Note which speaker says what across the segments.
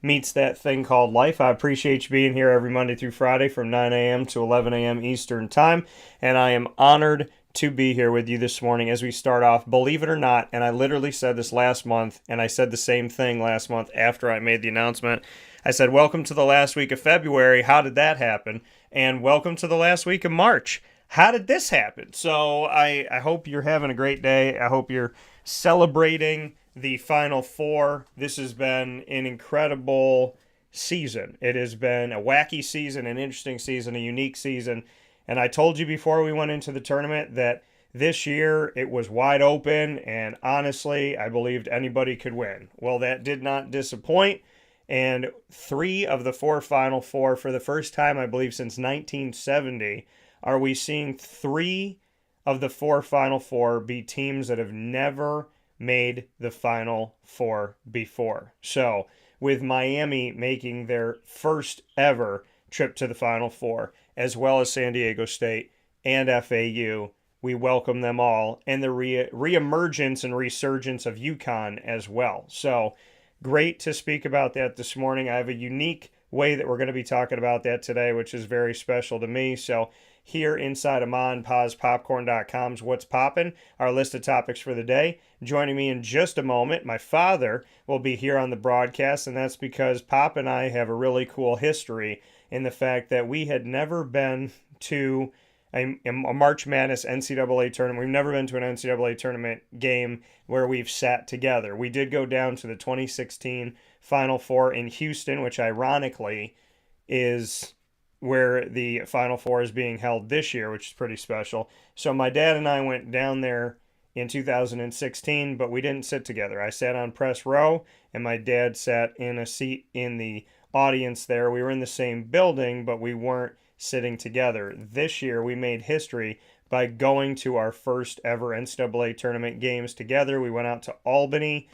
Speaker 1: meets that thing called life. I appreciate you being here every Monday through Friday from 9 a.m. to 11 a.m. Eastern Time, and I am honored to be here with you this morning as we start off. Believe it or not, and I literally said this last month, and I said the same thing last month after I made the announcement. I said, welcome to the last week of February. How did that happen? And welcome to the last week of March. How did this happen? So I hope you're having a great day. I hope you're celebrating the Final Four. This has been an incredible season. It has been a wacky season, an interesting season, a unique season. And I told you before we went into the tournament that this year it was wide open, and honestly, I believed anybody could win. Well, that did not disappoint. And three of the four Final Four, for the first time, I believe, since 1970, are we seeing three of the four Final Four be teams that have never made the Final Four before. So, with Miami making their first ever trip to the Final Four, as well as San Diego State and FAU, we welcome them all, and the reemergence and resurgence of UConn as well. So, great to speak about that this morning. I have a unique way that we're going to be talking about that today, which is very special to me. So here inside of MonPazPopcorn.com's What's Poppin', our list of topics for the day. Joining me in just a moment, my father will be here on the broadcast, and that's because Pop and I have a really cool history in the fact that we had never been to a March Madness NCAA tournament. We've never been to an NCAA tournament game where we've sat together. We did go down to the 2016 Final Four in Houston, which ironically is where the Final Four is being held this year, which is pretty special. So my dad and I went down there in 2016, but we didn't sit together. I sat on press row, and my dad sat in a seat in the audience there. We were in the same building, but we weren't sitting together. This year, we made history by going to our first ever NCAA tournament games together. We went out to Albany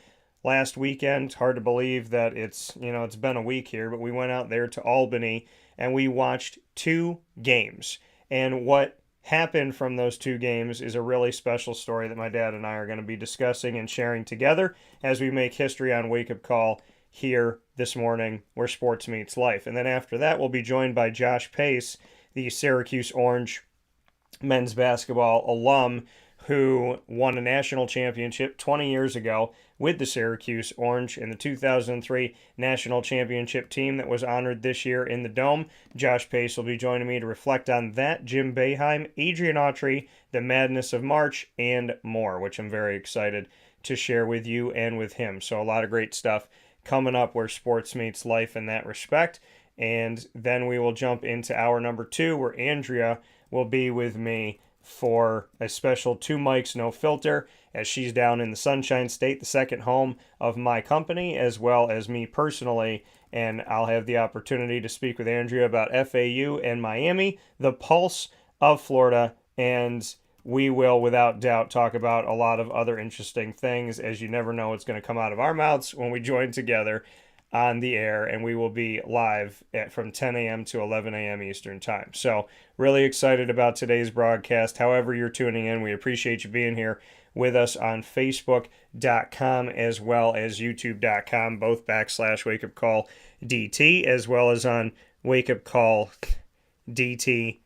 Speaker 1: last weekend. Hard to believe that it's been a week here, but we went out there to Albany and we watched two games. And what happened from those two games is a really special story that my dad and I are going to be discussing and sharing together as we make history on Wake Up Call here this morning, where sports meets life. And then after that, we'll be joined by Josh Pace, the Syracuse Orange men's basketball alum who won a national championship 20 years ago with the Syracuse Orange in the 2003 national championship team that was honored this year in the Dome. Josh Pace will be joining me to reflect on that, Jim Boeheim, Adrian Autry, the madness of March, and more, which I'm very excited to share with you and with him. So a lot of great stuff coming up where sports meets life in that respect. And then we will jump into hour number 2, where Andrea will be with me for a special Two Mics No Filter, as she's down in the Sunshine State, the second home of my company, as well as me personally. And I'll have the opportunity to speak with Andrea about FAU and Miami, the pulse of Florida, and we will, without doubt, talk about a lot of other interesting things, as you never know what's going to come out of our mouths when we join together on the air, and we will be live from 10 a.m. to 11 a.m. Eastern Time. So really excited about today's broadcast. However you're tuning in, we appreciate you being here with us on Facebook.com as well as YouTube.com, both /Wake Up Call DT, as well as on Wake Up Call DT.com,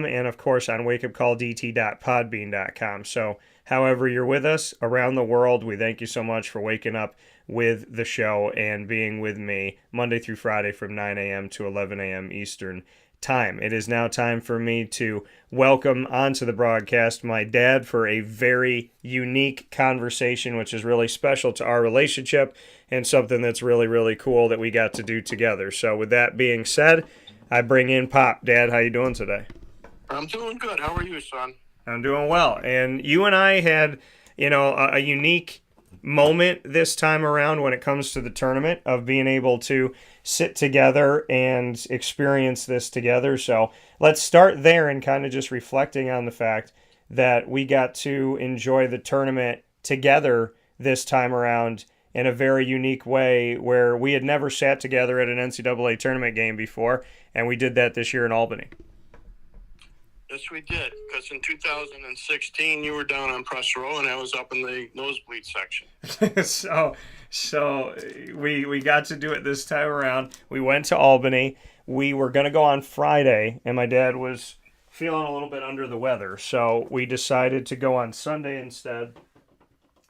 Speaker 1: and of course on wakeupcalldt.podbean.com. So however you're with us around the world, we thank you so much for waking up with the show and being with me Monday through Friday from 9 a.m. to 11 a.m. Eastern Time. It is now time for me to welcome onto the broadcast my dad for a very unique conversation, which is really special to our relationship and something that's really, really cool that we got to do together. So with that being said, I bring in Pop. Dad, how you doing today?
Speaker 2: I'm doing good. How are you, son?
Speaker 1: I'm doing well. And you and I had, a unique moment this time around when it comes to the tournament of being able to sit together and experience this together. So let's start there and kind of just reflecting on the fact that we got to enjoy the tournament together this time around in a very unique way, where we had never sat together at an NCAA tournament game before, and we did that this year in Albany.
Speaker 2: Yes, we did. Because in 2016, you were down on press row, and I was up in the nosebleed section.
Speaker 1: so we got to do it this time around. We went to Albany. We were going to go on Friday, and my dad was feeling a little bit under the weather, so we decided to go on Sunday instead.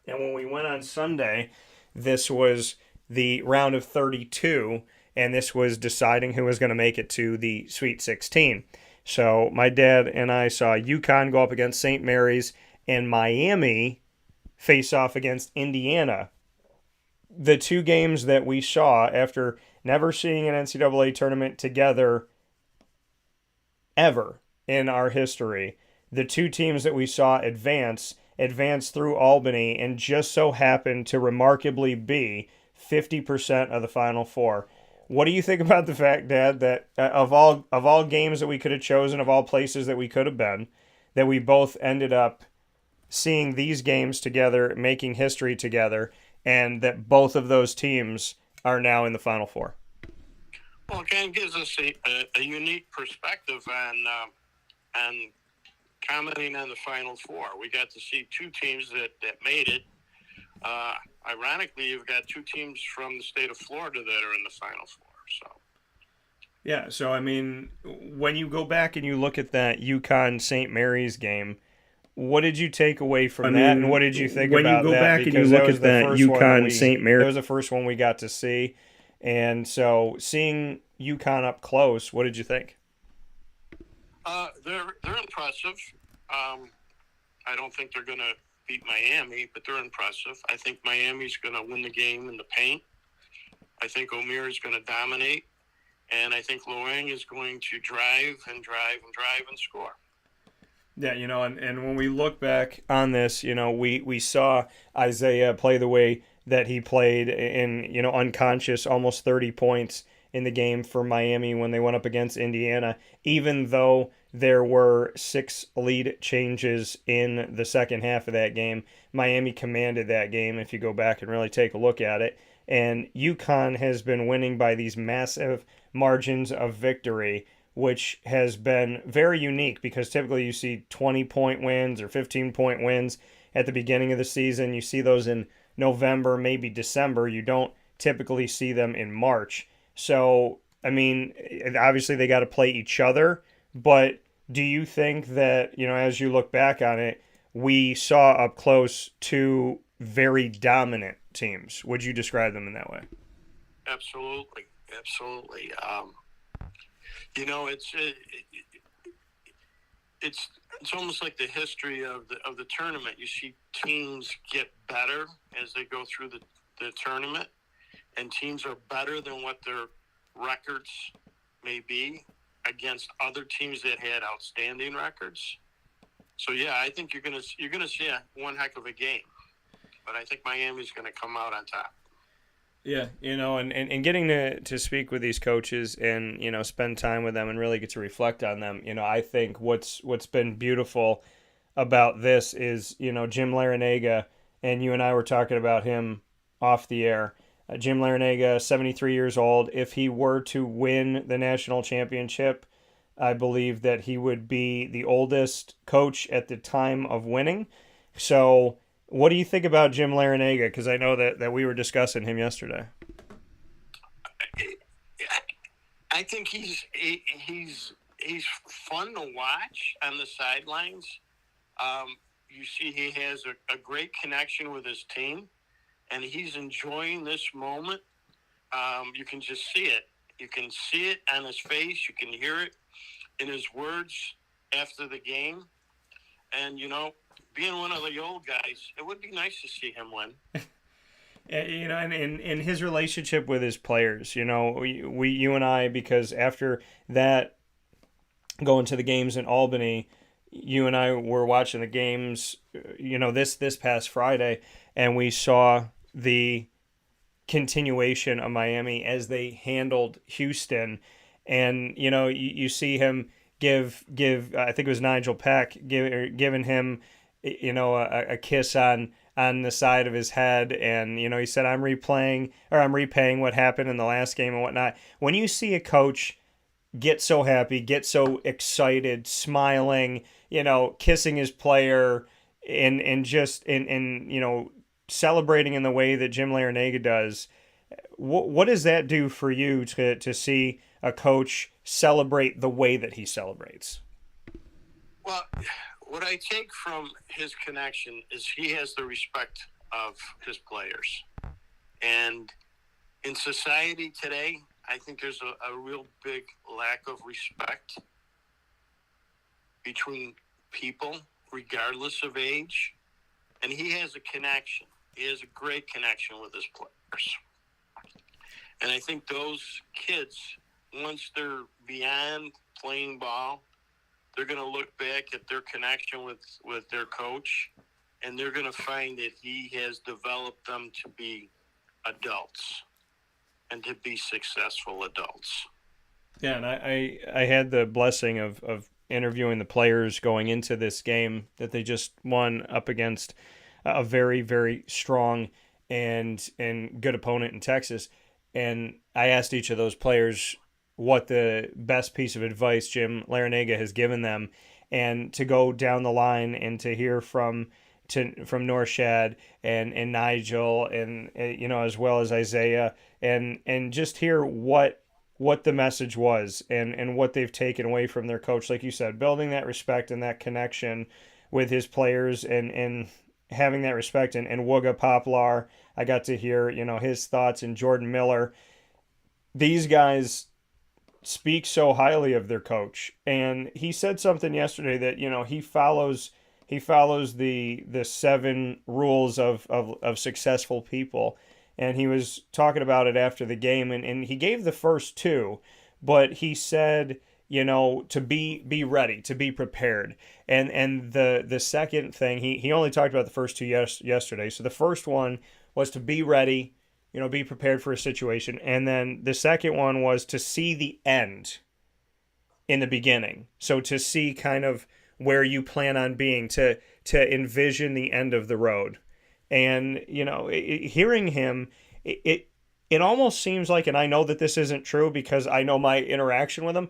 Speaker 1: And when we went on Sunday, this was the round of 32, and this was deciding who was going to make it to the Sweet 16. So my dad and I saw UConn go up against St. Mary's, and Miami face off against Indiana. The two games that we saw after never seeing an NCAA tournament together ever in our history, the two teams that we saw advance through Albany and just so happened to remarkably be 50% of the Final Four. What do you think about the fact, Dad, that of all games that we could have chosen, of all places that we could have been, that we both ended up seeing these games together, making history together, and that both of those teams are now in the Final Four?
Speaker 2: Well, it kind of gives us a unique perspective on commenting on the Final Four. We got to see two teams that made it. Ironically, you've got two teams from the state of Florida that are in the Final Four.
Speaker 1: Yeah, so I mean, when you go back and you look at that UConn St. Mary's game, what did you take away from that, and what did you think about that?
Speaker 3: When you go back and you look at that UConn St. Mary's,
Speaker 1: that was the first one we got to see, and so seeing UConn up close, what did you think?
Speaker 2: They're impressive. I don't think they're going to beat Miami, but they're impressive. I think Miami's going to win the game in the paint. I think Omer is going to dominate, and I think Loang is going to drive and score.
Speaker 1: Yeah, and when we look back on this, we saw Isaiah play the way that he played in, unconscious, almost 30 points in the game for Miami when they went up against Indiana, even though there were 6 lead changes in the second half of that game. Miami commanded that game if you go back and really take a look at it. And UConn has been winning by these massive margins of victory, which has been very unique because typically you see 20-point wins or 15-point wins at the beginning of the season. You see those in November, maybe December. You don't typically see them in March. So, I mean, obviously they got to play each other, but do you think that, as you look back on it, we saw up close two very dominant teams? Would you describe them in that way?
Speaker 2: Absolutely. It's almost like the history of the tournament. You see teams get better as they go through the tournament, and teams are better than what their records may be against other teams that had outstanding records. So yeah, I think you're gonna see one heck of a game, but I think Miami's gonna come out on top.
Speaker 1: Yeah, and getting to speak with these coaches and, spend time with them and really get to reflect on them, I think what's been beautiful about this is, Jim Larrañaga, and you and I were talking about him off the air. Jim Larrañaga, 73 years old. If he were to win the national championship, I believe that he would be the oldest coach at the time of winning. So what do you think about Jim Larrañaga? Because I know that we were discussing him yesterday.
Speaker 2: I think he's fun to watch on the sidelines. You see he has a great connection with his team, and he's enjoying this moment. You can just see it. You can see it on his face. You can hear it in his words after the game. And, being one of the old guys, it would be nice to see him win.
Speaker 1: And in his relationship with his players, you and I, because after that, going to the games in Albany, you and I were watching the games, this past Friday, and we saw the continuation of Miami as they handled Houston. And, you see him give I think it was Nigel Peck giving him, a kiss on the side of his head. And, he said, I'm repaying what happened in the last game and whatnot. When you see a coach get so happy, get so excited, smiling, kissing his player, and just celebrating in the way that Jim Larrañaga does. What does that do for you to see a coach celebrate the way that he celebrates?
Speaker 2: Well, what I take from his connection is he has the respect of his players. And in society today, I think there's a real big lack of respect between people, regardless of age. And he has a connection. He has a great connection with his players. And I think those kids, once they're beyond playing ball, they're going to look back at their connection with their coach, and they're going to find that he has developed them to be adults and to be successful adults.
Speaker 1: Yeah, and I had the blessing of interviewing the players going into this game that they just won up against a very, very strong and good opponent in Texas. And I asked each of those players what the best piece of advice Jim Larrañaga has given them, and to go down the line and to hear from Norshad and Nigel and as well as Isaiah and just hear what the message was and what they've taken away from their coach, like you said, building that respect and that connection with his players and having that respect. And Wooga Poplar, I got to hear his thoughts, and Jordan Miller. These guys speak so highly of their coach, and he said something yesterday that he follows the 7 rules of successful people, and he was talking about it after the game, and he gave the first 2, but he said to be ready, to be prepared, and the second thing, he only talked about the first 2 yesterday. So the first one was to be ready, be prepared for a situation. And then the second one was to see the end in the beginning. So to see kind of where you plan on being, to envision the end of the road. And, hearing him, it almost seems like, and I know that this isn't true because I know my interaction with him,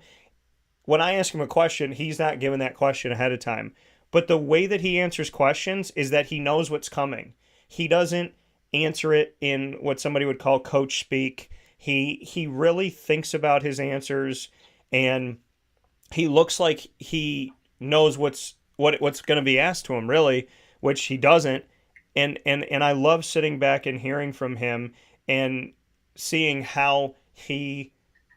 Speaker 1: when I ask him a question, he's not giving that question ahead of time. But the way that he answers questions is that he knows what's coming. He doesn't answer it in what somebody would call coach speak. He really thinks about his answers, and he looks like he knows what's going to be asked to him, really, which he doesn't. And I love sitting back and hearing from him and seeing how he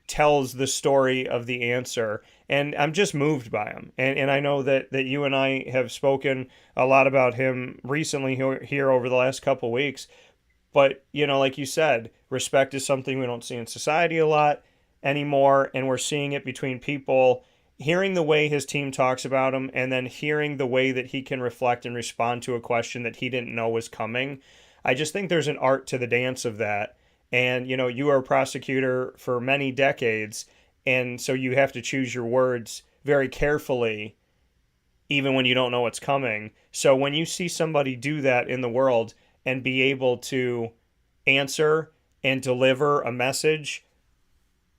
Speaker 1: tells the story of the answer. And I'm just moved by him. And I know that you and I have spoken a lot about him recently here over the last couple weeks. But, like you said, respect is something we don't see in society a lot anymore. And we're seeing it between people, hearing the way his team talks about him, and then hearing the way that he can reflect and respond to a question that he didn't know was coming. I just think there's an art to the dance of that. And, you are a prosecutor for many decades, and so you have to choose your words very carefully, even when you don't know what's coming. So when you see somebody do that in the world and be able to answer and deliver a message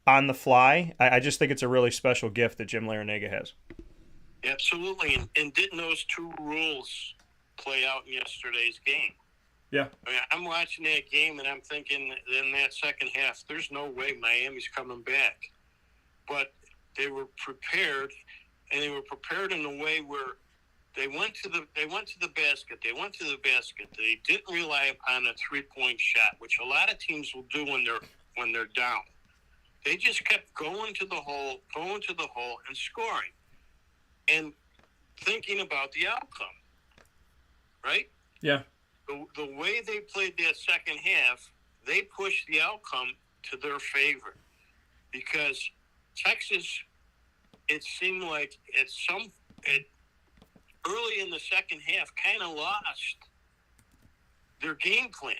Speaker 1: on the fly, I just think it's a really special gift that Jim Larrañaga has.
Speaker 2: Absolutely. And didn't those 2 rules play out in yesterday's game?
Speaker 1: Yeah.
Speaker 2: I mean, I'm watching that game, and I'm thinking in that second half, there's no way Miami's coming back. But they were prepared, and they were prepared in a way where they went to the basket. They went to the basket. They didn't rely upon a 3-point shot, which a lot of teams will do when they're down. They just kept going to the hole, and scoring, and thinking about the outcome. Right?
Speaker 1: Yeah.
Speaker 2: The way they played that second half, they pushed the outcome to their favor, because Texas, it seemed like early in the second half, kind of lost their game plan,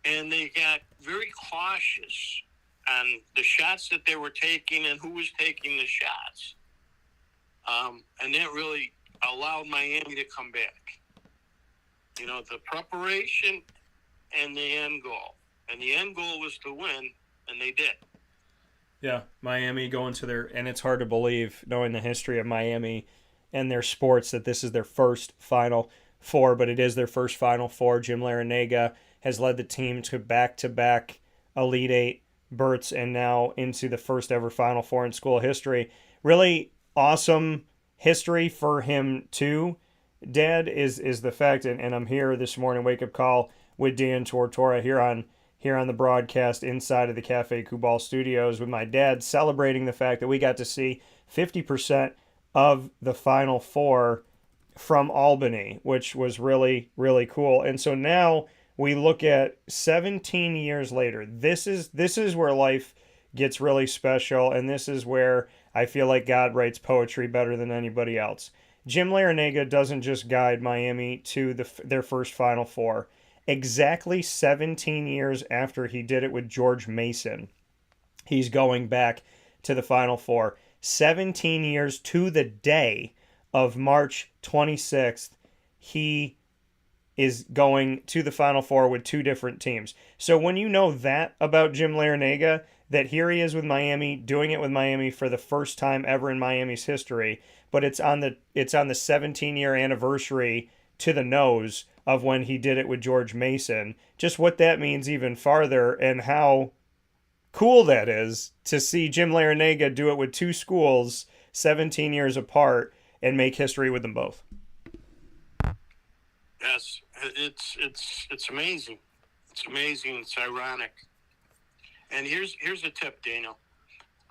Speaker 2: and they got very cautious on the shots that they were taking and who was taking the shots, and that really allowed Miami to come back. The preparation and the end goal. And the end goal was to win, and they did.
Speaker 1: Yeah, Miami going to their, and it's hard to believe knowing the history of Miami and their sports that this is their first Final Four, but it is their first Final Four. Jim Larrañaga has led the team to back-to-back Elite Eight berths and now into the first ever Final Four in school history. Really awesome history for him too. Dad is the fact, and I'm here this morning, wake up call with Dan Tortora here on the broadcast inside of the Cafe Kubal studios with my dad, celebrating the fact that we got to see 50% of the Final Four from Albany, which was really, really cool. And so now we look at 17 years later. This is where life gets really special, and this is where I feel like God writes poetry better than anybody else. Jim Larrañaga doesn't just guide Miami to their first Final Four. Exactly 17 years after he did it with George Mason, he's going back to the Final Four. 17 years to the day of March 26th, he is going to the Final Four with two different teams. So when you know that about Jim Larrañaga, that here he is with Miami, doing it with Miami for the first time ever in Miami's history, but it's on the 17-year anniversary to the nose of when he did it with George Mason. Just what that means even farther, and how cool that is to see Jim Larrañaga do it with two schools 17 years apart and make history with them both.
Speaker 2: Yes, it's amazing. It's amazing. It's ironic. And here's a tip, Daniel.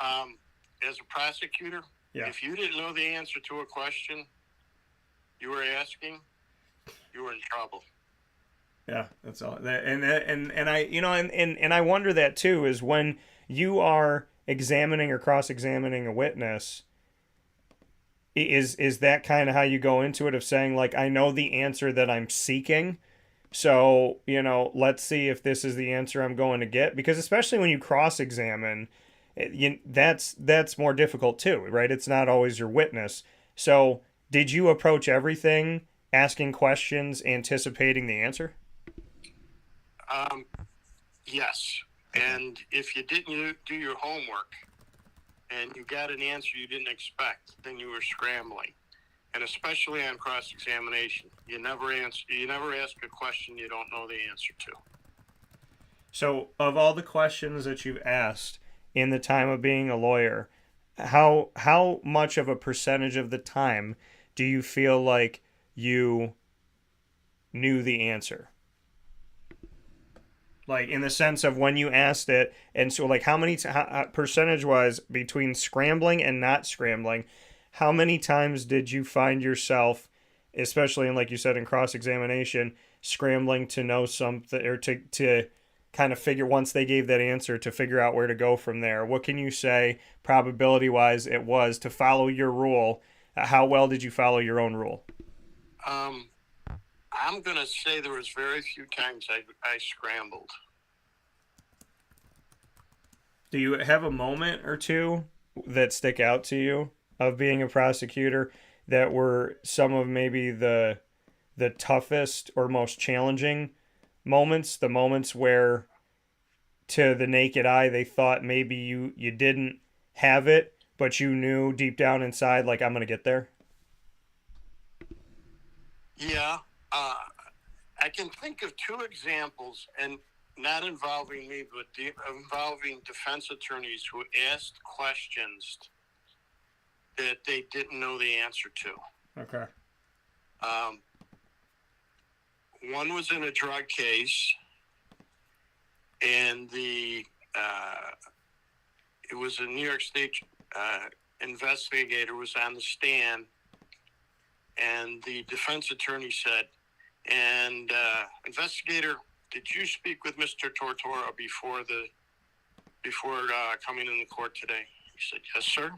Speaker 2: As a prosecutor, if you didn't know the answer to a question you were asking, you were in trouble.
Speaker 1: Yeah, that's all. And I wonder that too, is when you are examining or cross-examining a witness, is that kind of how you go into it, of saying, like, I know the answer that I'm seeking, so, let's see if this is the answer I'm going to get? Because especially when you cross-examine, that's more difficult too, right? It's not always your witness. So did you approach everything asking questions, anticipating the answer?
Speaker 2: Yes. And if you didn't do your homework and you got an answer you didn't expect, then you were scrambling. And especially on cross-examination, you never ask a question you don't know the answer to.
Speaker 1: So of all the questions that you've asked in the time of being a lawyer, how much of a percentage of the time do you feel like you knew the answer? Like, in the sense of when you asked it, and so, like, how many percentage-wise, between scrambling and not scrambling, how many times did you find yourself, especially in, like you said, in cross-examination, scrambling to know something, or to kind of figure, once they gave that answer, to figure out where to go from there? What can you say, probability-wise, it was to follow your rule? How well did you follow your own rule?
Speaker 2: I'm going to say there was very few times I scrambled.
Speaker 1: Do you have a moment or two that stick out to you of being a prosecutor that were some of maybe the toughest or most challenging moments, the moments where to the naked eye they thought maybe you didn't have it, but you knew deep down inside, like, I'm going to get there?
Speaker 2: Yeah. I can think of two examples, and not involving me, but involving defense attorneys who asked questions that they didn't know the answer to.
Speaker 1: Okay.
Speaker 2: One was in a drug case, and it was a New York State investigator was on the stand, and the defense attorney said, and investigator, did you speak with Mr. Tortora before coming in the court today? He said, yes, sir.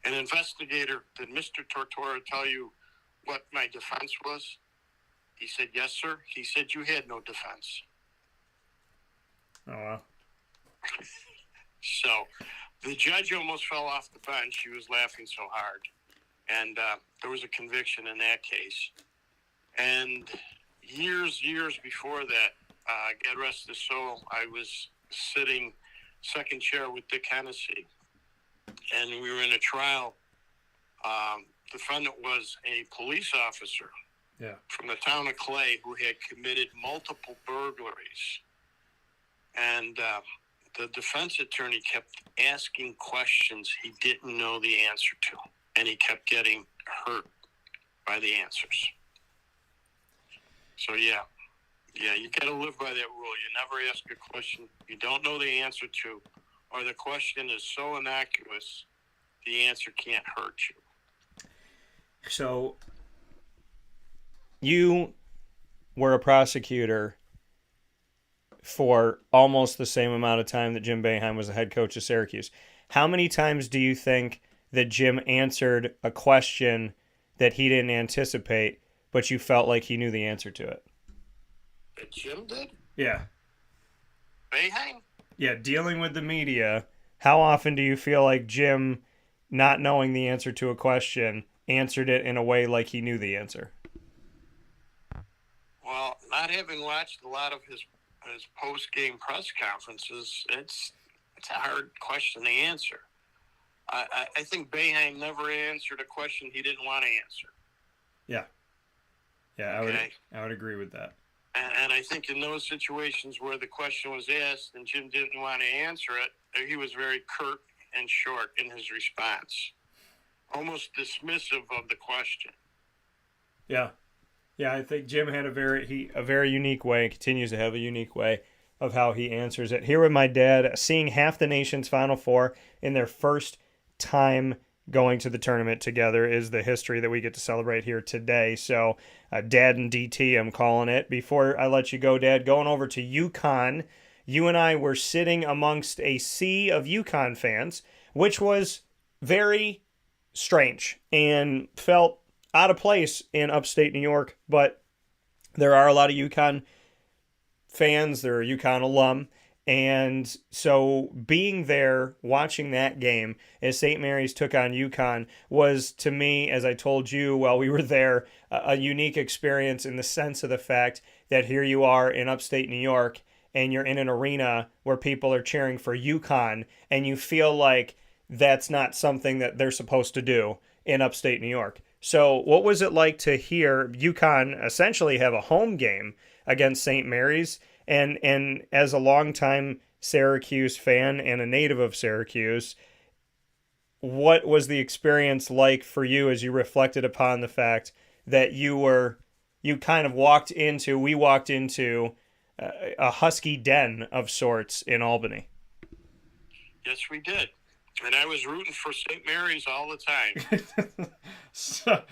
Speaker 2: And investigator, did Mr. Tortora tell you what my defense was? He said, yes, sir. He said, you had no defense.
Speaker 1: Oh, wow.
Speaker 2: So the judge almost fell off the bench. He was laughing so hard. And there was a conviction in that case. And years before that, God rest his soul, I was sitting second chair with Dick Hennessy, and we were in a trial. The defendant was a police officer from the town of Clay who had committed multiple burglaries. And the defense attorney kept asking questions he didn't know the answer to, and he kept getting hurt by the answers. So, yeah, you got to live by that rule. You never ask a question you don't know the answer to, or the question is so innocuous, the answer can't hurt you.
Speaker 1: So, you were a prosecutor for almost the same amount of time that Jim Boeheim was the head coach of Syracuse. How many times do you think that Jim answered a question that he didn't anticipate, but you felt like he knew the answer to it?
Speaker 2: That Jim did?
Speaker 1: Yeah.
Speaker 2: Boeheim?
Speaker 1: Yeah, dealing with the media. How often do you feel like Jim, not knowing the answer to a question, answered it in a way like he knew the answer?
Speaker 2: Well, not having watched a lot of his post-game press conferences, it's a hard question to answer. I think Boeheim never answered a question he didn't want to answer.
Speaker 1: Yeah. Yeah, okay. I would agree with that.
Speaker 2: And I think in those situations where the question was asked and Jim didn't want to answer it, he was very curt and short in his response, almost dismissive of the question.
Speaker 1: Yeah. Yeah, I think Jim had a very unique way, and continues to have a unique way of how he answers it. Here with my dad, seeing half the nation's Final Four in their first time going to the tournament together is the history that we get to celebrate here today. So, Dad and DT, I'm calling it. Before I let you go, Dad, going over to UConn, you and I were sitting amongst a sea of UConn fans, which was very strange and felt out of place in upstate New York, but there are a lot of UConn fans, there are UConn alum, and so being there, watching that game as St. Mary's took on UConn was, to me, as I told you while we were there, a unique experience in the sense of the fact that here you are in upstate New York, and you're in an arena where people are cheering for UConn, and you feel like that's not something that they're supposed to do in upstate New York. So what was it like to hear UConn essentially have a home game against St. Mary's? And as a longtime Syracuse fan and a native of Syracuse, what was the experience like for you as you reflected upon the fact that we walked into a Husky den of sorts in Albany?
Speaker 2: Yes, we did. And I was rooting for St. Mary's all the time.
Speaker 1: So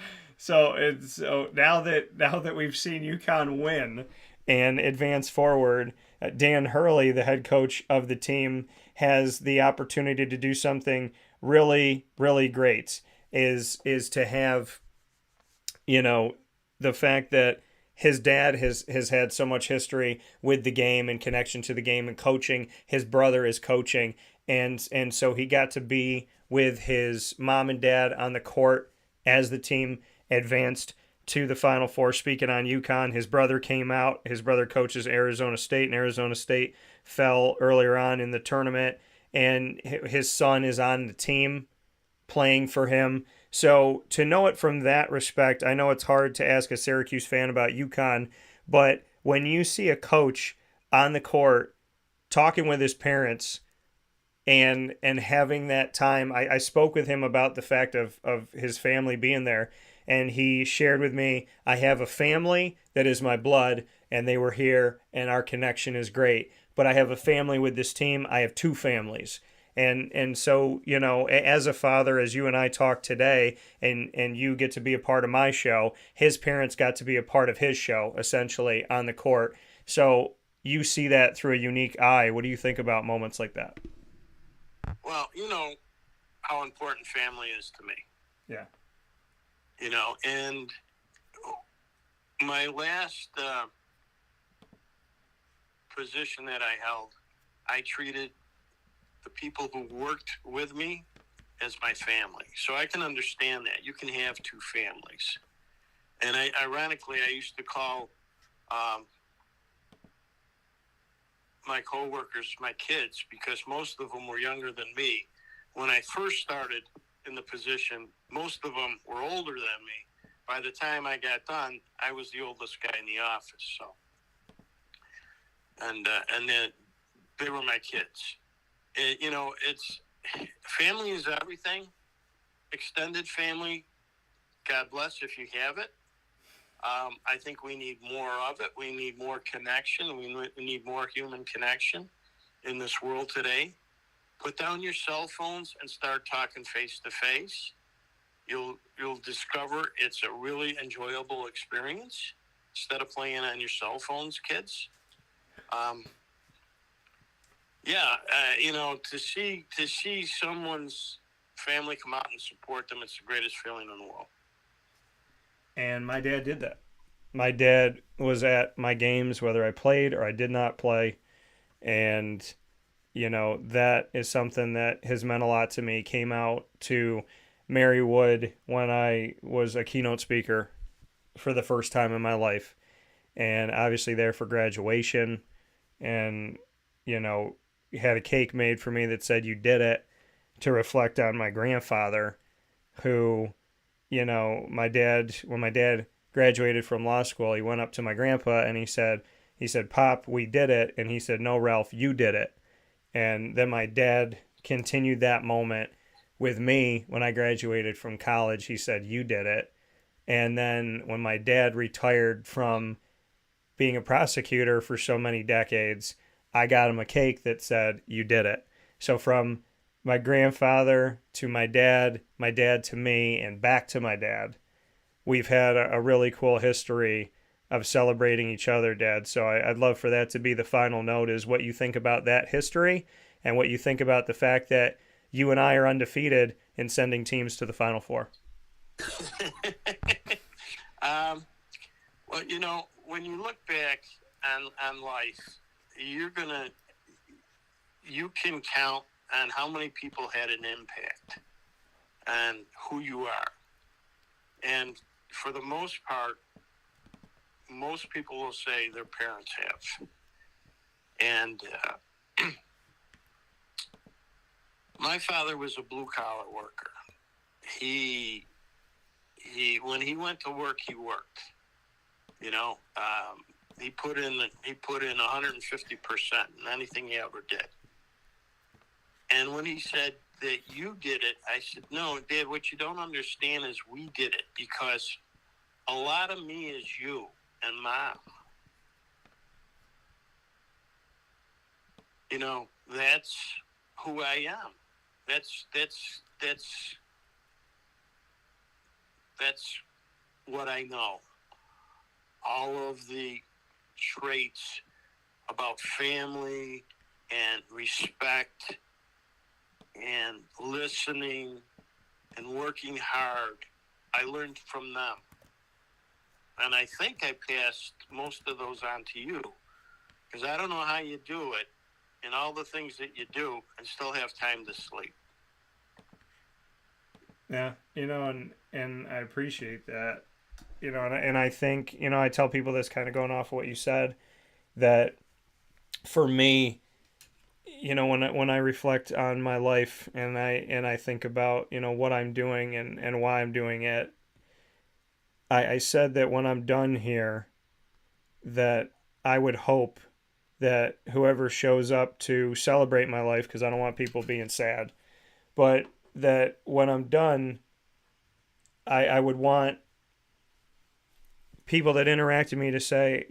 Speaker 1: now that we've seen UConn win and advance forward, Dan Hurley, the head coach of the team, has the opportunity to do something really, really great. Is to have, the fact that his dad has had so much history with the game and connection to the game and coaching. His brother is coaching. And so he got to be with his mom and dad on the court as the team advanced to the Final Four. Speaking on UConn, his brother came out. His brother coaches Arizona State, and Arizona State fell earlier on in the tournament. And his son is on the team playing for him. So to know it from that respect, I know it's hard to ask a Syracuse fan about UConn, but when you see a coach on the court talking with his parents and having that time, I spoke with him about the fact of his family being there, and he shared with me, I have a family that is my blood, and they were here, and our connection is great. But I have a family with this team. I have two families. And so, as a father, as you and I talk today, and you get to be a part of my show, his parents got to be a part of his show, essentially, on the court. So you see that through a unique eye. What do you think about moments like that?
Speaker 2: Well, you know how important family is to me.
Speaker 1: Yeah.
Speaker 2: And my last position that I held, I treated the people who worked with me as my family. So I can understand that. You can have two families. And ironically, I used to call my coworkers, my kids, because most of them were younger than me. When I first started in the position, most of them were older than me. By the time I got done, I was the oldest guy in the office. So, and then they were my kids. It's family is everything. Extended family, God bless if you have it. I think we need more of it. We need more connection. We need more human connection in this world today. Put down your cell phones and start talking face to face. You'll discover it's a really enjoyable experience instead of playing on your cell phones, kids. To see someone's family come out and support them, it's the greatest feeling in the world.
Speaker 1: And my dad did that. My dad was at my games, whether I played or I did not play. And, that is something that has meant a lot to me. Came out to Marywood when I was a keynote speaker for the first time in my life. And obviously there for graduation. And, had a cake made for me that said you did it, to reflect on my grandfather who, when my dad graduated from law school, he went up to my grandpa and he said, "Pop, we did it." And he said, "No, Ralph, you did it." And then my dad continued that moment with me when I graduated from college. He said, "You did it." And then when my dad retired from being a prosecutor for so many decades, I got him a cake that said, "You did it." So from my grandfather to my dad to me, and back to my dad, we've had a really cool history of celebrating each other, Dad. So I'd love for that to be the final note, is what you think about that history and what you think about the fact that you and I are undefeated in sending teams to the Final Four.
Speaker 2: Well, when you look back on life, you can count on how many people had an impact on who you are. And for the most part, most people will say their parents have. And my father was a blue-collar worker. He when he went to work, he worked. He put in 150% in anything he ever did. And when he said that you did it, I said, "No, Dad, what you don't understand is we did it, because a lot of me is you and Mom. That's who I am. That's what I know. All of the traits about family and respect and listening and working hard, I learned from them. And I think I passed most of those on to you, because I don't know how you do it and all the things that you do and still have time to sleep."
Speaker 1: Yeah, and I appreciate that. And I think, I tell people this, kind of going off of what you said, that for me, when I reflect on my life and I think about, what I'm doing and why I'm doing it, I said that when I'm done here, that I would hope that whoever shows up to celebrate my life, because I don't want people being sad, but that when I'm done, I would want people that interact with me to say,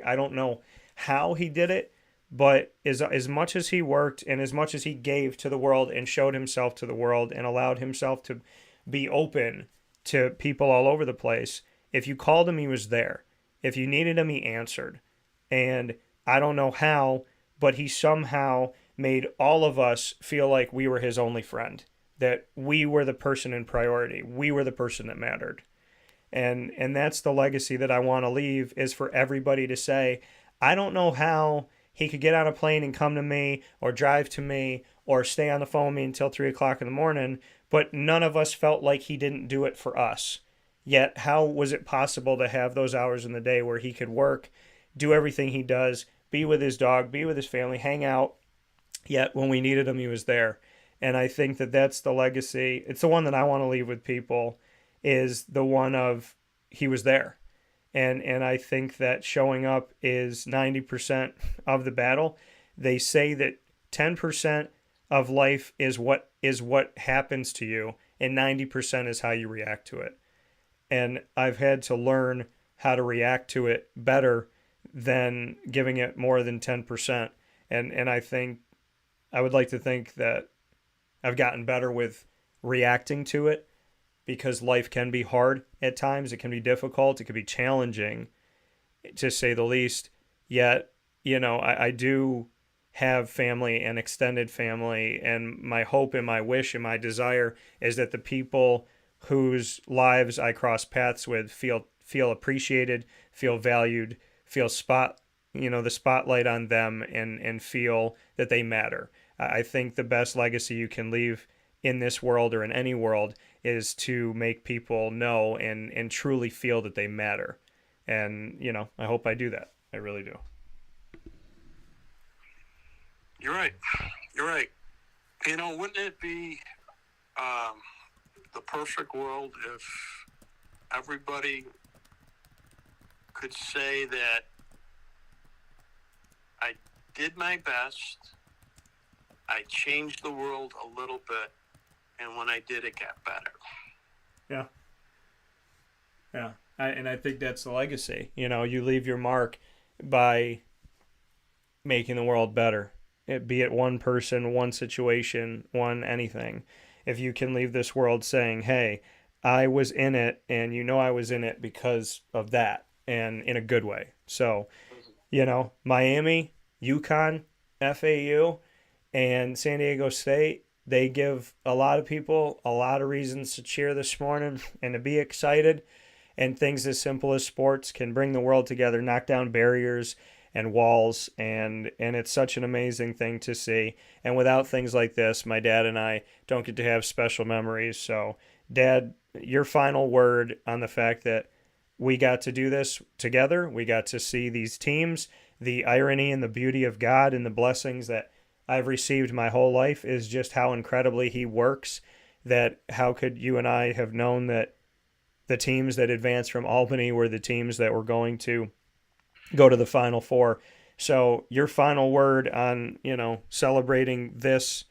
Speaker 1: I don't know how he did it, but as much as he worked and as much as he gave to the world and showed himself to the world and allowed himself to be open to people all over the place, if you called him, he was there. If you needed him, he answered. And I don't know how, but he somehow made all of us feel like we were his only friend, that we were the person in priority. We were the person that mattered. And that's the legacy that I want to leave, is for everybody to say, I don't know how he could get on a plane and come to me or drive to me or stay on the phone with me until 3 o'clock in the morning, but none of us felt like he didn't do it for us. Yet how was it possible to have those hours in the day where he could work, do everything he does, be with his dog, be with his family, hang out. Yet when we needed him, he was there. And I think that that's the legacy. It's the one that I want to leave with people, is the one of he was there. And I think that showing up is 90% of the battle. They say that 10% of life is what happens to you, and 90% is how you react to it. And I've had to learn how to react to it better than giving it more than 10%. And I would like to think that I've gotten better with reacting to it, because life can be hard at times. It can be difficult. It can be challenging, to say the least. Yet, I do have family and extended family, and my hope and my wish and my desire is that the people whose lives I cross paths with feel appreciated, feel valued, feel the spotlight on them, and feel that they matter. I think the best legacy you can leave in this world, or in any world, is to make people know and truly feel that they matter. And, I hope I do that. I really do.
Speaker 2: You're right. Wouldn't it be the perfect world if everybody could say that I did my best, I changed the world a little bit, and when I did, it got better.
Speaker 1: Yeah. I think that's the legacy. You leave your mark by making the world better. Be it one person, one situation, one anything. If you can leave this world saying, hey, I was in it, and I was in it because of that, and in a good way. So, Miami, UConn, FAU, and San Diego State, they give a lot of people a lot of reasons to cheer this morning and to be excited. And things as simple as sports can bring the world together, knock down barriers and walls, and it's such an amazing thing to see. And without things like this, my dad and I don't get to have special memories. So, Dad, your final word on the fact that we got to do this together, we got to see these teams, the irony and the beauty of God and the blessings that I've received my whole life is just how incredibly he works. That how could you and I have known that the teams that advanced from Albany were the teams that were going to go to the Final Four. So your final word on, celebrating this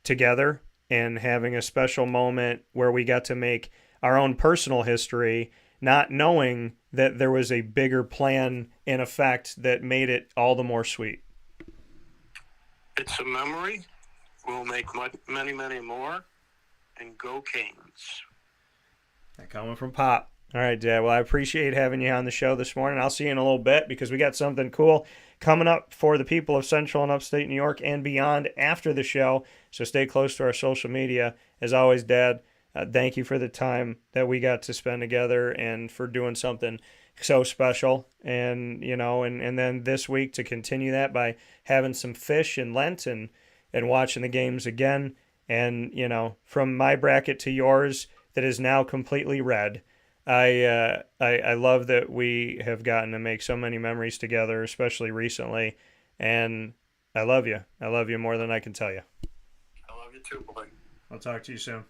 Speaker 1: together and having a special moment where we got to make our own personal history, not knowing that there was a bigger plan in effect that made it all the more sweet.
Speaker 2: It's a memory. We'll make many, many more. And go Canes.
Speaker 1: That coming from Pop. All right, Dad. Well, I appreciate having you on the show this morning. I'll see you in a little bit because we got something cool coming up for the people of Central and Upstate New York and beyond after the show. So stay close to our social media. As always, Dad, thank you for the time that we got to spend together and for doing something so special. And, and then this week to continue that by having some fish and Lent and watching the games again. And, from my bracket to yours that is now completely red, I love that we have gotten to make so many memories together, especially recently. And I love you. I love you more than I can tell you.
Speaker 2: I love you too, boy.
Speaker 1: I'll talk to you soon.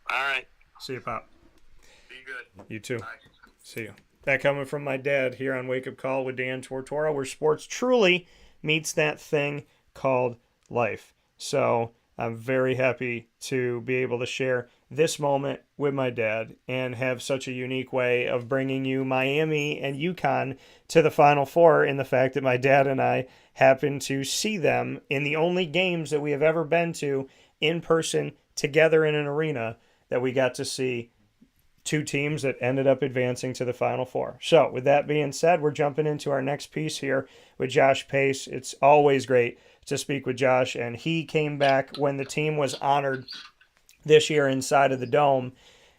Speaker 2: All right.
Speaker 1: See you, Pop.
Speaker 2: Be good.
Speaker 1: You too.
Speaker 2: Bye.
Speaker 1: See you. That coming from my dad here on Wake Up Call with Dan Tortora, where sports truly meets that thing called life. So I'm very happy to be able to share this moment with my dad and have such a unique way of bringing you Miami and UConn to the Final Four, in the fact that my dad and I happened to see them in the only games that we have ever been to in person together in an arena, that we got to see two teams that ended up advancing to the Final Four. So with that being said, we're jumping into our next piece here with Josh Pace. It's always great to speak with Josh, and he came back when the team was honored this year inside of the Dome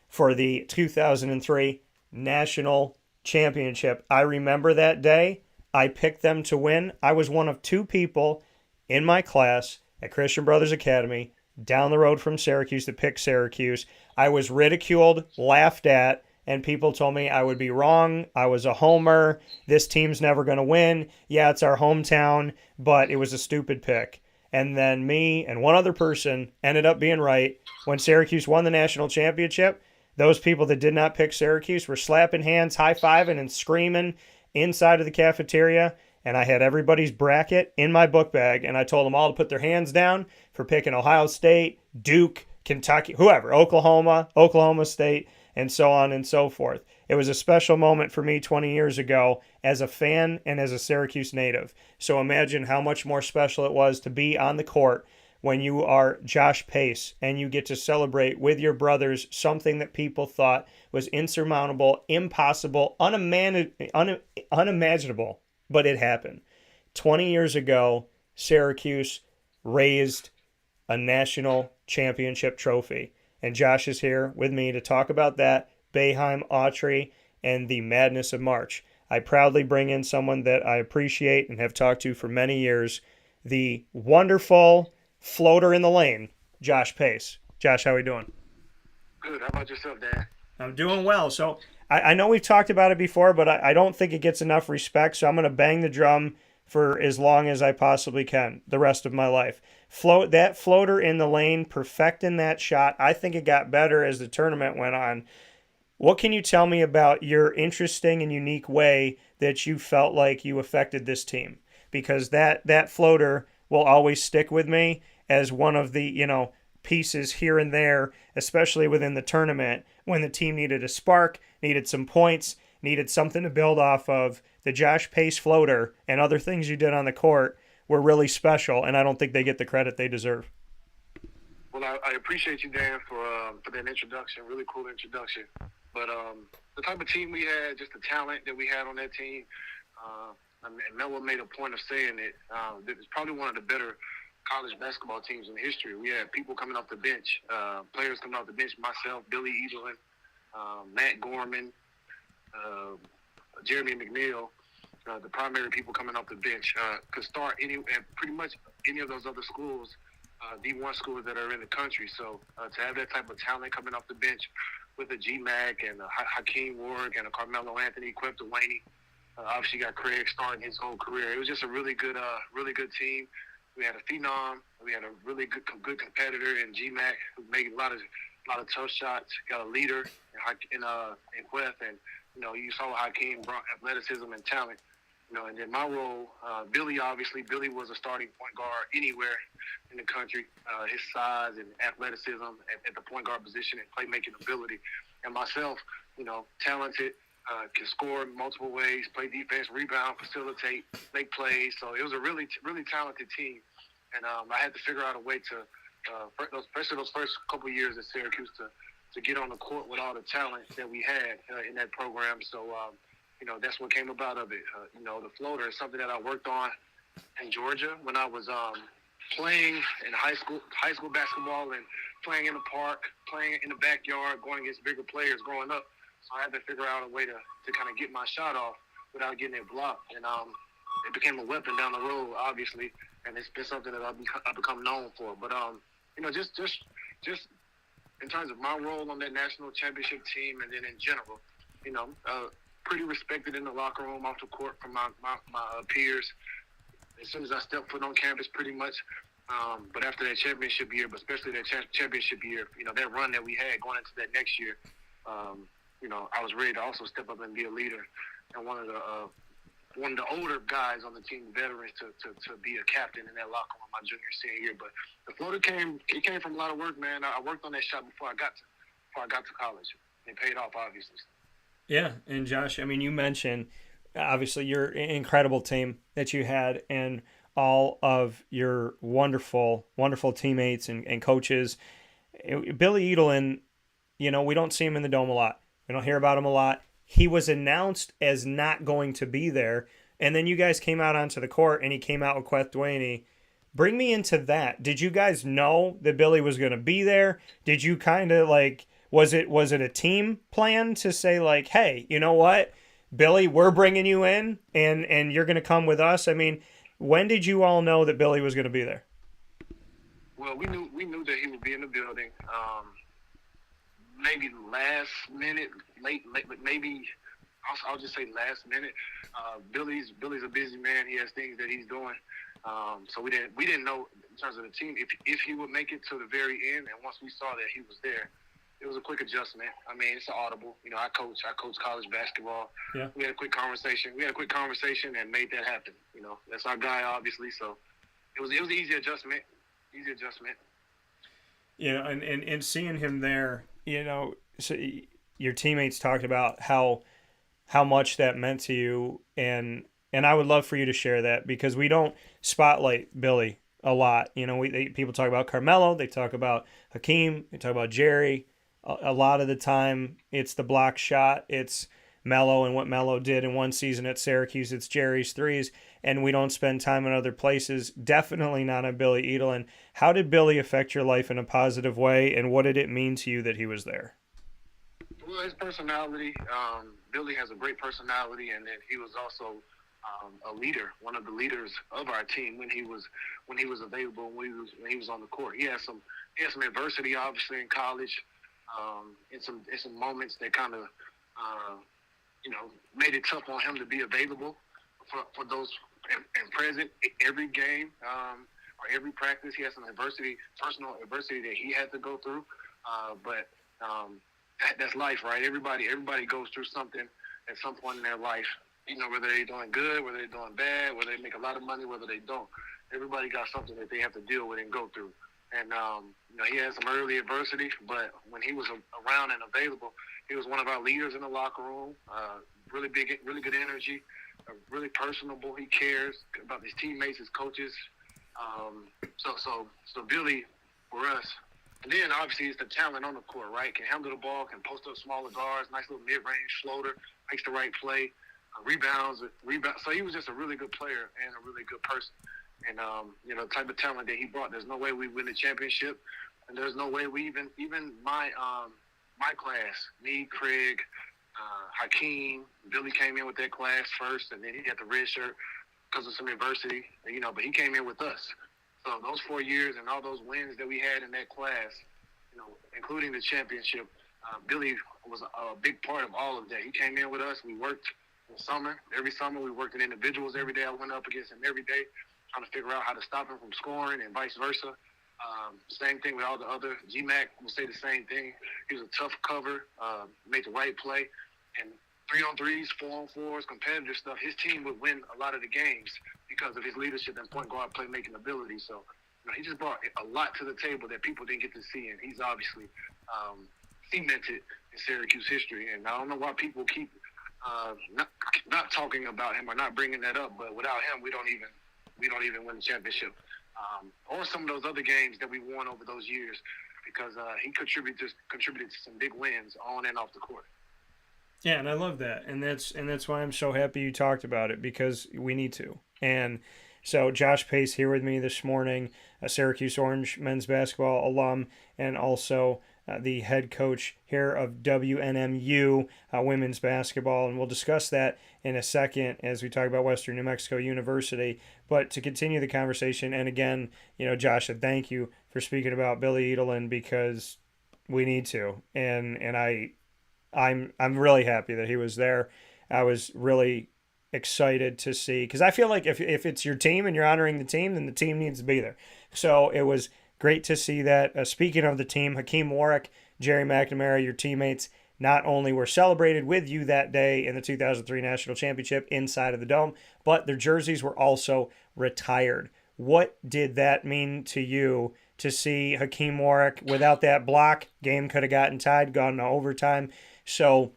Speaker 1: for the 2003 National Championship. I remember that day. I picked them to win. I was one of two people in my class at Christian Brothers Academy down the road from Syracuse that picked Syracuse. I was ridiculed, laughed at, and people told me I would be wrong. I was a homer. This team's never going to win. Yeah, it's our hometown, but it was a stupid pick. And then me and one other person ended up being right. When Syracuse won the national championship, those people that did not pick Syracuse were slapping hands, high-fiving, and screaming inside of the cafeteria. And I had everybody's bracket in my book bag, and I told them all to put their hands down for picking Ohio State, Duke, Kentucky, whoever, Oklahoma State, and so on and so forth. It was a special moment for me 20 years ago as a fan and as a Syracuse native. So imagine how much more special it was to be on the court when you are Josh Pace and you get to celebrate with your brothers something that people thought was insurmountable, impossible, unimaginable, but it happened. 20 years ago, Syracuse raised a national championship trophy. And Josh is here with me to talk about that, Boeheim, Autry, and the madness of March. I proudly bring in someone that I appreciate and have talked to for many years, the wonderful floater in the lane, Josh Pace. Josh, how are we doing?
Speaker 4: Good. How about yourself, Dan?
Speaker 1: I'm doing well. So I know we've talked about it before, but I don't think it gets enough respect, so I'm going to bang the drum for as long as I possibly can, the rest of my life. That floater in the lane, perfecting that shot. I think it got better as the tournament went on. What can you tell me about your interesting and unique way that you felt like you affected this team? Because that floater will always stick with me as one of the, pieces here and there, especially within the tournament when the team needed a spark, needed some points, needed something to build off of. The Josh Pace floater and other things you did on the court were really special, and I don't think they get the credit they deserve.
Speaker 4: Well, I appreciate you, Dan, for that introduction. Really cool introduction. But the type of team we had, just the talent that we had on that team, and Melo made a point of saying it. It's probably one of the better college basketball teams in history. We had people coming off the bench, players coming off the bench. Myself, Billy Edelin, Matt Gorman, Jeremy McNeil. The primary people coming off the bench could start pretty much any of those other schools, D1 schools that are in the country. So to have that type of talent coming off the bench with a GMAC and a Hakeem Ward and a Carmelo Anthony, Quip Delaney, obviously got Craig starting his whole career. It was just a really good team. We had a phenom. We had a really good competitor in GMAC who made a lot of tough shots. Got a leader in Quip, and you saw Hakeem brought athleticism and talent. And then my role, Billy was a starting point guard anywhere in the country. His size and athleticism at the point guard position and playmaking ability. And myself, talented, can score in multiple ways, play defense, rebound, facilitate, make plays. So it was a really, really talented team. And I had to figure out a way to, especially those first couple of years at Syracuse, to get on the court with all the talent that we had in that program. So, that's what came about of it. The floater is something that I worked on in Georgia when I was playing in high school basketball and playing in the park, playing in the backyard, going against bigger players growing up. So I had to figure out a way to kind of get my shot off without getting it blocked. And it became a weapon down the road, obviously, and it's been something that I've become known for. But, just in terms of my role on that national championship team and then in general, pretty respected in the locker room, off the court from my peers. As soon as I stepped foot on campus, pretty much. But after that championship year, but especially that championship year, that run that we had going into that next year, I was ready to also step up and be a leader and one of the older guys on the team, veterans, to be a captain in that locker room my senior year. But the floater came from a lot of work, man. I worked on that shot before I got to college. It paid off, obviously.
Speaker 1: Yeah, and Josh, you mentioned obviously your incredible team that you had and all of your wonderful, wonderful teammates and coaches. Billy Edelin, we don't see him in the Dome a lot. We don't hear about him a lot. He was announced as not going to be there, and then you guys came out onto the court, and he came out with Queth Duaney. Bring me into that. Did you guys know that Billy was going to be there? Did you kind of was it a team plan to say hey, you know what, Billy, we're bringing you in and you're going to come with us? When did you all know that Billy was going to be there?
Speaker 4: Well, we knew that he would be in the building. maybe last minute, late, but maybe I'll just say last minute. Billy's a busy man. He has things that he's doing. So we didn't know in terms of the team if he would make it to the very end. And once we saw that he was there, it was a quick adjustment. I mean, it's audible. You know, I coach college basketball.
Speaker 1: Yeah.
Speaker 4: We had a quick conversation. And made that happen. You know, that's our guy, obviously. So it was an easy adjustment.
Speaker 1: You know, and seeing him there, you know, so your teammates talked about how much that meant to you, and I would love for you to share that, because we don't spotlight Billy a lot. You know, people talk about Carmelo, they talk about Hakeem, they talk about Jerry. A lot of the time, it's the block shot, it's Melo and what Melo did in one season at Syracuse, it's Jerry's threes, and we don't spend time in other places, definitely not on Billy Edelin. How did Billy affect your life in a positive way, and what did it mean to you that he was there?
Speaker 4: Well, his personality, Billy has a great personality, and then he was also a leader, one of the leaders of our team when he was available, when he was on the court. He had some adversity, obviously, in college, in some moments that kind of made it tough on him to be available for those and present every game or every practice. He had some adversity, personal adversity that he had to go through, but that's life, right? Everybody goes through something at some point in their life. You know, whether they're doing good, whether they're doing bad, whether they make a lot of money, whether they don't. Everybody got something that they have to deal with and go through. And he had some early adversity, but when he was around and available, he was one of our leaders in the locker room. Really good energy, really personable. He cares about his teammates, his coaches. So Billy, for us. And then, obviously, it's the talent on the court, right? Can handle the ball, can post up smaller guards, nice little mid-range floater, makes the right play, rebounds. So he was just a really good player and a really good person. And, the type of talent that he brought, there's no way we win the championship. And there's no way we even my class, me, Craig, Hakeem, Billy came in with that class first, and then he got the red shirt because of some adversity, but he came in with us. So those 4 years and all those wins that we had in that class, including the championship, Billy was a big part of all of that. He came in with us. We worked in the summer. Every summer we worked in individuals every day. I went up against him every day trying to figure out how to stop him from scoring and vice versa. Same thing with all the other. G-Mac will say the same thing. He was a tough cover, made the right play. And 3-on-3s, 4-on-4s, competitive stuff, his team would win a lot of the games because of his leadership and point guard playmaking ability. So, he just brought a lot to the table that people didn't get to see, and he's obviously cemented in Syracuse history. And I don't know why people keep not talking about him or not bringing that up, but without him, we don't even win the championship. Or some of those other games that we won over those years, because he contributed to some big wins on and off the court.
Speaker 1: Yeah, and I love that, and that's why I'm so happy you talked about it, because we need to. And so Josh Pace here with me this morning, a Syracuse Orange men's basketball alum, and also the head coach here of WNMU women's basketball, and we'll discuss that in a second as we talk about Western New Mexico University. But to continue the conversation, and again, Josh, thank you for speaking about Billy Edelin, because we need to, and I'm really happy that he was there. I was really excited to see, because I feel like if it's your team and you're honoring the team, then the team needs to be there. So it was great to see that. Speaking of the team, Hakeem Warwick, Jerry McNamara, your teammates, not only were celebrated with you that day in the 2003 National Championship inside of the Dome, but their jerseys were also retired. What did that mean to you to see Hakeem Warwick? Without that block, game could have gotten tied, gone to overtime. So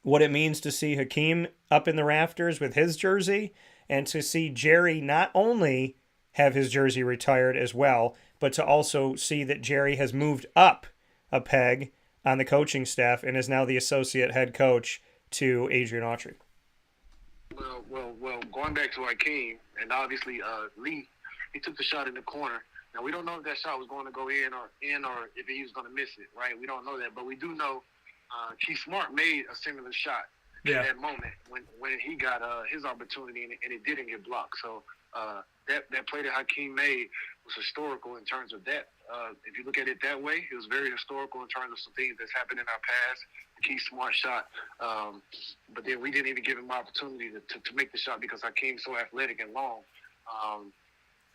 Speaker 1: what it means to see Hakeem up in the rafters with his jersey, and to see Jerry not only have his jersey retired as well, but to also see that Jerry has moved up a peg on the coaching staff and is now the associate head coach to Adrian Autry.
Speaker 4: Well, going back to Hakeem, and obviously Lee, he took the shot in the corner. Now, we don't know if that shot was going to go in or if he was going to miss it, right? We don't know that, but we do know Keith Smart made a similar shot in that moment when he got his opportunity and it didn't get blocked. So that play that Hakeem made was historical in terms of that. If you look at it that way, it was very historical in terms of some things that's happened in our past. The key smart shot. But then we didn't even give him an opportunity to make the shot because Hakeem's so athletic and long.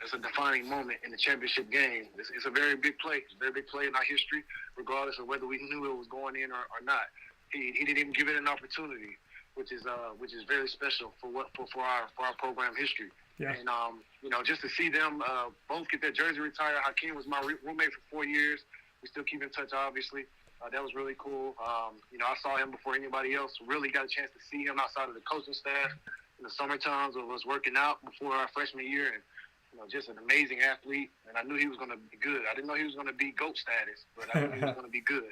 Speaker 4: It's a defining moment in the championship game. It's a very big play. It's a very big play in our history, regardless of whether we knew it was going in or not. He didn't even give it an opportunity, which is very special for our program history.
Speaker 1: Yeah.
Speaker 4: And just to see them both get their jersey retired. Hakeem was my roommate for 4 years. We still keep in touch, obviously. That was really cool. I saw him before anybody else. Really got a chance to see him outside of the coaching staff in the summer times. I was working out before our freshman year, and just an amazing athlete. And I knew he was going to be good. I didn't know he was going to be GOAT status, but I knew he was going to be good.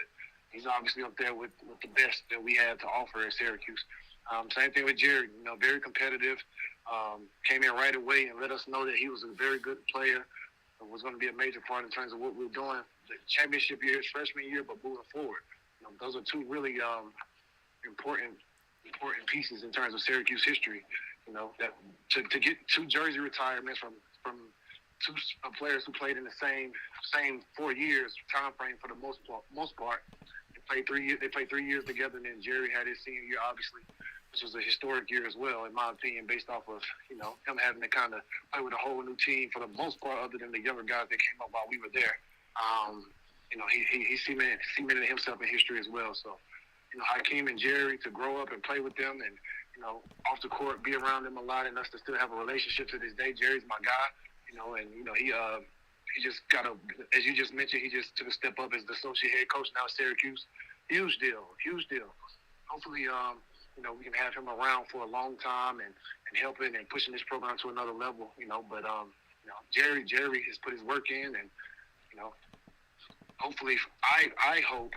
Speaker 4: He's obviously up there with the best that we had to offer at Syracuse. Same thing with Jerry. Very competitive. Came in right away and let us know that he was a very good player. Was going to be a major part in terms of what we're doing. The championship year, his freshman year, but moving forward. Those are two really important pieces in terms of Syracuse history. That to get two jersey retirements from two players who played in the same 4 years time frame for the most part. They played 3 years together, and then Jerry had his senior year, obviously, which was a historic year as well, in my opinion, based off of him having to kind of play with a whole new team for the most part, other than the younger guys that came up while we were there. He cemented himself in history as well. So, Hakeem and Jerry, to grow up and play with them, and off the court, be around them a lot, and us to still have a relationship to this day. Jerry's my guy, he just got as you just mentioned, he just took a step up as the associate head coach now at Syracuse. Huge deal. Hopefully, we can have him around for a long time and helping and pushing this program to another level, But, Jerry has put his work in, and, hopefully, I hope,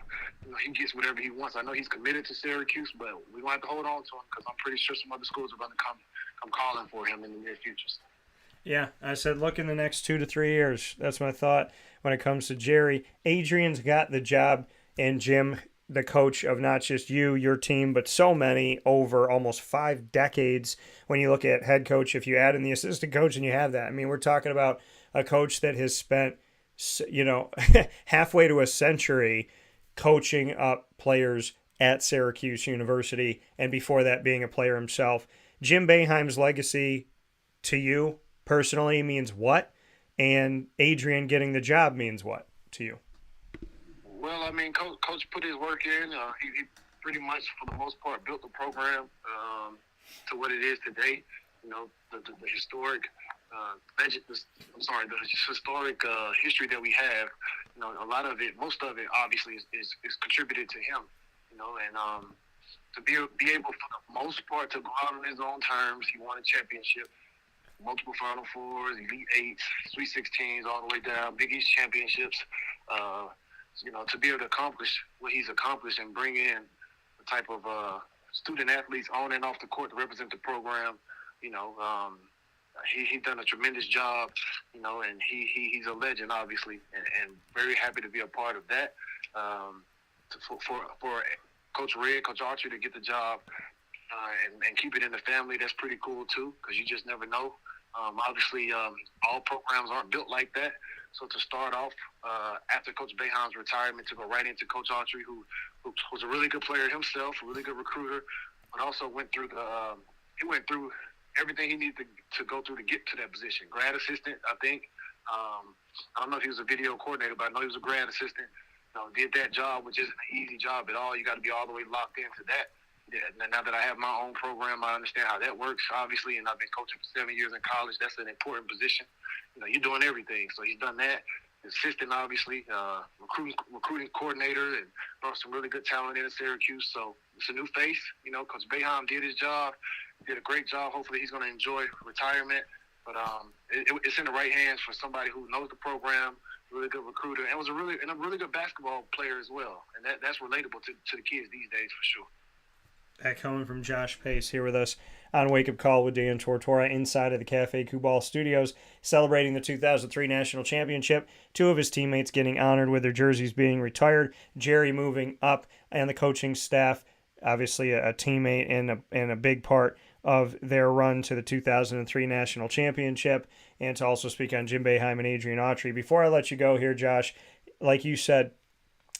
Speaker 4: he gets whatever he wants. I know he's committed to Syracuse, but we're going to have to hold on to him because I'm pretty sure some other schools are going to come calling for him in the near future.
Speaker 1: Yeah, I said look in the next 2 to 3 years. That's my thought when it comes to Jerry. Adrian's got the job, and Jim, the coach of not just you, your team, but so many over almost 5 decades. When you look at head coach, if you add in the assistant coach and you have that, I mean, we're talking about a coach that has spent, halfway to a century coaching up players at Syracuse University, and before that being a player himself. Jim Boeheim's legacy to you personally means what? And Adrian getting the job means what to you?
Speaker 4: Well, I mean, Coach put his work in. He pretty much, for the most part, built the program to what it is today. The historic the historic history that we have. A lot of it, most of it, obviously, is contributed to him. And to be able, for the most part, to go out on his own terms. He won a championship, multiple Final Fours, Elite Eights, Sweet 16s, all the way down, Big East championships. To be able to accomplish what he's accomplished and bring in the type of student athletes on and off the court to represent the program, he's done a tremendous job, and he's a legend, obviously, and very happy to be a part of that. For Coach Autry to get the job and keep it in the family, that's pretty cool too, because you just never know. Obviously, all programs aren't built like that. So to start off after Coach Boeheim's retirement, to go right into Coach Autry, who was a really good player himself, a really good recruiter, but also went through everything he needed to go through to get to that position. Grad assistant, I think. I don't know if he was a video coordinator, but I know he was a grad assistant. Did that job, which isn't an easy job at all. You got to be all the way locked into that. Yeah, now that I have my own program, I understand how that works, obviously, and I've been coaching for 7 years in college. That's an important position. You're doing everything. So he's done that. Assistant, obviously, recruiting coordinator, and brought some really good talent in at Syracuse. So it's a new face. Coach Boeheim did his job, did a great job. Hopefully he's going to enjoy retirement. But it's in the right hands for somebody who knows the program, really good recruiter, and was a really good basketball player as well. And that's relatable to the kids these days for sure.
Speaker 1: Back home from Josh Pace here with us on Wake Up Call with Dan Tortora inside of the Cafe Kubal Studios, celebrating the 2003 National Championship. 2 of his teammates getting honored with their jerseys being retired. Jerry moving up, and the coaching staff, obviously a teammate and a big part of their run to the 2003 National Championship, and to also speak on Jim Boeheim and Adrian Autry. Before I let you go here, Josh, like you said,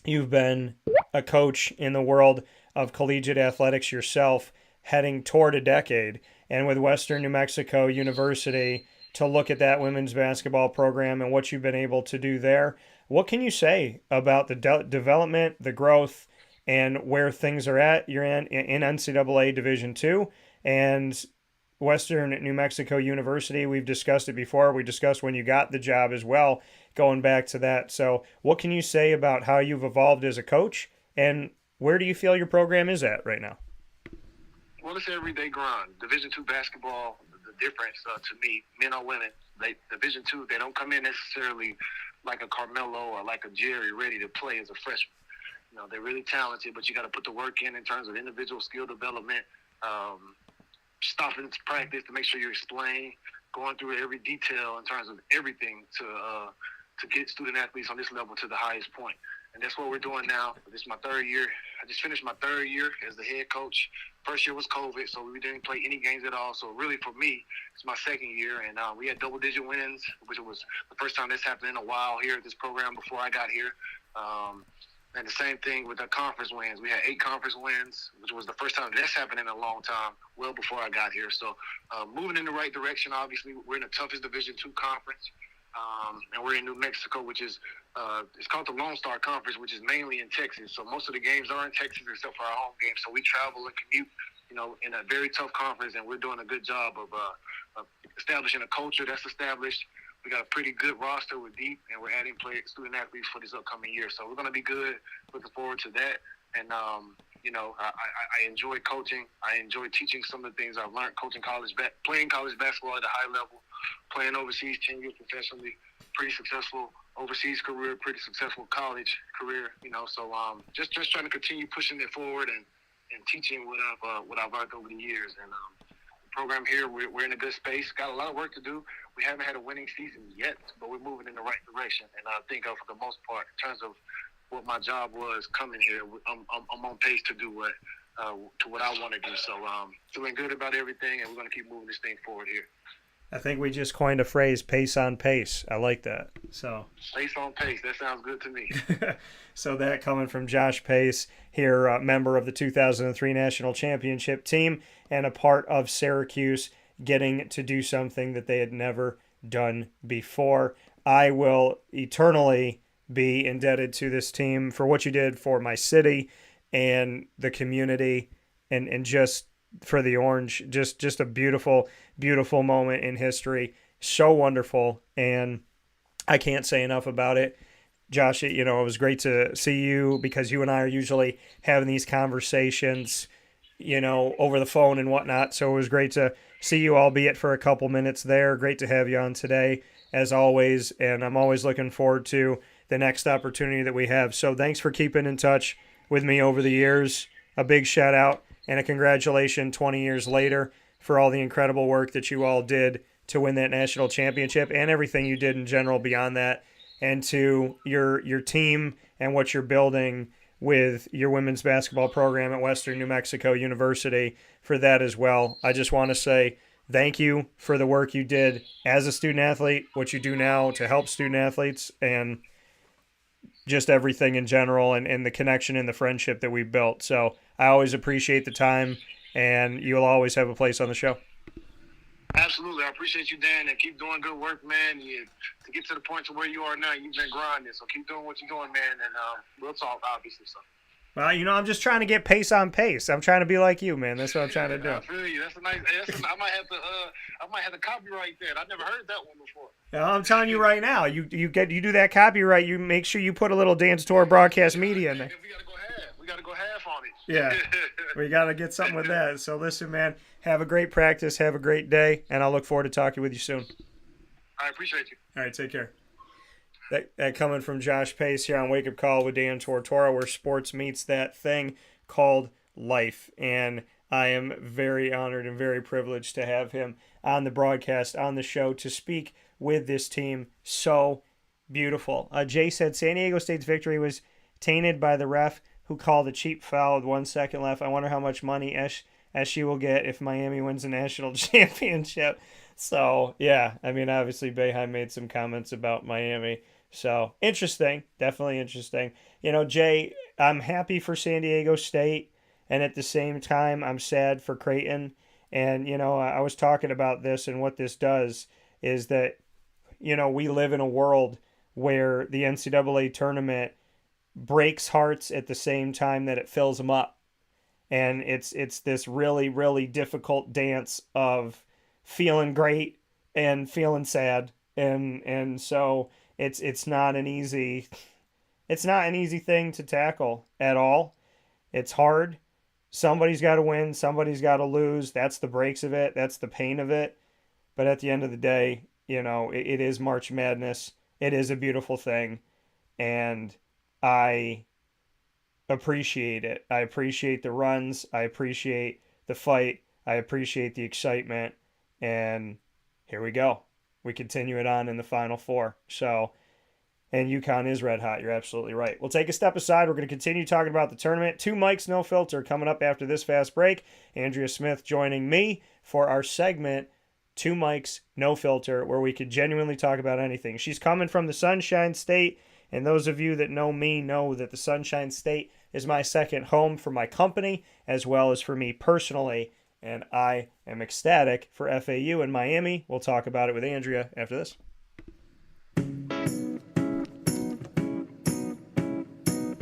Speaker 1: you've been a coach in the world of collegiate athletics yourself, heading toward a decade, and with Western New Mexico University, to look at that women's basketball program and what you've been able to do there. What can you say about the development, the growth, and where things are at? You're in NCAA Division II, and Western New Mexico University, we've discussed it before. We discussed when you got the job as well, going back to that. So what can you say about how you've evolved as a coach, and where do you feel your program is at right now?
Speaker 4: Well, it's everyday grind. Division II basketball, the difference to me, men or women, Division II, they don't come in necessarily like a Carmelo or like a Jerry ready to play as a freshman. They're really talented, but you got to put the work in terms of individual skill development, stopping to practice to make sure you explain, going through every detail in terms of everything to get student athletes on this level to the highest point. And that's what we're doing now. This is my third year. I just finished my third year as the head coach. First year was COVID, so we didn't play any games at all. So really for me, it's my second year, and we had double-digit wins, which was the first time that's happened in a while here at this program before I got here. And the same thing with the conference wins. We had 8 conference wins, which was the first time that's happened in a long time, well before I got here. So moving in the right direction, obviously. We're in the toughest Division II conference, and we're in New Mexico, which is it's called the Lone Star Conference, which is mainly in Texas. So most of the games are in Texas except for our home games. So we travel and commute, in a very tough conference, and we're doing a good job of establishing a culture that's established. We got a pretty good roster. We're deep, and we're adding student athletes for this upcoming year. So we're going to be good. Looking forward to that. And, I enjoy coaching. I enjoy teaching some of the things I've learned coaching playing college basketball at a high level, playing overseas 10 years professionally, pretty successful overseas career, pretty successful college career, So just trying to continue pushing it forward and teaching what I've learned over the years. And program here, we're in a good space. Got a lot of work to do. We haven't had a winning season yet, but we're moving in the right direction. And I think for the most part, in terms of what my job was coming here, I'm on pace to do what I want to do. So feeling good about everything, and we're going to keep moving this thing forward here.
Speaker 1: I think we just coined a phrase, pace on pace. I like that. So
Speaker 4: pace on pace. That sounds good to me.
Speaker 1: So that coming from Josh Pace here, member of the 2003 National Championship team and a part of Syracuse getting to do something that they had never done before. I will eternally be indebted to this team for what you did for my city and the community and just for the Orange. Just a beautiful, beautiful moment in history. So wonderful, and I can't say enough about it. Josh, it was great to see you because you and I are usually having these conversations, over the phone and whatnot. So it was great to see you, albeit for a couple minutes there. Great to have you on today, as always, and I'm always looking forward to the next opportunity that we have. So thanks for keeping in touch with me over the years. A big shout out and a congratulations 20 years later for all the incredible work that you all did to win that national championship and everything you did in general beyond that, and to your team and what you're building with your women's basketball program at Western New Mexico University for that as well. I just want to say thank you for the work you did as a student athlete, what you do now to help student athletes, and just everything in general and the connection and the friendship that we built. So I always appreciate the time, and you'll always have a place on the show.
Speaker 4: Absolutely. I appreciate you, Dan, and keep doing good work, man. To get to the point to where you are now, you've been grinding, so keep doing what you're doing, man, and we'll talk, obviously. So.
Speaker 1: Well, I'm just trying to get pace on pace. I'm trying to be like you, man. That's what I'm trying to do.
Speaker 4: I feel you. That's a nice. I might have to copyright that. I've never heard that one before.
Speaker 1: No, I'm telling you right now. You do that copyright. You make sure you put a little Dan Tortora Broadcast Media in there.
Speaker 4: We gotta go half on it.
Speaker 1: Yeah, we gotta get something with that. So listen, man. Have a great practice. Have a great day, and I'll look forward to talking with you soon.
Speaker 4: I appreciate you.
Speaker 1: All right, take care. That coming from Josh Pace here on Wake Up Call with Dan Tortora, where sports meets that thing called life. And I am very honored and very privileged to have him on the broadcast, on the show, to speak with this team. So beautiful. Jay said San Diego State's victory was tainted by the ref who called a cheap foul with 1 second left. I wonder how much money as she will get if Miami wins a national championship. So, yeah, I mean, obviously Boeheim made some comments about Miami. So, interesting. Definitely interesting. You know, Jay, I'm happy for San Diego State, and at the same time, I'm sad for Creighton. And, you know, I was talking about this, and what this does is that, you know, we live in a world where the NCAA tournament breaks hearts at the same time that it fills them up. And it's this really, really difficult dance of feeling great and feeling sad. And so it's not an easy thing to tackle at all. It's hard. Somebody's got to win, somebody's got to lose. That's the breaks of it. That's the pain of it. But at the end of the day, you know, it is March Madness. It is a beautiful thing. And I appreciate it. I appreciate the runs. I appreciate the fight. I appreciate the excitement. And here we go. We continue it on in the Final Four. So, and UConn is red hot. You're absolutely right. We'll take a step aside. We're going to continue talking about the tournament. 2 mics, no filter, coming up after this fast break. Andrea Smith joining me for our segment, 2 mics, no filter, where we could genuinely talk about anything. She's coming from the Sunshine State, and those of you that know me know that the Sunshine State is my second home for my company, as well as for me personally, and I am ecstatic for FAU and Miami. We'll talk about it with Andrea after this.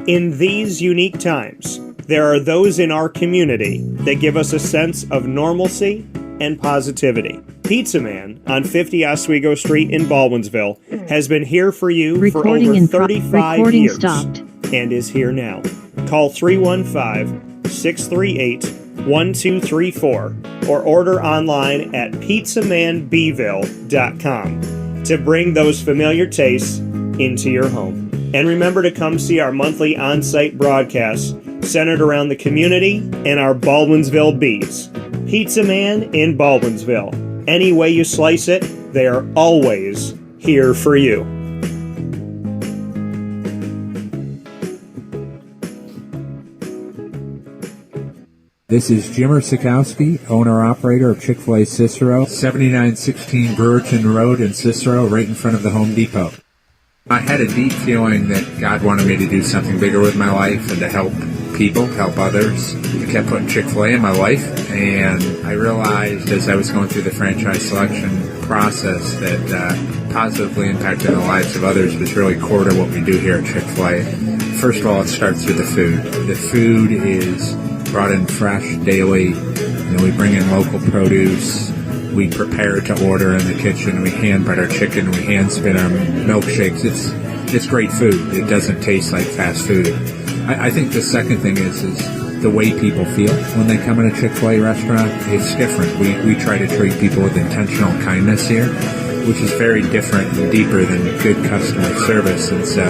Speaker 1: In these unique times, there are those in our community that give us a sense of normalcy and positivity. Pizza Man on 50 Oswego Street in Baldwinsville has been here for you for over 35 years
Speaker 5: stopped.
Speaker 1: And is here now. Call 315-638-1234 or order online at pizzamanbville.com to bring those familiar tastes into your home. And remember to come see our monthly on-site broadcasts centered around the community and our Baldwinsville Bees. Pizza Man in Baldwinsville. Any way you slice it, they are always here for you.
Speaker 6: This is Jimmer Sikowski, owner-operator of Chick-fil-A Cicero, 7916 Brewerton Road in Cicero, right in front of the Home Depot. I had a deep feeling that God wanted me to do something bigger with my life and to help people, help others. I kept putting Chick-fil-A in my life, and I realized as I was going through the franchise selection process that positively impacting the lives of others was really core to what we do here at Chick-fil-A. First of all, it starts with the food. The food is brought in fresh daily. We bring in local produce. We prepare to order in the kitchen. We hand bread our chicken. We hand spin our milkshakes. It's great food. It doesn't taste like fast food. I think the second thing is the way people feel when they come in a Chick-fil-A restaurant. It's different. We try to treat people with intentional kindness here, which is very different and deeper than good customer service. And so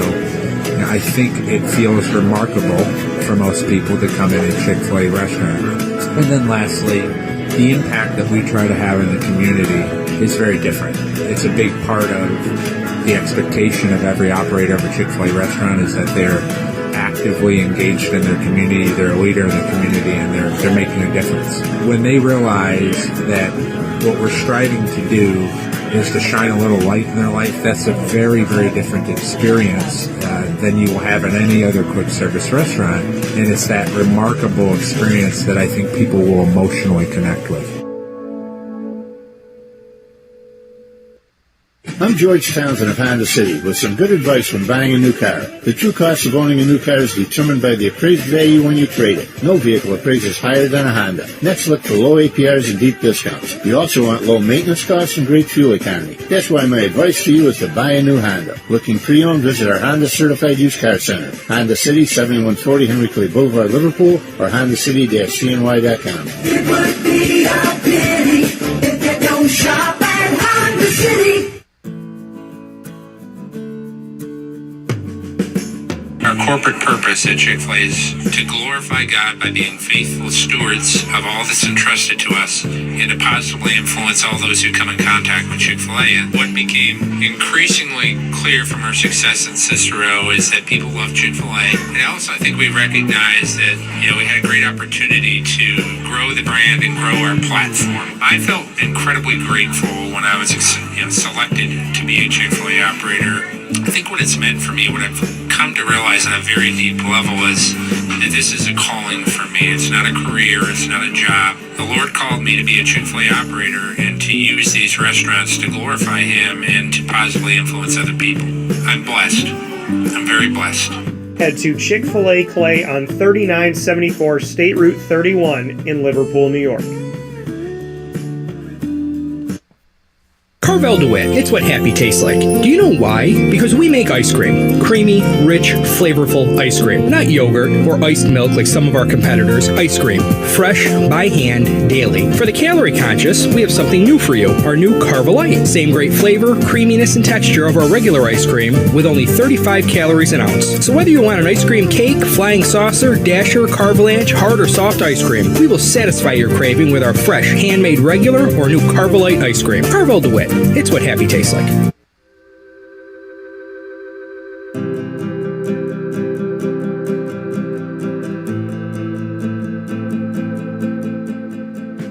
Speaker 6: I think it feels remarkable for most people to come in a Chick-fil-A restaurant. And then lastly, the impact that we try to have in the community is very different. It's a big part of the expectation of every operator of a Chick-fil-A restaurant is that they're actively engaged in their community, they're a leader in the community, and they're making a difference. When they realize that what we're striving to do is to shine a little light in their life, that's a very, very different experience than you will have in any other quick service restaurant. And it's that remarkable experience that I think people will emotionally connect with.
Speaker 7: I'm George Townsend of Honda City with some good advice when buying a new car. The true cost of owning a new car is determined by the appraised value when you trade it. No vehicle appraises higher than a Honda. Next, look for low APRs and deep discounts. You also want low maintenance costs and great fuel economy. That's why my advice to you is to buy a new Honda. Looking pre-owned, visit our Honda Certified Used Car Center. Honda City, 7140 Henry Clay Boulevard, Liverpool, or HondaCity-CNY.com.
Speaker 8: It would be a pity if you don't shop at Honda City.
Speaker 6: Our corporate purpose at Chick-fil-A is to glorify God by being faithful stewards of all that's entrusted to us and to positively influence all those who come in contact with Chick-fil-A. And what became increasingly clear from our success in Cicero is that people love Chick-fil-A. And also, I think we recognize that, we had a great opportunity to grow the brand and grow our platform. I felt incredibly grateful when I was selected to be a Chick-fil-A operator. I think what it's meant for me, what I've come to realize on a very deep level is that this is a calling for me. It's not a career, it's not a job. The Lord called me to be a Chick-fil-A operator and to use these restaurants to glorify Him and to positively influence other people. I'm blessed. I'm very blessed.
Speaker 1: Head to Chick-fil-A Clay on 3974 State Route 31 in Liverpool, New York.
Speaker 5: Carvel DeWitt, it's what happy tastes like. Do you know why? Because we make ice cream. Creamy, rich, flavorful ice cream. Not yogurt or iced milk like some of our competitors. Ice cream. Fresh, by hand, daily. For the calorie conscious, we have something new for you. Our new Carvelite. Same great flavor, creaminess, and texture of our regular ice cream with only 35 calories an ounce. So whether you want an ice cream cake, flying saucer, dasher, carvalanche, hard or soft ice cream, we will satisfy your craving with our fresh, handmade regular or new Carvelite ice cream. Carvel DeWitt. It's what happy tastes like.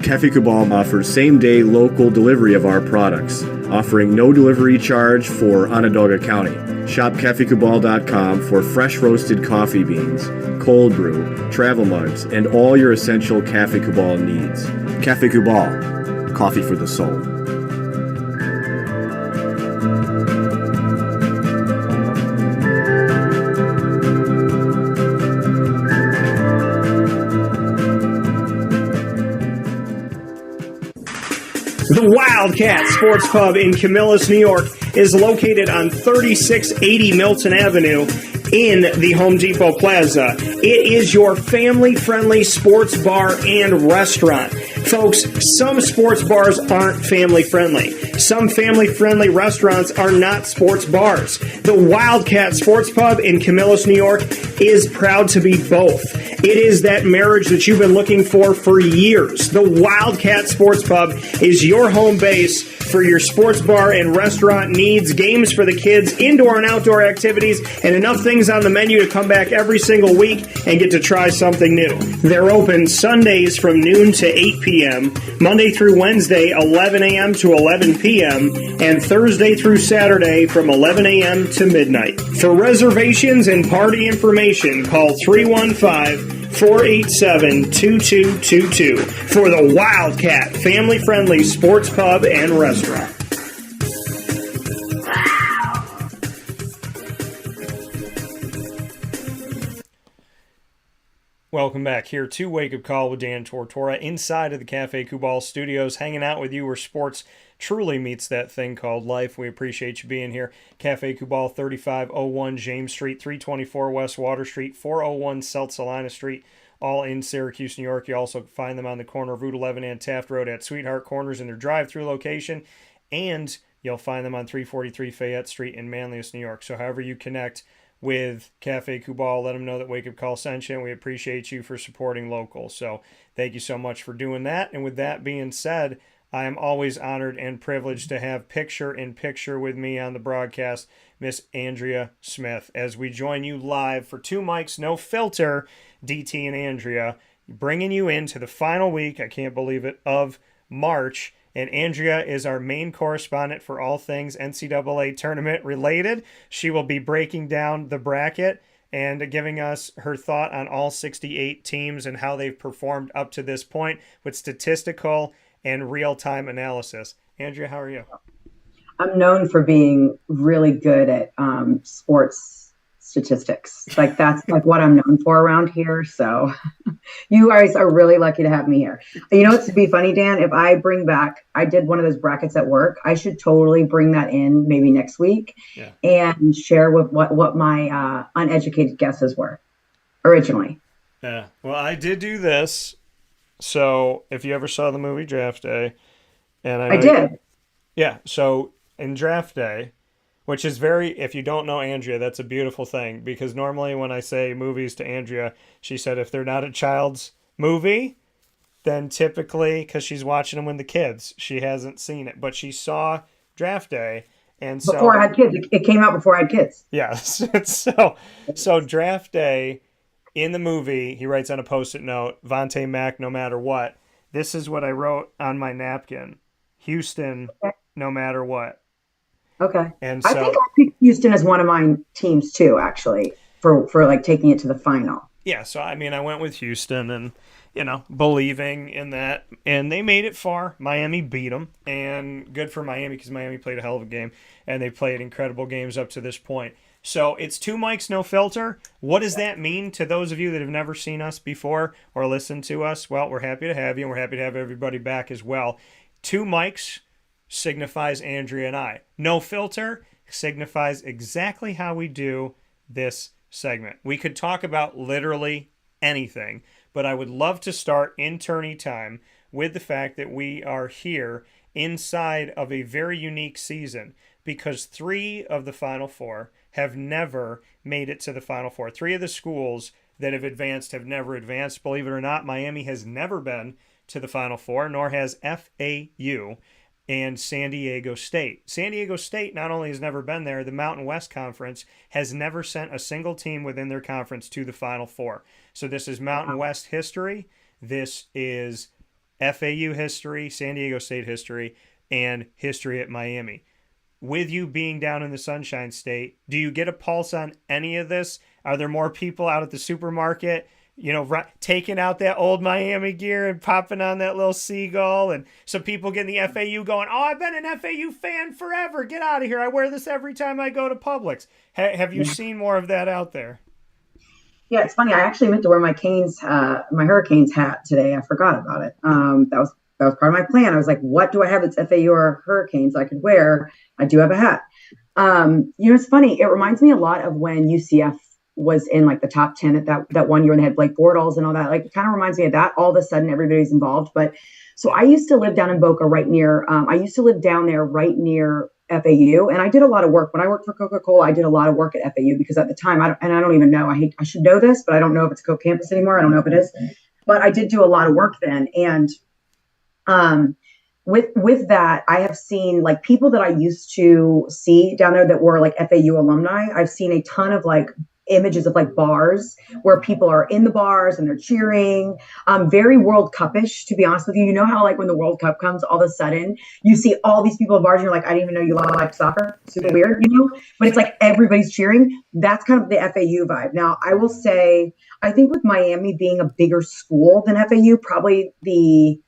Speaker 3: Cafe Cabal offers same-day local delivery of our products, offering no delivery charge for Onondaga County. Shop cafecabal.com for fresh roasted coffee beans, cold brew, travel mugs, and all your essential Cafe Cabal needs. Cafe Cabal, coffee for the soul.
Speaker 1: The Wildcat Sports Pub in Camillus, New York is located on 3680 Milton Avenue in the Home Depot Plaza. It is your family-friendly sports bar and restaurant. Folks, some sports bars aren't family-friendly. Some family-friendly restaurants are not sports bars. The Wildcat Sports Pub in Camillus, New York is proud to be both. It is that marriage that you've been looking for years. The Wildcat Sports Pub is your home base for your sports bar and restaurant needs, games for the kids, indoor and outdoor activities, and enough things on the menu to come back every single week and get to try something new. They're open Sundays from noon to 8 p.m., Monday through Wednesday, 11 a.m. to 11 p.m., and Thursday through Saturday from 11 a.m. to midnight. For reservations and party information, call 315-487-2222 for the Wildcat family-friendly sports pub and restaurant. Welcome back here to Wake Up Call with Dan Tortora inside of the Cafe Kubal studios, hanging out with you where sports truly meets that thing called life. We appreciate you being here. Cafe Kubal, 3501 James Street, 324 West Water Street, 401 South Salina Street, all in Syracuse, New York. You also find them on the corner of Route 11 and Taft Road at Sweetheart Corners in their drive-through location, and you'll find them on 343 Fayette Street in Manlius, New York. So however you connect with Cafe Kubal, let them know that Wake Up Call sent you, and we appreciate you for supporting local. So thank you so much for doing that. And with that being said, I am always honored and privileged to have picture-in-picture with me on the broadcast, Miss Andrea Smith, as we join you live for Two Mics, No Filter, DT and Andrea, bringing you into the final week, I can't believe it, of March. And Andrea is our main correspondent for all things NCAA Tournament related. She will be breaking down the bracket and giving us her thought on all 68 teams and how they've performed up to this point with statistical and real-time analysis. Andrea, how are you?
Speaker 9: I'm known for being really good at sports statistics. Like that's like what I'm known for around here. So you guys are really lucky to have me here. You know, it's to be funny, Dan, if I bring back, I did one of those brackets at work. I should totally bring that in maybe next week and share with what my uneducated guesses were originally.
Speaker 1: Yeah. Well, I did do this. So if you ever saw the movie Draft Day, and I
Speaker 9: did.
Speaker 1: Yeah. So in Draft Day, which is very, if you don't know Andrea, that's a beautiful thing, because normally when I say movies to Andrea, she said if they're not a child's movie, then typically, because she's watching them with the kids, she hasn't seen it. But she saw Draft Day, and so
Speaker 9: Before I had kids, it came out before I had kids.
Speaker 1: yes. So Draft Day in the movie, he writes on a post-it note, Vontae Mack, no matter what. This is what I wrote on my napkin: Houston, no matter what.
Speaker 9: Okay.
Speaker 1: And
Speaker 9: I
Speaker 1: so
Speaker 9: think I picked Houston as one of my teams too, actually, for like taking it to the final.
Speaker 1: yeah, so I mean, I went with Houston, and believing in that, and they made it far. Miami beat them, and good for Miami, because Miami played a hell of a game, and they played incredible games up to this point. So it's two mics, no filter. What does that mean to those of you that have never seen us before or listened to us? Well, we're happy to have you, and we're happy to have everybody back as well. Two mics signifies Andrea and I. No filter signifies exactly how we do this segment. We could talk about literally anything, but I would love to start in tourney time with the fact that we are here inside of a very unique season, because 3 of the Final Four have never made it to the Final Four. 3 of the schools that have advanced have never advanced. Believe it or not, Miami has never been to the Final Four, nor has FAU and San Diego State. San Diego State not only has never been there, the Mountain West Conference has never sent a single team within their conference to the Final Four. So this is Mountain West history. This is FAU history, San Diego State history, and history at Miami. With you being down in the Sunshine State, do you get a pulse on any of this? Are there more people out at the supermarket, taking out that old Miami gear and popping on that little seagull, and some people getting the FAU going, oh, I've been an FAU fan forever. Get out of here. I wear this every time I go to Publix. Have you seen more of that out there?
Speaker 9: Yeah, it's funny. I actually meant to wear my my Hurricanes hat today. I forgot about it. That was part of my plan. I was like, what do I have that's FAU or Hurricanes I could wear? I do have a hat. It's funny. It reminds me a lot of when UCF was in like the top 10 at that one year, and they had Blake Bortles and all that. Like, it kind of reminds me of that. All of a sudden, everybody's involved. But so I used to live down in Boca, right near. I used to live down there, right near FAU, and I did a lot of work when I worked for Coca-Cola. I did a lot of work at FAU, because at the time, I don't even know. I should know this, but I don't know if it's Coke campus anymore. I don't know if it is, but I did do a lot of work then. And with that, I have seen like people that I used to see down there that were like FAU alumni. I've seen a ton of like images of like bars where people are in the bars and they're cheering. Very World Cup-ish, to be honest with you. You know how like when the World Cup comes, all of a sudden you see all these people at bars and you're like, I didn't even know you like soccer. Super weird, but it's like everybody's cheering. That's kind of the FAU vibe. Now, I will say, I think with Miami being a bigger school than FAU, probably the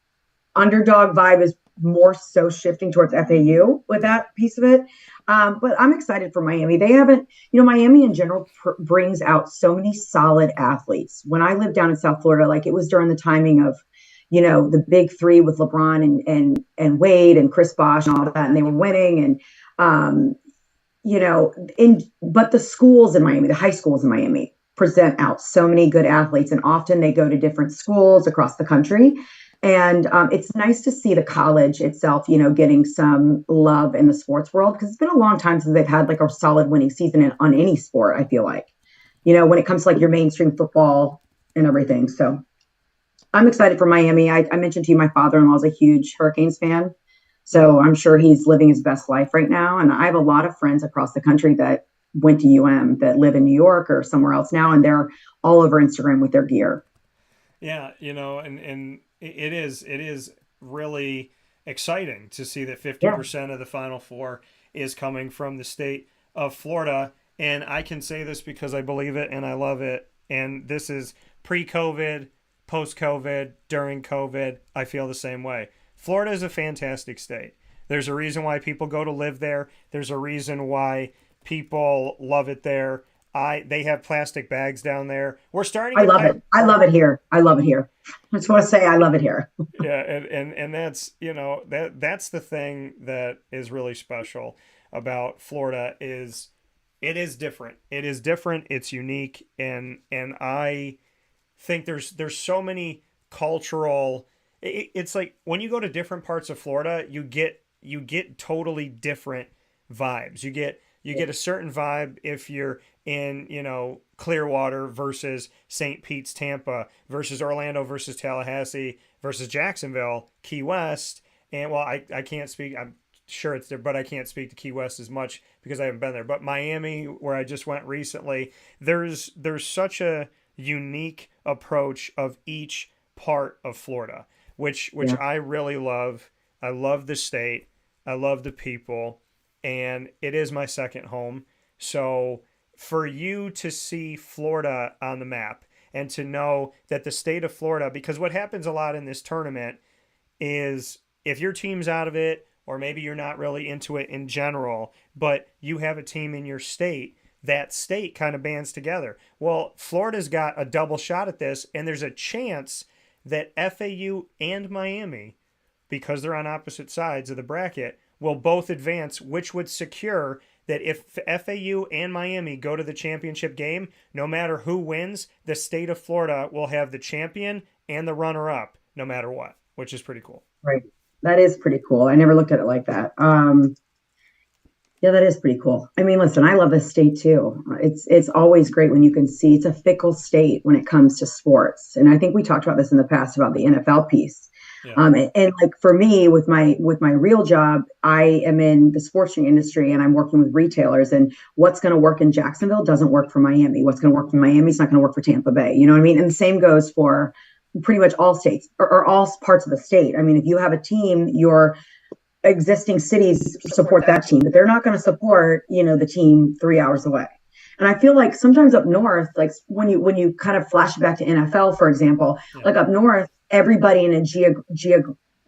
Speaker 9: underdog vibe is more so shifting towards FAU with that piece of it. But I'm excited for Miami. They haven't, Miami in general brings out so many solid athletes. When I lived down in South Florida, like it was during the timing of, the big 3 with LeBron and Wade and Chris Bosh and all of that, and they were winning. And, but the schools in Miami, the high schools in Miami, present out so many good athletes, and often they go to different schools across the country. And it's nice to see the college itself, getting some love in the sports world, because it's been a long time since they've had like a solid winning season on any sport, I feel like, when it comes to like your mainstream football and everything. So I'm excited for Miami. I mentioned to you, my father-in-law is a huge Hurricanes fan. So I'm sure he's living his best life right now. And I have a lot of friends across the country that went to UM that live in New York or somewhere else now, and they're all over Instagram with their gear.
Speaker 1: Yeah, and it is really exciting to see that 50% of the Final Four is coming from the state of Florida. And I can say this because I believe it and I love it. And this is pre-COVID, post-COVID, during COVID. I feel the same way. Florida is a fantastic state. There's a reason why people go to live there. There's a reason why people love it there. They have plastic bags down there. We're starting.
Speaker 9: I love it. I love it here. I just want to say I love it here.
Speaker 1: Yeah, and that's that's the thing that is really special about Florida is it is different. It is different. It's unique, and I think there's so many cultural. It's like when you go to different parts of Florida, you get totally different vibes. You get You get a certain vibe if you're in, Clearwater versus St. Pete's, Tampa versus Orlando versus Tallahassee versus Jacksonville, Key West. And well, I can't speak. I'm sure it's there, but I can't speak to Key West as much because I haven't been there. But Miami, where I just went recently, there's such a unique approach of each part of Florida, which I really love. I love the state. I love the people, and it is my second home. So for you to see Florida on the map and to know that the state of Florida, because what happens a lot in this tournament is if your team's out of it, or maybe you're not really into it in general, but you have a team in your state, that state kind of bands together. Well, Florida's got a double shot at this, and there's a chance that FAU and Miami, because they're on opposite sides of the bracket, will both advance, which would secure that if FAU and Miami go to the championship game, no matter who wins, the state of Florida will have the champion and the runner-up no matter what, which is pretty cool.
Speaker 9: Right. That is pretty cool. I never looked at it like that. Yeah, that is pretty cool. I mean, listen, I love this state too. It's always great when you can see it's a fickle state when it comes to sports. And I think we talked about this in the past about the NFL piece. Yeah. And like for me, with my real job, I am in the sports industry and I'm working with retailers, and what's going to work in Jacksonville doesn't work for Miami. What's going to work for Miami is not going to work for Tampa Bay. You know what I mean? And the same goes for pretty much all states or all parts of the state. I mean, if you have a team, your existing cities support that team, but they're not going to support, the team 3 hours away. And I feel like sometimes up north, like when you kind of flash back to NFL, for example, like up north, everybody in a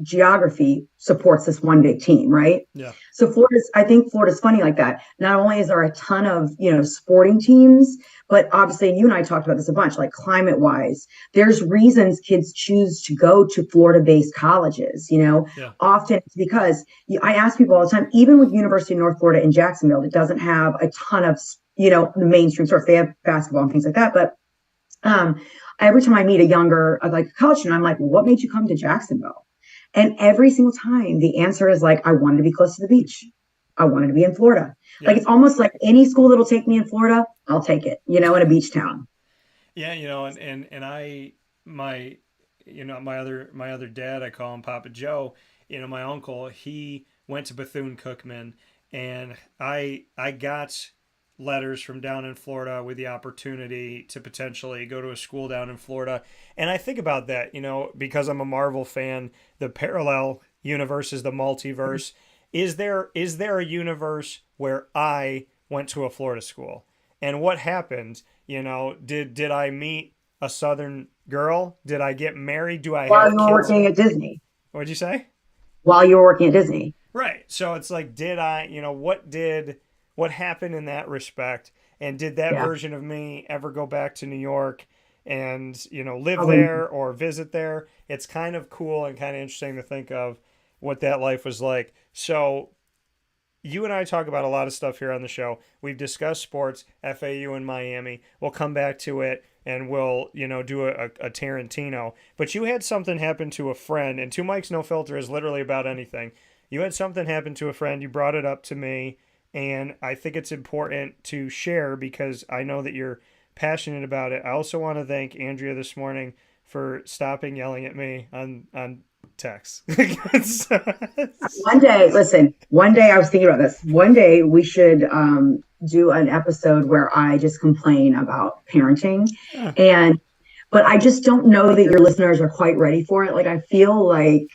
Speaker 9: geography supports this one big team, right?
Speaker 1: Yeah.
Speaker 9: So I think Florida's funny like that. Not only is there a ton of, sporting teams, but obviously you and I talked about this a bunch, like climate wise, there's reasons kids choose to go to Florida-based colleges, Often it's because I ask people all the time, even with University of North Florida in Jacksonville, it doesn't have a ton of, the mainstream sports. They have basketball and things like that. But every time I meet a younger, like a college student, I'm like, well, what made you come to Jacksonville? And every single time the answer is like, I wanted to be close to the beach. I wanted to be in Florida. Yeah. Like, it's almost like any school that'll take me in Florida, I'll take it, in a beach town.
Speaker 1: Yeah. My other dad, I call him Papa Joe, my uncle, he went to Bethune-Cookman, and I got letters from down in Florida with the opportunity to potentially go to a school down in Florida. And I think about that, because I'm a Marvel fan, the parallel universe is the multiverse. Is there a universe where I went to a Florida school? And what happened? Did I meet a Southern girl? Did I get married? Do I
Speaker 9: While you were working at Disney?
Speaker 1: What'd you say?
Speaker 9: While you were working at Disney.
Speaker 1: Right. So it's like, what happened in that respect? And did that version of me ever go back to New York and, live there or visit there? It's kind of cool and kind of interesting to think of what that life was like. So you and I talk about a lot of stuff here on the show. We've discussed sports, FAU and Miami. We'll come back to it and we'll, do a Tarantino. But you had something happen to a friend, and Two Mics No Filter is literally about anything. You had something happen to a friend. You brought it up to me. And I think it's important to share because I know that you're passionate about it. I also want to thank Andrea this morning for stopping yelling at me on text.
Speaker 9: One day I was thinking about this. One day we should do an episode where I just complain about parenting. But I just don't know that your listeners are quite ready for it. Like, I feel like,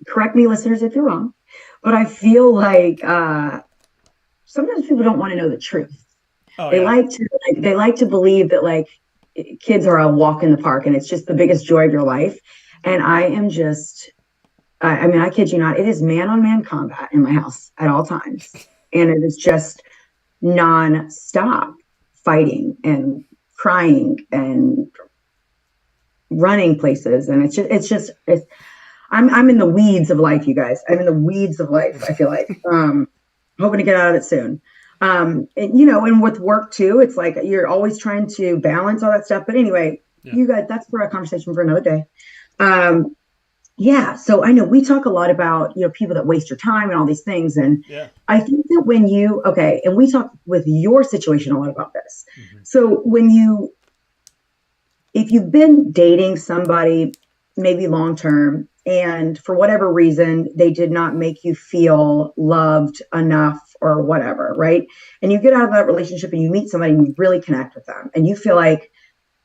Speaker 9: correct me listeners if you're wrong, but I feel like, sometimes people don't want to know the truth. They like to believe that like kids are a walk in the park and it's just the biggest joy of your life. And I am just, I kid you not, it is man-on-man combat in my house at all times. And it is just non-stop fighting and crying and running places. And I'm in the weeds of life, you guys. I'm in the weeds of life, I feel like. Hoping to get out of it soon. And with work too, it's like you're always trying to balance all that stuff. But anyway, you guys, that's for a conversation for another day. Yeah. So I know we talk a lot about, people that waste your time and all these things. And
Speaker 1: Yeah.
Speaker 9: I think that okay, and we talk with your situation a lot about this.
Speaker 1: Mm-hmm.
Speaker 9: So if you've been dating somebody maybe long term and for whatever reason they did not make you feel loved enough or whatever, right? And you get out of that relationship and you meet somebody and you really connect with them and you feel like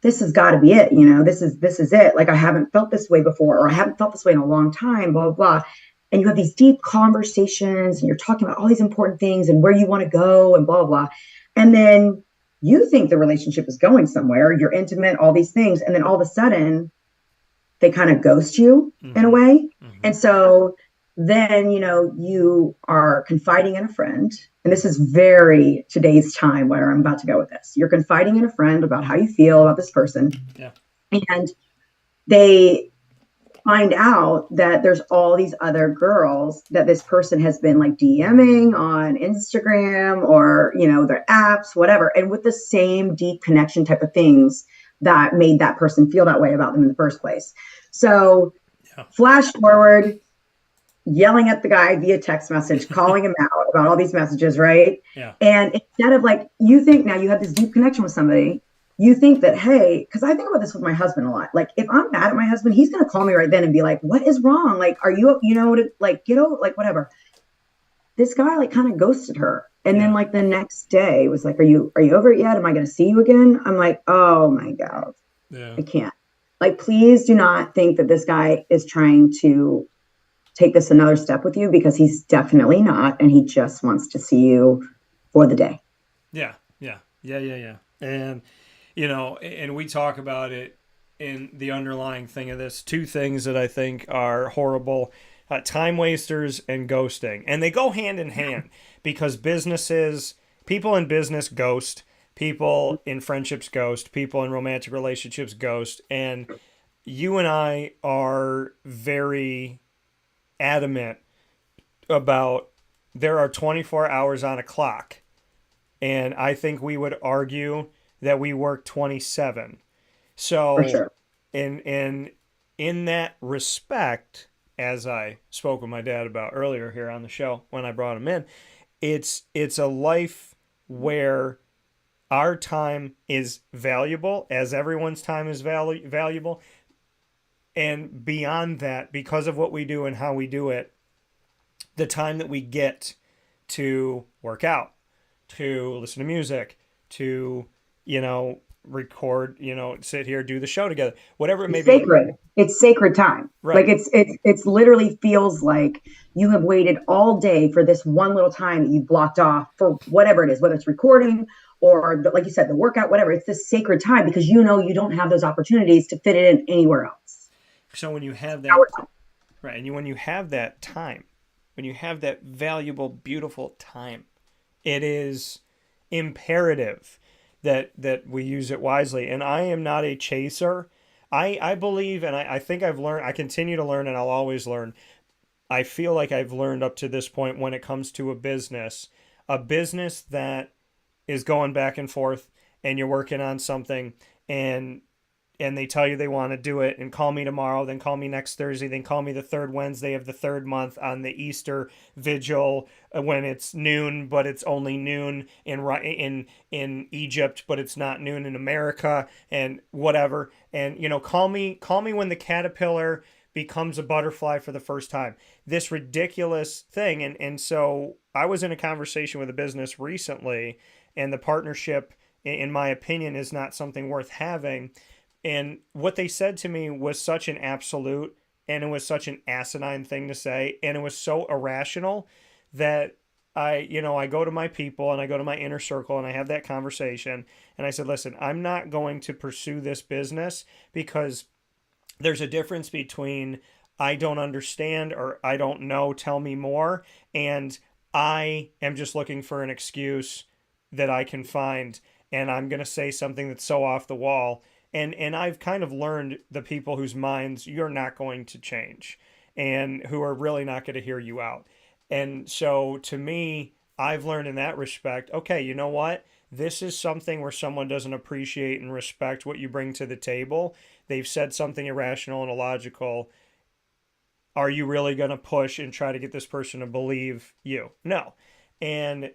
Speaker 9: this has got to be it, this is it. Like I haven't felt this way before, or I haven't felt this way in a long time, blah, blah, blah. And you have these deep conversations and you're talking about all these important things and where you want to go and blah, blah, blah. And then you think the relationship is going somewhere, you're intimate, all these things. And then all of a sudden they kind of ghost you in a way. Mm-hmm. And so then, you are confiding in a friend. And this is very today's time where I'm about to go with this. You're confiding in a friend about how you feel about this person.
Speaker 1: Yeah.
Speaker 9: And they find out that there's all these other girls that this person has been like DMing on Instagram or, their apps, whatever. And with the same deep connection type of things that made that person feel that way about them in the first place. So flash forward, yelling at the guy via text message, calling him out about all these messages, right?
Speaker 1: Yeah.
Speaker 9: And instead of like, you think now you have this deep connection with somebody, you think that, hey, because I think about this with my husband a lot. Like, if I'm mad at my husband, he's going to call me right then and be like, what is wrong? Like, are you, like, get over, like, whatever. This guy, like, kind of ghosted her. And then, like, the next day was like, are you over it yet? Am I going to see you again? I'm like, oh, my God.
Speaker 1: Yeah.
Speaker 9: I can't. Like, please do not think that this guy is trying to take this another step with you, because he's definitely not. And he just wants to see you for the day.
Speaker 1: Yeah. And, and we talk about it in the underlying thing of this, two things that I think are horrible, time wasters and ghosting. And they go hand in hand because people in business ghost, people in friendships ghost, people in romantic relationships ghost. And you and I are very adamant about there are 24 hours on a clock. And I think we would argue that we work 27. So
Speaker 9: For sure.
Speaker 1: in that respect, as I spoke with my dad about earlier here on the show when I brought him in, it's a life where our time is valuable, as everyone's time is valuable. And beyond that, because of what we do and how we do it, the time that we get to work out, to listen to music, to, record, sit here, do the show together, whatever it may be.
Speaker 9: It's sacred time.
Speaker 1: Right.
Speaker 9: Like it's literally feels like you have waited all day for this one little time that you blocked off for whatever it is, whether it's recording or like you said, the workout, whatever. It's this sacred time because you don't have those opportunities to fit it in anywhere else.
Speaker 1: So when you have that, right, and when you have that time, when you have that valuable, beautiful time, it is imperative that we use it wisely. And I am not a chaser. I believe, and I think I've learned, I continue to learn, and I'll always learn. I feel like I've learned up to this point when it comes to a business that is going back and forth, and you're working on something, and they tell you they want to do it, and call me tomorrow, then call me next Thursday, then call me the third Wednesday of the third month on the Easter vigil when it's noon, but it's only noon in Egypt, but it's not noon in America, and whatever. And call me when the caterpillar becomes a butterfly for the first time. This ridiculous thing, and so I was in a conversation with a business recently, and the partnership, in my opinion, is not something worth having. And what they said to me was such an absolute, and it was such an asinine thing to say, and it was so irrational that I go to my people and I go to my inner circle and I have that conversation, and I said, listen, I'm not going to pursue this business because there's a difference between I don't understand or I don't know, tell me more, and I am just looking for an excuse that I can find, and I'm going to say something that's so off the wall. And I've kind of learned the people whose minds you're not going to change and who are really not going to hear you out. And so to me, I've learned in that respect, okay, you know what? This is something where someone doesn't appreciate and respect what you bring to the table. They've said something irrational and illogical. are you really going to push and try to get this person to believe you? No. And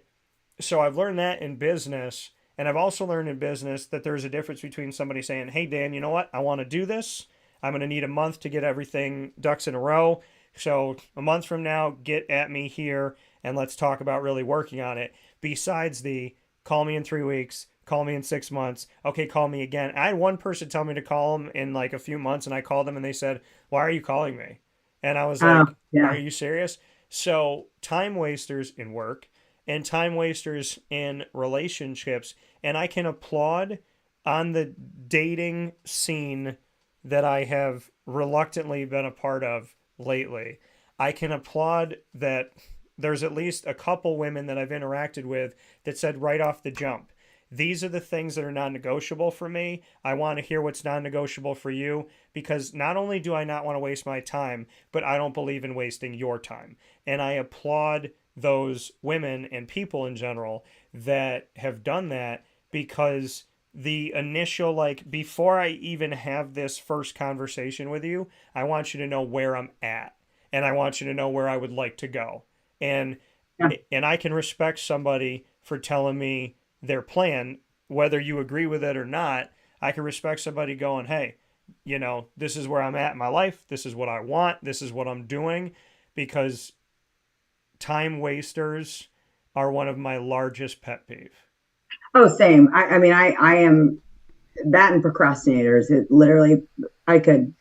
Speaker 1: so I've learned that in business. And I've also learned in business that there's a difference between somebody saying, hey, Dan, you know what? I want to do this. I'm going to need a month to get everything ducks in a row. So a month from now, get at me here and let's talk about really working on it. Besides the call me in 3 weeks, call me in 6 months. Okay, call me again. I had one person tell me to call them in like a few months, and I called them and they said, why are you calling me? And I was like, are you serious? So time wasters in work and time wasters in relationships. And I can applaud on the dating scene that I have reluctantly been a part of lately. I can applaud that there's at least a couple women that I've interacted with that said right off the jump, these are the things that are non-negotiable for me. I want to hear what's non-negotiable for you, because not only do I not want to waste my time, but I don't believe in wasting your time. And I applaud those women and people in general that have done that, because the initial, like, before I even have this first conversation with you, I want you to know where I'm at, and I want you to know where I would like to go. And I can respect somebody for telling me their plan, whether you agree with it or not. I can respect somebody going, hey, you know, this is where I'm at in my life. This is what I want. This is what I'm doing, because time wasters are one of my largest pet peeve.
Speaker 9: Oh, same. I mean, I am that, and procrastinators. It literally, I could,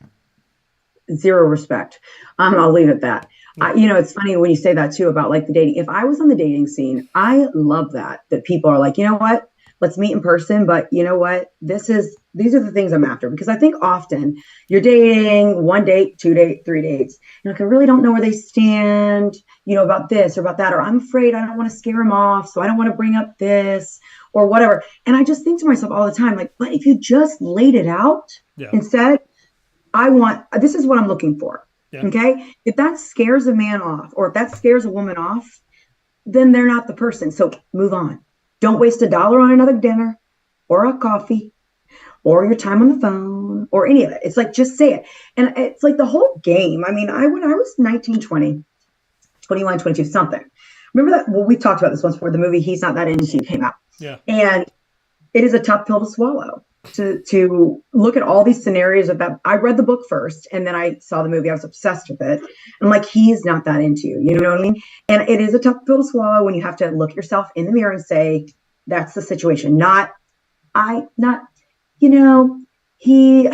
Speaker 9: zero respect. I'll leave it at that. You know, it's funny when you say that too about like the dating. If I was on the dating scene, I love that people are like, you know what, let's meet in person. But you know what, these are the things I'm after, because I think often you're dating 1 date, 2 date, 3 dates. You know, I really don't know where they stand, you know, about this or about that, or I'm afraid I don't want to scare them off, so I don't want to bring up this or whatever. And I just think to myself all the time, like, but if you just laid it out and said, this is what I'm looking for. Yeah. Okay. If that scares a man off, or if that scares a woman off, then they're not the person. So move on. Don't waste $1 on another dinner or a coffee or your time on the phone or any of it. It's like, just say it. And it's like the whole game. I mean, when I was 19, 20, 21, 22, something. Remember that? Well, we talked about this once before. The movie He's Not That Into You came out. Yeah. And it is a tough pill to swallow. To look at all these scenarios of that. I read the book first, and then I saw the movie. I was obsessed with it. I'm like, he's not that into you. You know what I mean? And it is a tough pill to swallow when you have to look yourself in the mirror and say, that's the situation. You know, he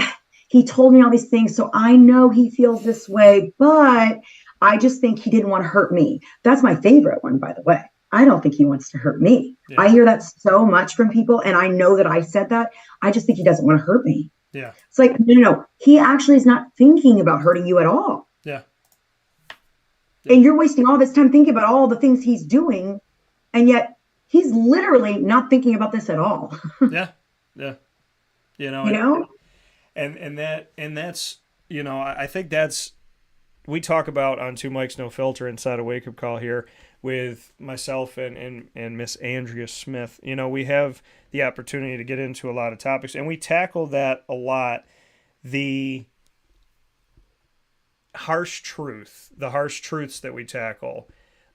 Speaker 9: told me all these things, so I know he feels this way, but I just think he didn't want to hurt me. That's my favorite one, by the way. I don't think he wants to hurt me. Yeah. I hear that so much from people, and I know that I said that. I just think he doesn't want to hurt me. Yeah. It's like, no. He actually is not thinking about hurting you at all. Yeah. And you're wasting all this time thinking about all the things he's doing, and yet he's literally not thinking about this at all.
Speaker 1: Yeah. Yeah. You know? And that's, you know, I think that's, we talk about on Two Mics No Filter inside a Wake Up Call here with myself and Miss Andrea Smith. You know, we have the opportunity to get into a lot of topics, and we tackle that a lot. The harsh truths that we tackle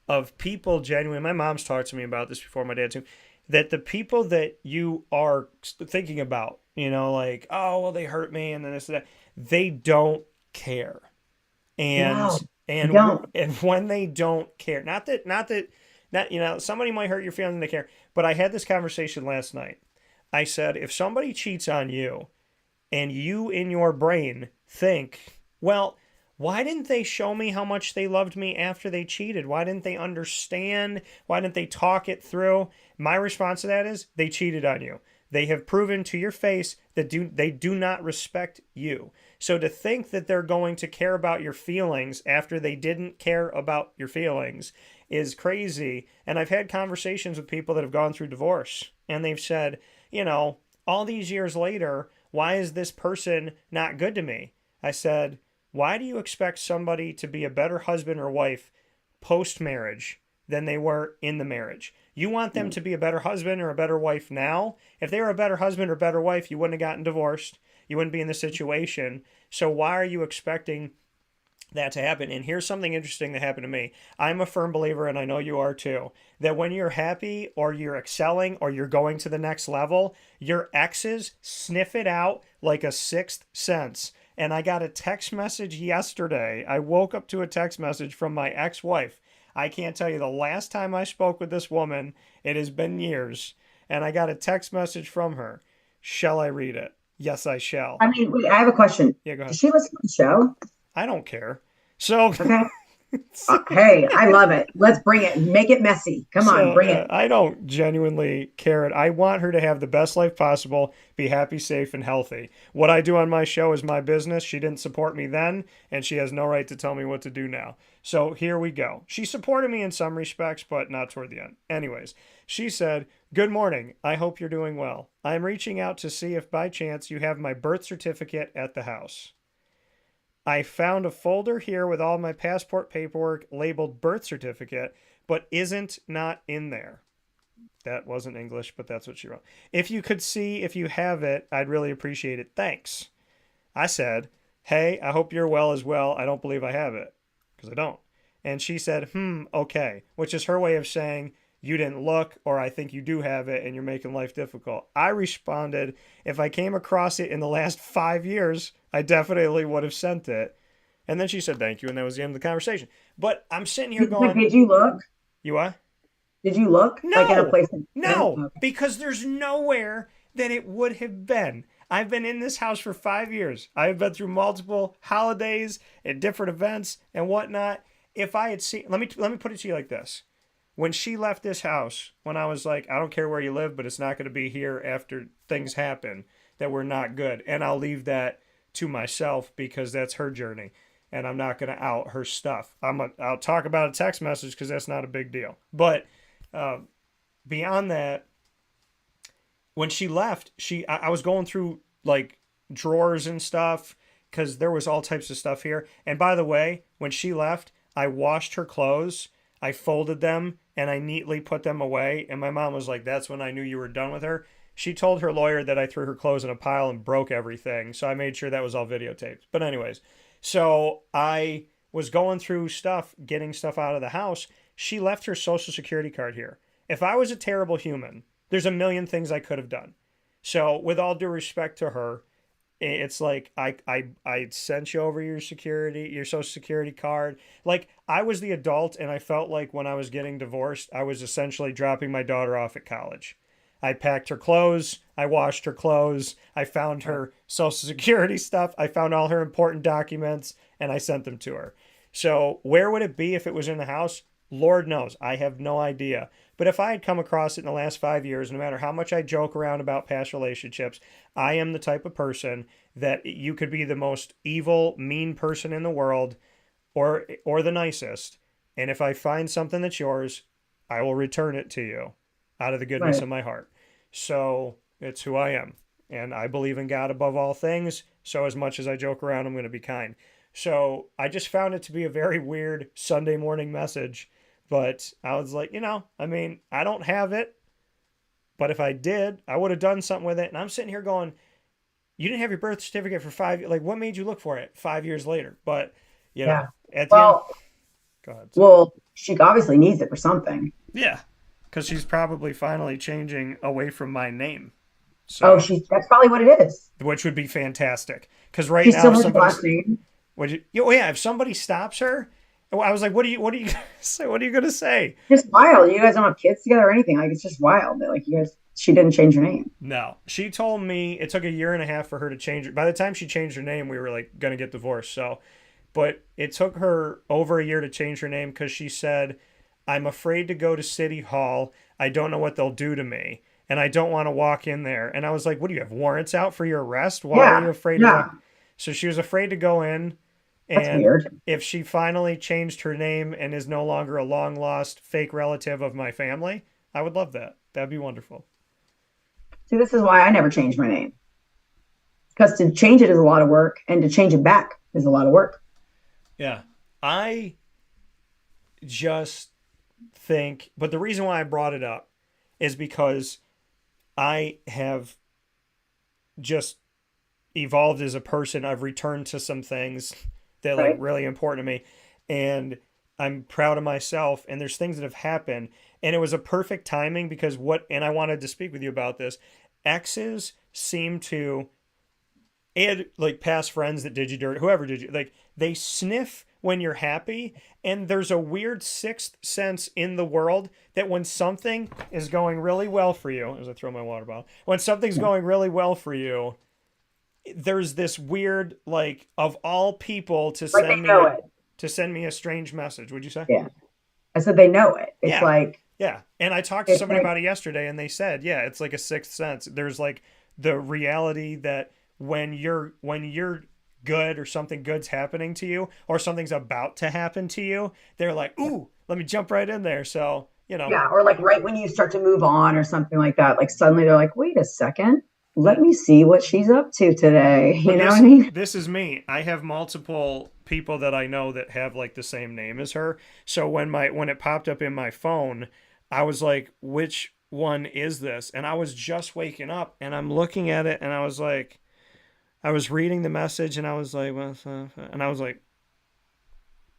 Speaker 1: of people genuinely. My mom's talked to me about this before, my dad too, that the people that you are thinking about, you know, like, oh, well, they hurt me and then this and that, they don't care. And when they don't care, not that, you know, somebody might hurt your feelings and they care, but I had this conversation last night. I said, if somebody cheats on you and you in your brain think, well, why didn't they show me how much they loved me after they cheated? Why didn't they understand? Why didn't they talk it through? My response to that is, they cheated on you. They have proven to your face that they do not respect you. So to think that they're going to care about your feelings after they didn't care about your feelings is crazy. And I've had conversations with people that have gone through divorce, and they've said, you know, all these years later, why is this person not good to me? I said, why do you expect somebody to be a better husband or wife post-marriage than they were in the marriage? You want them to be a better husband or a better wife now? If they were a better husband or better wife, you wouldn't have gotten divorced. You wouldn't be in this situation. So why are you expecting that to happen. And here's something interesting that happened to me. I'm a firm believer, and I know you are too, that when you're happy or you're excelling or you're going to the next level, your exes sniff it out like a sixth sense. And I got a text message yesterday. I woke up to a text message from my ex-wife. I can't tell you the last time I spoke with this woman. It has been years. And I got a text message from her. Shall I read it? Yes, I shall.
Speaker 9: I mean, wait, I have a question.
Speaker 1: Yeah, go ahead.
Speaker 9: Does she listen to the show?
Speaker 1: I don't care. So,
Speaker 9: Okay. Hey, I love it. Let's bring it. Make it messy. Come on, bring it.
Speaker 1: I don't genuinely care. I want her to have the best life possible, be happy, safe, and healthy. What I do on my show is my business. She didn't support me then, and she has no right to tell me what to do now. So here we go. She supported me in some respects, but not toward the end. Anyways, she said, "Good morning. I hope you're doing well. I'm reaching out to see if by chance you have my birth certificate at the house. I found a folder here with all my passport paperwork labeled birth certificate, but isn't not in there." That wasn't English, but that's what she wrote. "If you could see if you have it, I'd really appreciate it. Thanks." I said, "Hey, I hope you're well as well. I don't believe I have it," because I don't. And she said, okay, which is her way of saying, you didn't look, or I think you do have it and you're making life difficult. I responded, if I came across it in the last 5 years, I definitely would have sent it. And then she said, thank you. And that was the end of the conversation. But I'm sitting here going,
Speaker 9: Did you look?
Speaker 1: You what?
Speaker 9: Did you look?
Speaker 1: No,
Speaker 9: like in a place
Speaker 1: no,
Speaker 9: okay.
Speaker 1: Because there's nowhere that it would have been. I've been in this house for 5 years. I've been through multiple holidays and different events and whatnot. If I had seen, let me put it to you like this. When she left this house, when I was like, I don't care where you live, but it's not going to be here after things happen that were not good. And I'll leave that to myself because that's her journey. And I'm not going to out her stuff. I'll talk about a text message because that's not a big deal. But beyond that, when she left, I was going through like drawers and stuff because there was all types of stuff here. And by the way, when she left, I washed her clothes, I folded them, and I neatly put them away. And my mom was like, that's when I knew you were done with her. She told her lawyer that I threw her clothes in a pile and broke everything. So I made sure that was all videotaped. But anyways, so I was going through stuff, getting stuff out of the house. She left her social security card here. If I was a terrible human, there's a million things I could have done. So with all due respect to her, it's like I sent you over your social security card. Like I was the adult, and I felt like when I was getting divorced, I was essentially dropping my daughter off at college. I packed her clothes, I washed her clothes, I found her social security stuff, I found all her important documents, and I sent them to her. So where would it be if it was in the house? Lord knows. I have no idea. But if I had come across it in the last 5 years, no matter how much I joke around about past relationships, I am the type of person that you could be the most evil, mean person in the world or the nicest. And if I find something that's yours, I will return it to you out of the goodness of my heart. So it's who I am. And I believe in God above all things. So as much as I joke around, I'm going to be kind. So I just found it to be a very weird Sunday morning message. But I was like, I don't have it. But if I did, I would have done something with it. And I'm sitting here going, you didn't have your birth certificate for 5 years. Like, what made you look for it 5 years later? But, at the end. Go ahead.
Speaker 9: Well, she obviously needs it for something.
Speaker 1: Yeah. Because she's probably finally changing away from my name. So,
Speaker 9: that's probably what it is.
Speaker 1: Which would be fantastic. Because right
Speaker 9: she
Speaker 1: now,
Speaker 9: still has last name.
Speaker 1: If somebody stops her, I was like, what are you going to say?
Speaker 9: Just wild. You guys don't have kids together or anything. Like, it's just wild. Like, she didn't change her name.
Speaker 1: No. She told me it took 1.5 years for her to change it. By the time she changed her name, we were like going to get divorced. So, but it took her over 1 year to change her name because she said, I'm afraid to go to City Hall. I don't know what they'll do to me. And I don't want to walk in there. And I was like, what do you have warrants out for your arrest? Why are you afraid to walk? So she was afraid to go in.
Speaker 9: That's
Speaker 1: and
Speaker 9: weird.
Speaker 1: If she finally changed her name and is no longer a long lost fake relative of my family, I would love that. That'd be wonderful.
Speaker 9: See, this is why I never changed my name. Because to change it is a lot of work, and to change it back is a lot of work.
Speaker 1: Yeah. I just think, but the reason why I brought it up is because I have just evolved as a person. I've returned to some things that like really important to me. And I'm proud of myself. And there's things that have happened. And it was a perfect timing because and I wanted to speak with you about this. Exes seem to, and like past friends that did you dirt, whoever did you, like they sniff when you're happy. And there's a weird sixth sense in the world that when something is going really well for you, as I throw my water bottle, when something's going really well for you, there's this weird, like, of all people to send me a strange message. Would you say?
Speaker 9: Yeah. I said they know it. It's like,
Speaker 1: yeah. And I talked to somebody about it yesterday and they said, yeah, it's like a sixth sense. There's like the reality that when you're good or something good's happening to you or something's about to happen to you, they're like, ooh, let me jump right in there. So, you know.
Speaker 9: Yeah. Or like right when you start to move on or something like that, like suddenly they're like, wait a second, let me see what she's up to today. You know what I mean?
Speaker 1: This is me. I have multiple people that I know that have like the same name as her. So when it popped up in my phone, I was like, which one is this? And I was just waking up and I'm looking at it and I was like, I was reading the message and I was like,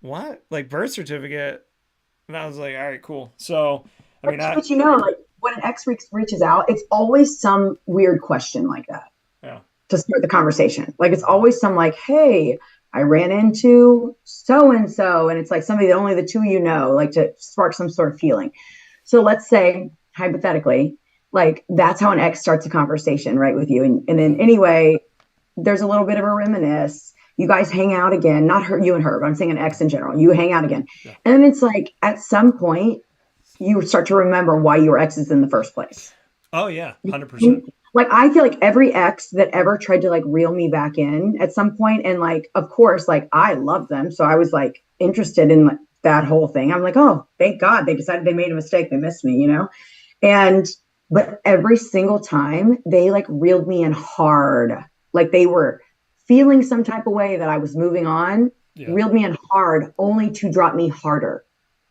Speaker 1: what? Like birth certificate? And I was like, all right, cool. So, I mean,
Speaker 9: but you know, like when an ex reaches out, it's always some weird question like that.
Speaker 1: Yeah.
Speaker 9: To start the conversation. Like it's always some like, hey, I ran into so-and-so, and it's like somebody that only the two of you know, like to spark some sort of feeling. So let's say, hypothetically, like that's how an ex starts a conversation, right, with you. And then anyway, there's a little bit of a reminisce. You guys hang out again, not her, you and her, but I'm saying an ex in general. You hang out again. Yeah. And then it's like at some point, you start to remember why you were exes in the first place.
Speaker 1: Oh, yeah, 100%.
Speaker 9: Like, I feel like every ex that ever tried to like reel me back in at some point, and like, of course, like I love them. So I was like interested in like, that whole thing. I'm like, oh, thank God they decided they made a mistake. They missed me, you know? But every single time they like reeled me in hard, like they were feeling some type of way that I was moving on, reeled me in hard only to drop me harder.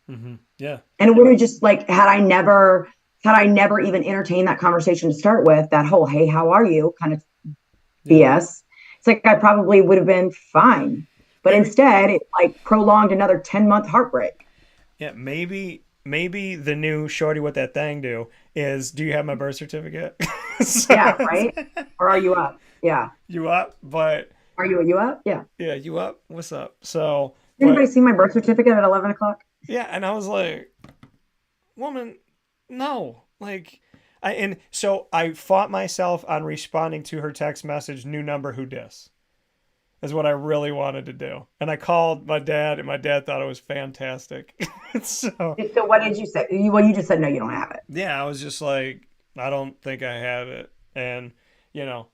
Speaker 1: Mm-hmm. Yeah.
Speaker 9: And it would have just like, had I never even entertained that conversation to start with, that whole, hey, how are you kind of BS. It's like, I probably would have been fine. But instead it like prolonged another 10-month heartbreak.
Speaker 1: Yeah. Maybe the new shorty what that thing do is, do you have my birth certificate?
Speaker 9: Yeah. Right. Or are you up? Yeah.
Speaker 1: You up? But
Speaker 9: are you up? Yeah.
Speaker 1: Yeah. You up? What's up? So
Speaker 9: did anybody see my birth certificate at 11 o'clock?
Speaker 1: Yeah. And I was like, woman, no, like so I fought myself on responding to her text message, new number, who dis, is what I really wanted to do. And I called my dad and my dad thought it was fantastic. So
Speaker 9: what did you say? You just said, no, you don't have it.
Speaker 1: Yeah. I was just like, I don't think I have it. And, you know,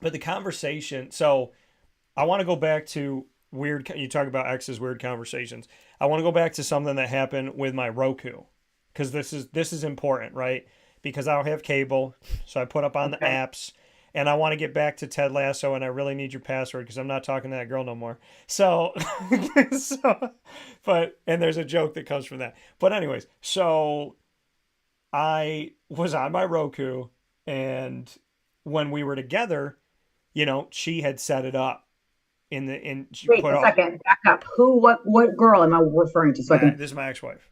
Speaker 1: but the conversation, so I want to go back to you talk about exes, weird conversations. I want to go back to something that happened with my Roku. Because this is important, right? Because I don't have cable, so I put up on the apps, and I want to get back to Ted Lasso, and I really need your password because I'm not talking to that girl no more. So, and there's a joke that comes from that. But anyways, so I was on my Roku, and when we were together, you know, she had set it up. Wait a second, back up. What girl am I referring to? This is my ex-wife.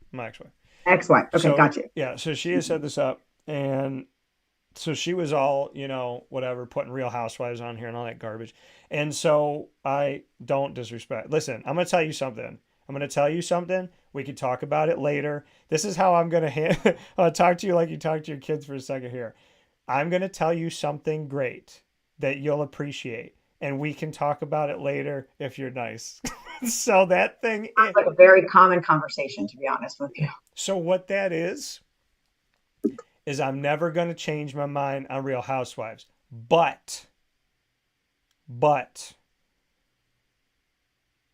Speaker 9: Ex-wife. Okay,
Speaker 1: so,
Speaker 9: gotcha.
Speaker 1: Yeah, so she had set this up, and so she was all, you know, whatever, putting Real Housewives on here and all that garbage. And so I don't disrespect. Listen, I'm going to tell you something. We could talk about it later. This is how I'm going to I'll talk to you like you talk to your kids for a second here. I'm going to tell you something great that you'll appreciate. And we can talk about it later if you're nice. So that thing
Speaker 9: sounds like a very common conversation, to be honest with you.
Speaker 1: So what that is I'm never going to change my mind on Real Housewives. But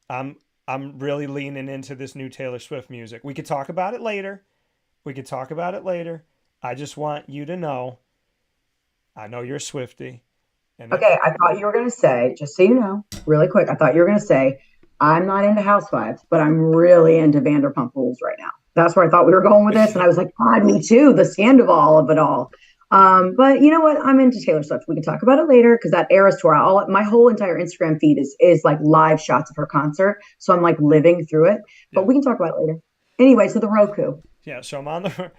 Speaker 1: I'm really leaning into this new Taylor Swift music. We could talk about it later. I just want you to know, I know you're a Swiftie.
Speaker 9: Okay, I thought you were going to say, just so you know, really quick, I thought you were going to say, I'm not into Housewives, but I'm really into Vanderpump Rules right now. That's where I thought we were going with this. And I was like, God, me too, the Sandoval of it all. But you know what? I'm into Taylor Swift. We can talk about it later because that Eras tour, my whole entire Instagram feed is like live shots of her concert. So I'm like living through it. But we can talk about it later. Anyway, so the Roku.
Speaker 1: Yeah, so I'm on the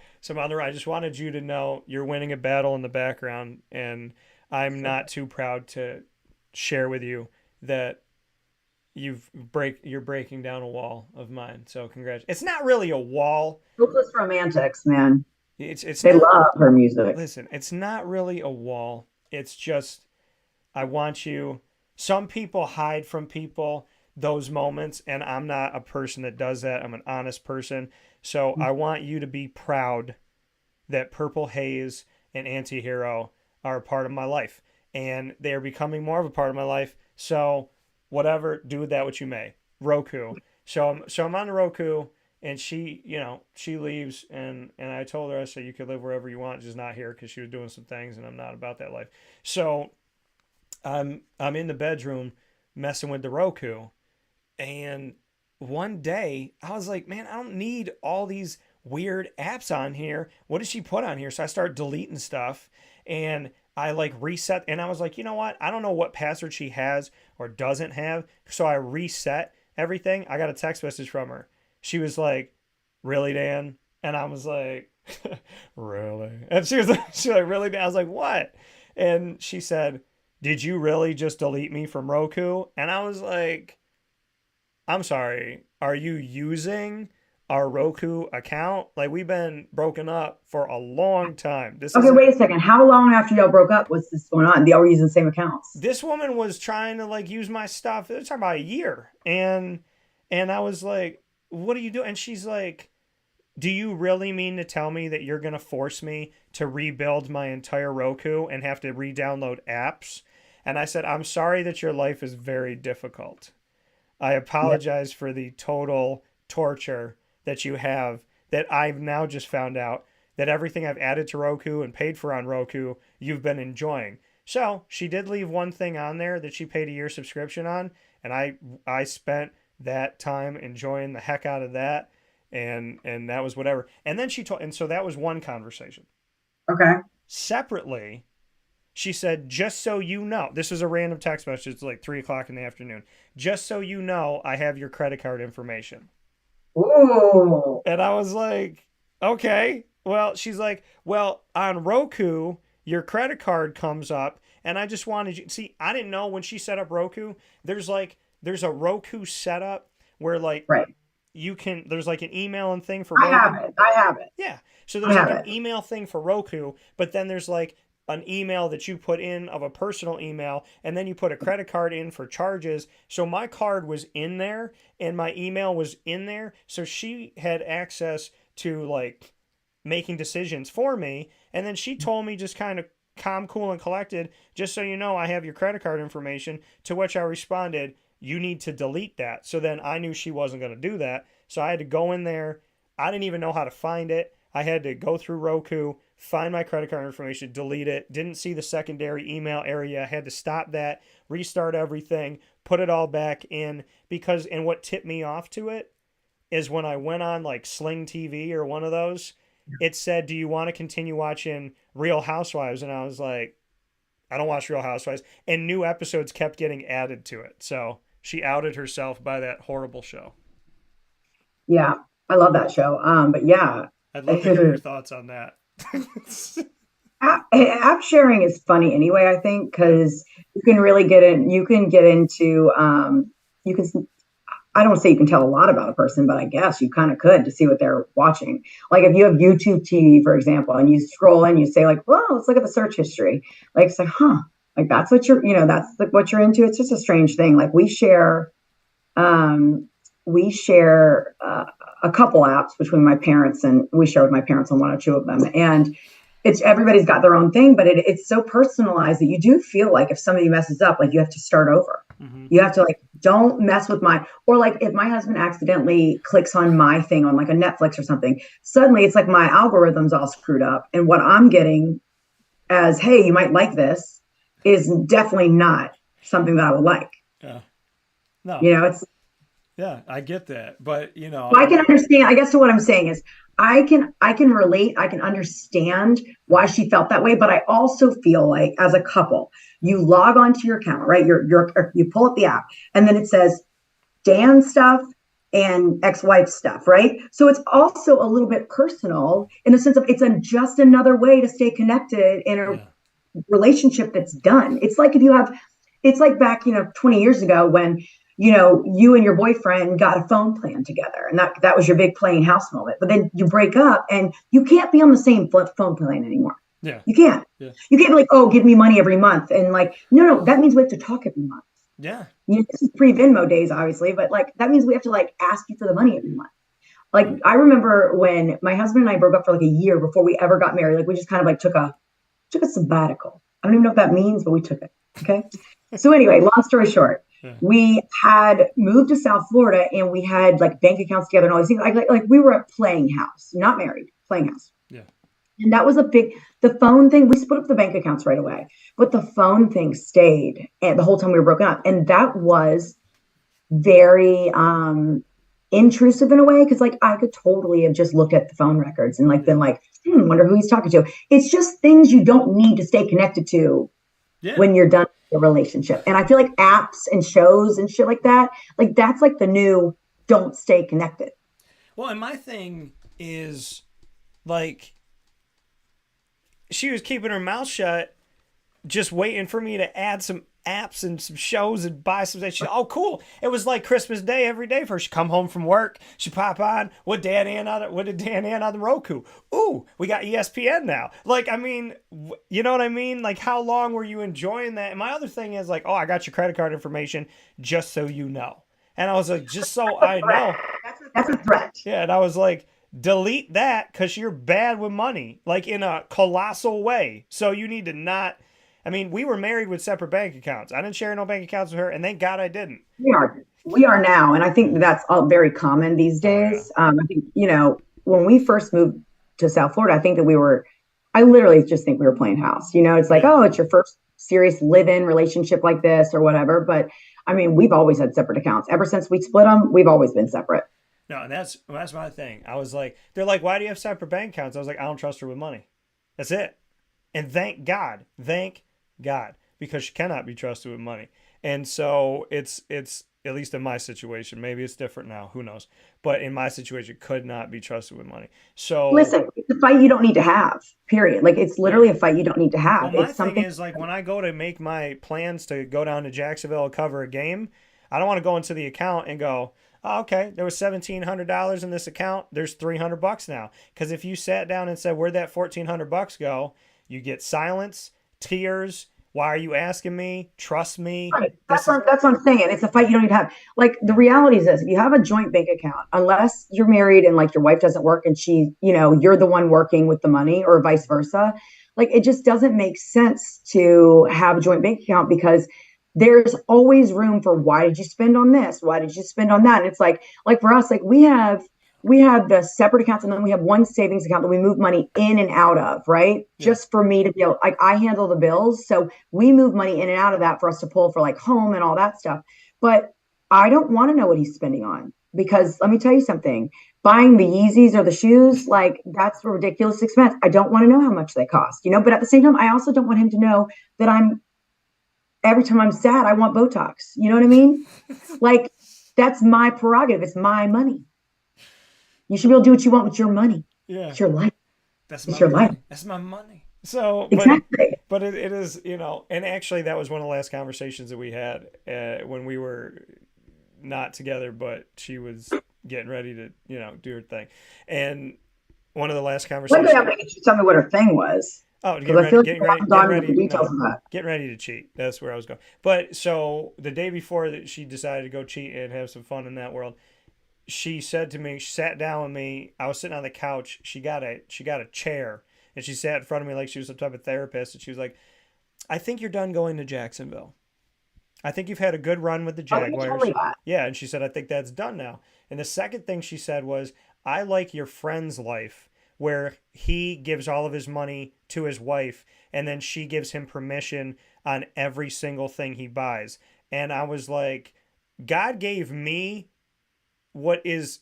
Speaker 1: I just wanted you to know you're winning a battle in the background, and I'm not too proud to share with you that you're breaking down a wall of mine. So congrats. It's not really a wall.
Speaker 9: Hopeless Romantics, man.
Speaker 1: They
Speaker 9: love her music.
Speaker 1: Listen, it's not really a wall. It's just I want you. Some people hide from people those moments, and I'm not a person that does that. I'm an honest person. So I want you to be proud that Purple Haze and Antihero are a part of my life, and they are becoming more of a part of my life. So whatever, do with that what you may. Roku. So I'm on the Roku, and she leaves, and I told her, I said, you could live wherever you want, just not here, because she was doing some things, and I'm not about that life. So I'm in the bedroom messing with the Roku, and one day I was like, man, I don't need all these weird apps on here. What did she put on here? So I started deleting stuff, and I like reset, and I was like, you know what? I don't know what password she has or doesn't have. So I reset everything. I got a text message from her. She was like, really, Dan? And I was like, really? And she was like, really, Dan? I was like, what? And she said, did you really just delete me from Roku? And I was like, I'm sorry. Are you using our Roku account? Like, we've been broken up for a long time.
Speaker 9: Okay, wait a second. How long after y'all broke up was this going on? They all using the same accounts.
Speaker 1: This woman was trying to like use my stuff. It was talking about a year. And I was like, what are you doing? And she's like, do you really mean to tell me that you're going to force me to rebuild my entire Roku and have to re-download apps? And I said, I'm sorry that your life is very difficult. I apologize for the total torture that you have, that I've now just found out that everything I've added to Roku and paid for on Roku, you've been enjoying. So she did leave one thing on there that she paid a year subscription on, and I spent that time enjoying the heck out of that, and that was whatever. And then and so that was one conversation.
Speaker 9: Okay.
Speaker 1: Separately, she said, just so you know, this was a random text message. It's like 3:00 in the afternoon. Just so you know, I have your credit card information.
Speaker 9: Ooh.
Speaker 1: And I was like, okay. Well, she's like, well, on Roku, your credit card comes up, and I just wanted you, see, I didn't know when she set up Roku, there's a Roku setup where like,
Speaker 9: right.
Speaker 1: There's like an email and thing for Roku.
Speaker 9: I have it.
Speaker 1: Yeah. So there's like an email thing for Roku, but then there's like an email that you put in of a personal email, and then you put a credit card in for charges. So my card was in there and my email was in there. So she had access to like making decisions for me. And then she told me, just kind of calm, cool, and collected, just so you know, I have your credit card information, to which I responded, you need to delete that. So then I knew she wasn't going to do that. So I had to go in there. I didn't even know how to find it. I had to go through Roku, find my credit card information, delete it, didn't see the secondary email area, I had to stop that, restart everything, put it all back in, and what tipped me off to it is when I went on like Sling TV or one of those, it said, do you want to continue watching Real Housewives? And I was like, I don't watch Real Housewives. And new episodes kept getting added to it. So she outed herself by that horrible show.
Speaker 9: Yeah, I love that show. But yeah.
Speaker 1: I'd love to hear your thoughts on that.
Speaker 9: App sharing is funny anyway, I think, because you can really get into, I don't say you can tell a lot about a person, but I guess you kind of could, to see what they're watching. Like if you have YouTube TV, for example, and you scroll in, you say like, well, let's look at the search history. Like, it's like, like that's what that's what you're into. It's just a strange thing. Like we share a couple apps between my parents, and we share with my parents on one or two of them. And everybody's got their own thing, but it's so personalized that you do feel like if somebody messes up, like you have to start over. Mm-hmm. You have to like, don't mess with or like if my husband accidentally clicks on my thing on like a Netflix or something, suddenly it's like my algorithm's all screwed up. And what I'm getting as, hey, you might like this, is definitely not something that I would like.
Speaker 1: Yeah. No.
Speaker 9: You know,
Speaker 1: Yeah, I get that. But,
Speaker 9: I can understand. I guess what I'm saying is I can relate. I can understand why she felt that way. But I also feel like as a couple, you log onto your account, right? You pull up the app and then it says Dan stuff and ex-wife stuff, right? So it's also a little bit personal in the sense of just another way to stay connected in a relationship that's done. It's like back, 20 years ago when, you and your boyfriend got a phone plan together and that was your big playing house moment. But then you break up and you can't be on the same phone plan anymore.
Speaker 1: Yeah.
Speaker 9: You can't.
Speaker 1: Yeah.
Speaker 9: You can't be like, oh, give me money every month. And like, no, that means we have to talk every month.
Speaker 1: Yeah.
Speaker 9: This is pre-Venmo days, obviously, but like that means we have to like ask you for the money every month. Like I remember when my husband and I broke up for like a year before we ever got married. Like we just kind of like took a sabbatical. I don't even know what that means, but we took it. Okay. So anyway, long story short, we had moved to South Florida and we had like bank accounts together and all these things. Like we were a playing house, not married, playing house.
Speaker 1: Yeah. And
Speaker 9: that was the phone thing. We split up the bank accounts right away, but the phone thing stayed and the whole time we were broken up. And that was very intrusive in a way. Cause like I could totally have just looked at the phone records and like been like, wonder who he's talking to. It's just things you don't need to stay connected to when you're done with a relationship. And I feel like apps and shows and shit like that, like that's like the new don't stay connected.
Speaker 1: Well, and my thing is like, she was keeping her mouth shut, just waiting for me to add some apps and some shows and buy some. She's oh cool. It was like Christmas Day every day for her. She come home from work, she pop on what did Dan on the Roku? Ooh, we got ESPN now. Like I mean, you know what I mean? Like how long were you enjoying that? And my other thing is like, oh, I got your credit card information just so you know. And I was like, just so I know.
Speaker 9: That's a threat.
Speaker 1: Yeah, and I was like, delete that because you're bad with money, like in a colossal way. So you need to not. I mean, we were married with separate bank accounts. I didn't share no bank accounts with her, and thank God I didn't.
Speaker 9: We are now, and I think that's all very common these days. I think when we first moved to South Florida, I think that I literally just think we were playing house. It's like, oh, it's your first serious live-in relationship like this or whatever. But I mean, we've always had separate accounts ever since we split them. We've always been separate.
Speaker 1: No, and that's my thing. I was like, they're like, why do you have separate bank accounts? I was like, I don't trust her with money. That's it. And thank God, because she cannot be trusted with money. And so it's at least in my situation, maybe it's different now, who knows? But in my situation, could not be trusted with money. So
Speaker 9: listen, it's a fight you don't need to have. Period. Like it's literally a fight you don't need to have.
Speaker 1: Well, my thing is like when I go to make my plans to go down to Jacksonville and cover a game, I don't want to go into the account and go, oh, okay, there was $1,700 in this account. There's $300 now. Because if you sat down and said, where'd that $1,400 go? You get silence, tears. Why are you asking me? Trust me.
Speaker 9: Right. That's what I'm saying. It's a fight you don't need to have. Like the reality is this: if you have a joint bank account, unless you're married and like your wife doesn't work and she, you're the one working with the money, or vice versa, like it just doesn't make sense to have a joint bank account because there's always room for why did you spend on this? Why did you spend on that? And it's like for us, like we have the separate accounts and then we have one savings account that we move money in and out of, right? Yeah. Just for me to be able, like I handle the bills. So we move money in and out of that for us to pull for like home and all that stuff. But I don't want to know what he's spending on because let me tell you something, buying the Yeezys or the shoes, like that's a ridiculous expense. I don't want to know how much they cost, but at the same time, I also don't want him to know that every time I'm sad, I want Botox. You know what I mean? Like that's my prerogative. It's my money. You should be able to do what you want with your money. Yeah. It's your life.
Speaker 1: It's your life. That's my money. So,
Speaker 9: exactly.
Speaker 1: But it is, and actually that was one of the last conversations that we had when we were not together, but she was getting ready to, do her thing. And one of the last conversations.
Speaker 9: One day I'm you tell me what her thing was.
Speaker 1: Oh, getting ready to cheat. That's where I was going. But so the day before that she decided to go cheat and have some fun in that world, she said to me, she sat down with me. I was sitting on the couch. She got a chair and she sat in front of me like she was some type of therapist. And she was like, I think you're done going to Jacksonville. I think you've had a good run with the Jaguars. Yeah. And she said, I think that's done now. And the second thing she said was, I like your friend's life where he gives all of his money to his wife and then she gives him permission on every single thing he buys. And I was like, God gave me what is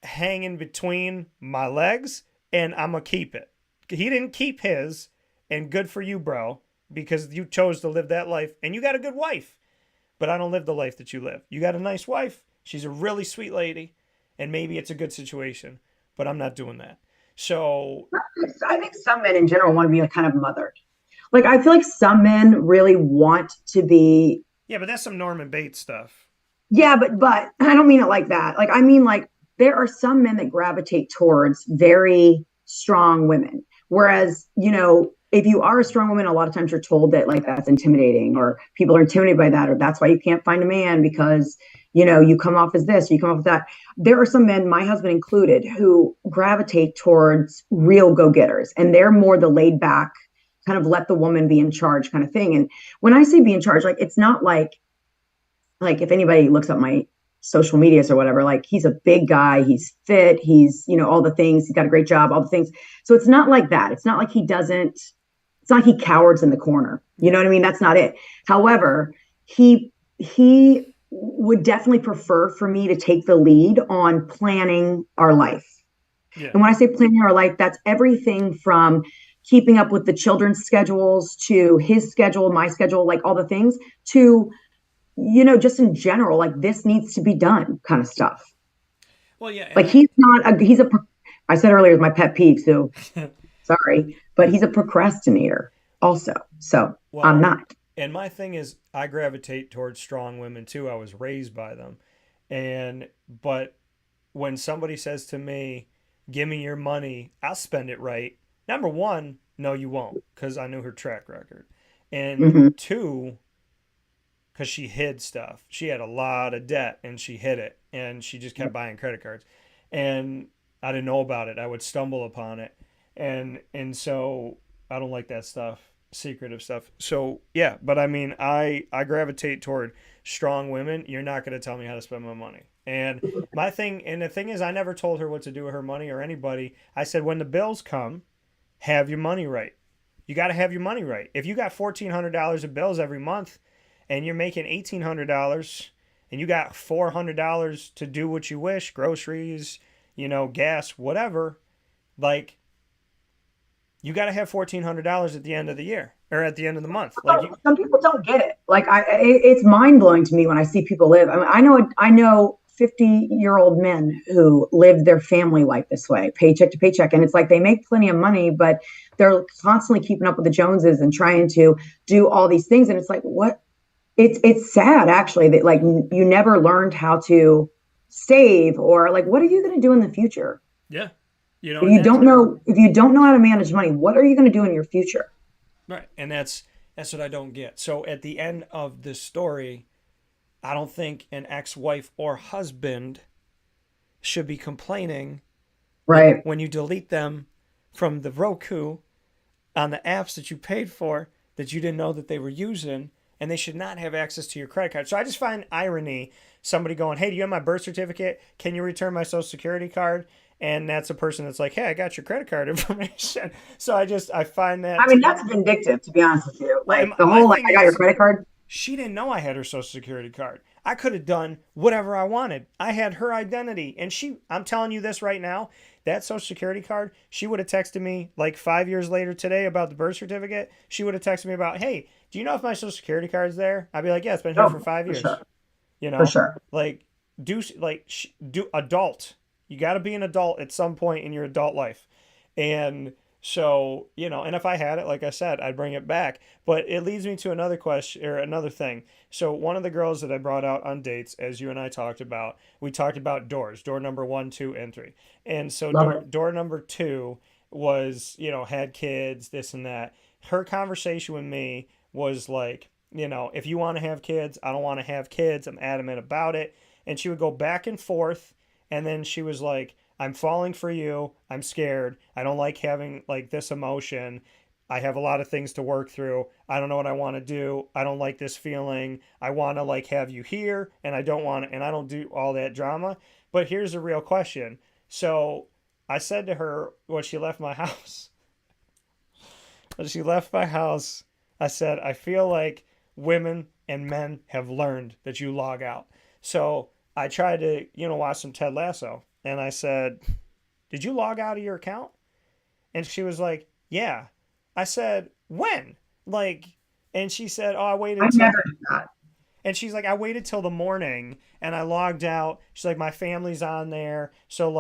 Speaker 1: hanging between my legs, and I'm going to keep it. He didn't keep his, and good for you, bro, because you chose to live that life, and you got a good wife. But I don't live the life that you live. You got a nice wife. She's a really sweet lady, and maybe it's a good situation, but I'm not doing that. So
Speaker 9: I think some men in general want to be kind of mothered. Like, I feel like some men really want to be.
Speaker 1: Yeah, but that's some Norman Bates stuff.
Speaker 9: Yeah, but I don't mean it like that. Like, I mean, like, there are some men that gravitate towards very strong women. Whereas, you know, if you are a strong woman, a lot of times you're told that like that's intimidating, or people are intimidated by that, or that's why you can't find a man because, you know, you come off as this, you come off as that. There are some men, my husband included, who gravitate towards real go-getters, and they're more the laid back, kind of let the woman be in charge kind of thing. And when I say be in charge, like, it's not like if anybody looks up my social medias or whatever, like, he's a big guy, he's fit, he's, you know, all the things, he's got a great job, all the things. So it's not like that. It's not like it's not like he cowers in the corner. You know what I mean? That's not it. However, he would definitely prefer for me to take the lead on planning our life. Yeah. And when I say planning our life, that's everything from keeping up with the children's schedules to his schedule, my schedule, like all the things, to, you know, just in general, like, this needs to be done kind of stuff. Well, yeah. Like, I said earlier, my pet peeve, so sorry, but he's a procrastinator also. So well, I'm not.
Speaker 1: And my thing is, I gravitate towards strong women too. I was raised by them. But when somebody says to me, give me your money, I'll spend it right. Number one, no, you won't, because I knew her track record. And two, because she hid stuff. She had a lot of debt, and she hid it, and she just kept buying credit cards. And I didn't know about it. I would stumble upon it. And so I don't like that stuff, secretive stuff. So, yeah, but I mean, I gravitate toward strong women. You're not going to tell me how to spend my money. And the thing is, I never told her what to do with her money or anybody. I said, when the bills come, have your money right. You got to have your money right. If you got $1,400 of bills every month and you're making $1,800 and you got $400 to do what you wish, groceries, you know, gas, whatever, like, you got to have $1,400 at the end of the year or at the end of the month. Like,
Speaker 9: some people don't get it. Like, it's mind blowing to me when I see people live. I mean, I know 50-year-old men who live their family life this way, paycheck to paycheck. And it's like, they make plenty of money, but they're constantly keeping up with the Joneses and trying to do all these things. And it's like, what? It's sad, actually, that, like, you never learned how to save, or like, what are you going to do in the future?
Speaker 1: Yeah. You know,
Speaker 9: if you don't know how to manage money, what are you going to do in your future?
Speaker 1: Right. And that's what I don't get. So at the end of this story, I don't think an ex-wife or husband should be complaining,
Speaker 9: right,
Speaker 1: when you delete them from the Roku on the apps that you paid for that you didn't know that they were using, and they should not have access to your credit card. So I just find irony, somebody going, hey, do you have my birth certificate? Can you return my social security card? And that's a person that's like, hey, I got your credit card information. So I find that.
Speaker 9: I mean, that's vindictive, to be honest with you. Like, the whole, like, I got your credit card.
Speaker 1: She didn't know I had her social security card. I could have done whatever I wanted. I had her identity. And I'm telling you this right now, that social security card, she would have texted me like 5 years later today about the birth certificate. She would have texted me about, hey, do you know if my social security card's there? I'd be like, yeah, it's been here for 5 years.
Speaker 9: Sure.
Speaker 1: You know,
Speaker 9: for sure.
Speaker 1: Like, do adult. You got to be an adult at some point in your adult life. And so, you know, and if I had it, like I said, I'd bring it back. But it leads me to another question, or another thing. So one of the girls that I brought out on dates, as you and I talked about, we talked about doors, door number 1, 2, and 3. And so door number 2 was, you know, had kids, this and that. Her conversation with me was like, you know, if you want to have kids, I don't want to have kids. I'm adamant about it. And she would go back and forth. And then she was like, I'm falling for you. I'm scared. I don't like having like this emotion. I have a lot of things to work through. I don't know what I want to do. I don't like this feeling. I want to like have you here, and I don't do all that drama. But here's the real question. So I said to her when she left my house, I said, I feel like women and men have learned that you log out. So I tried to, watch some Ted Lasso. And I said, did you log out of your account? And she was like, yeah. I said, when? And she said, oh, I waited
Speaker 9: I
Speaker 1: till.
Speaker 9: never did that.
Speaker 1: And she's like, I waited till the morning and I logged out. She's like, my family's on there. So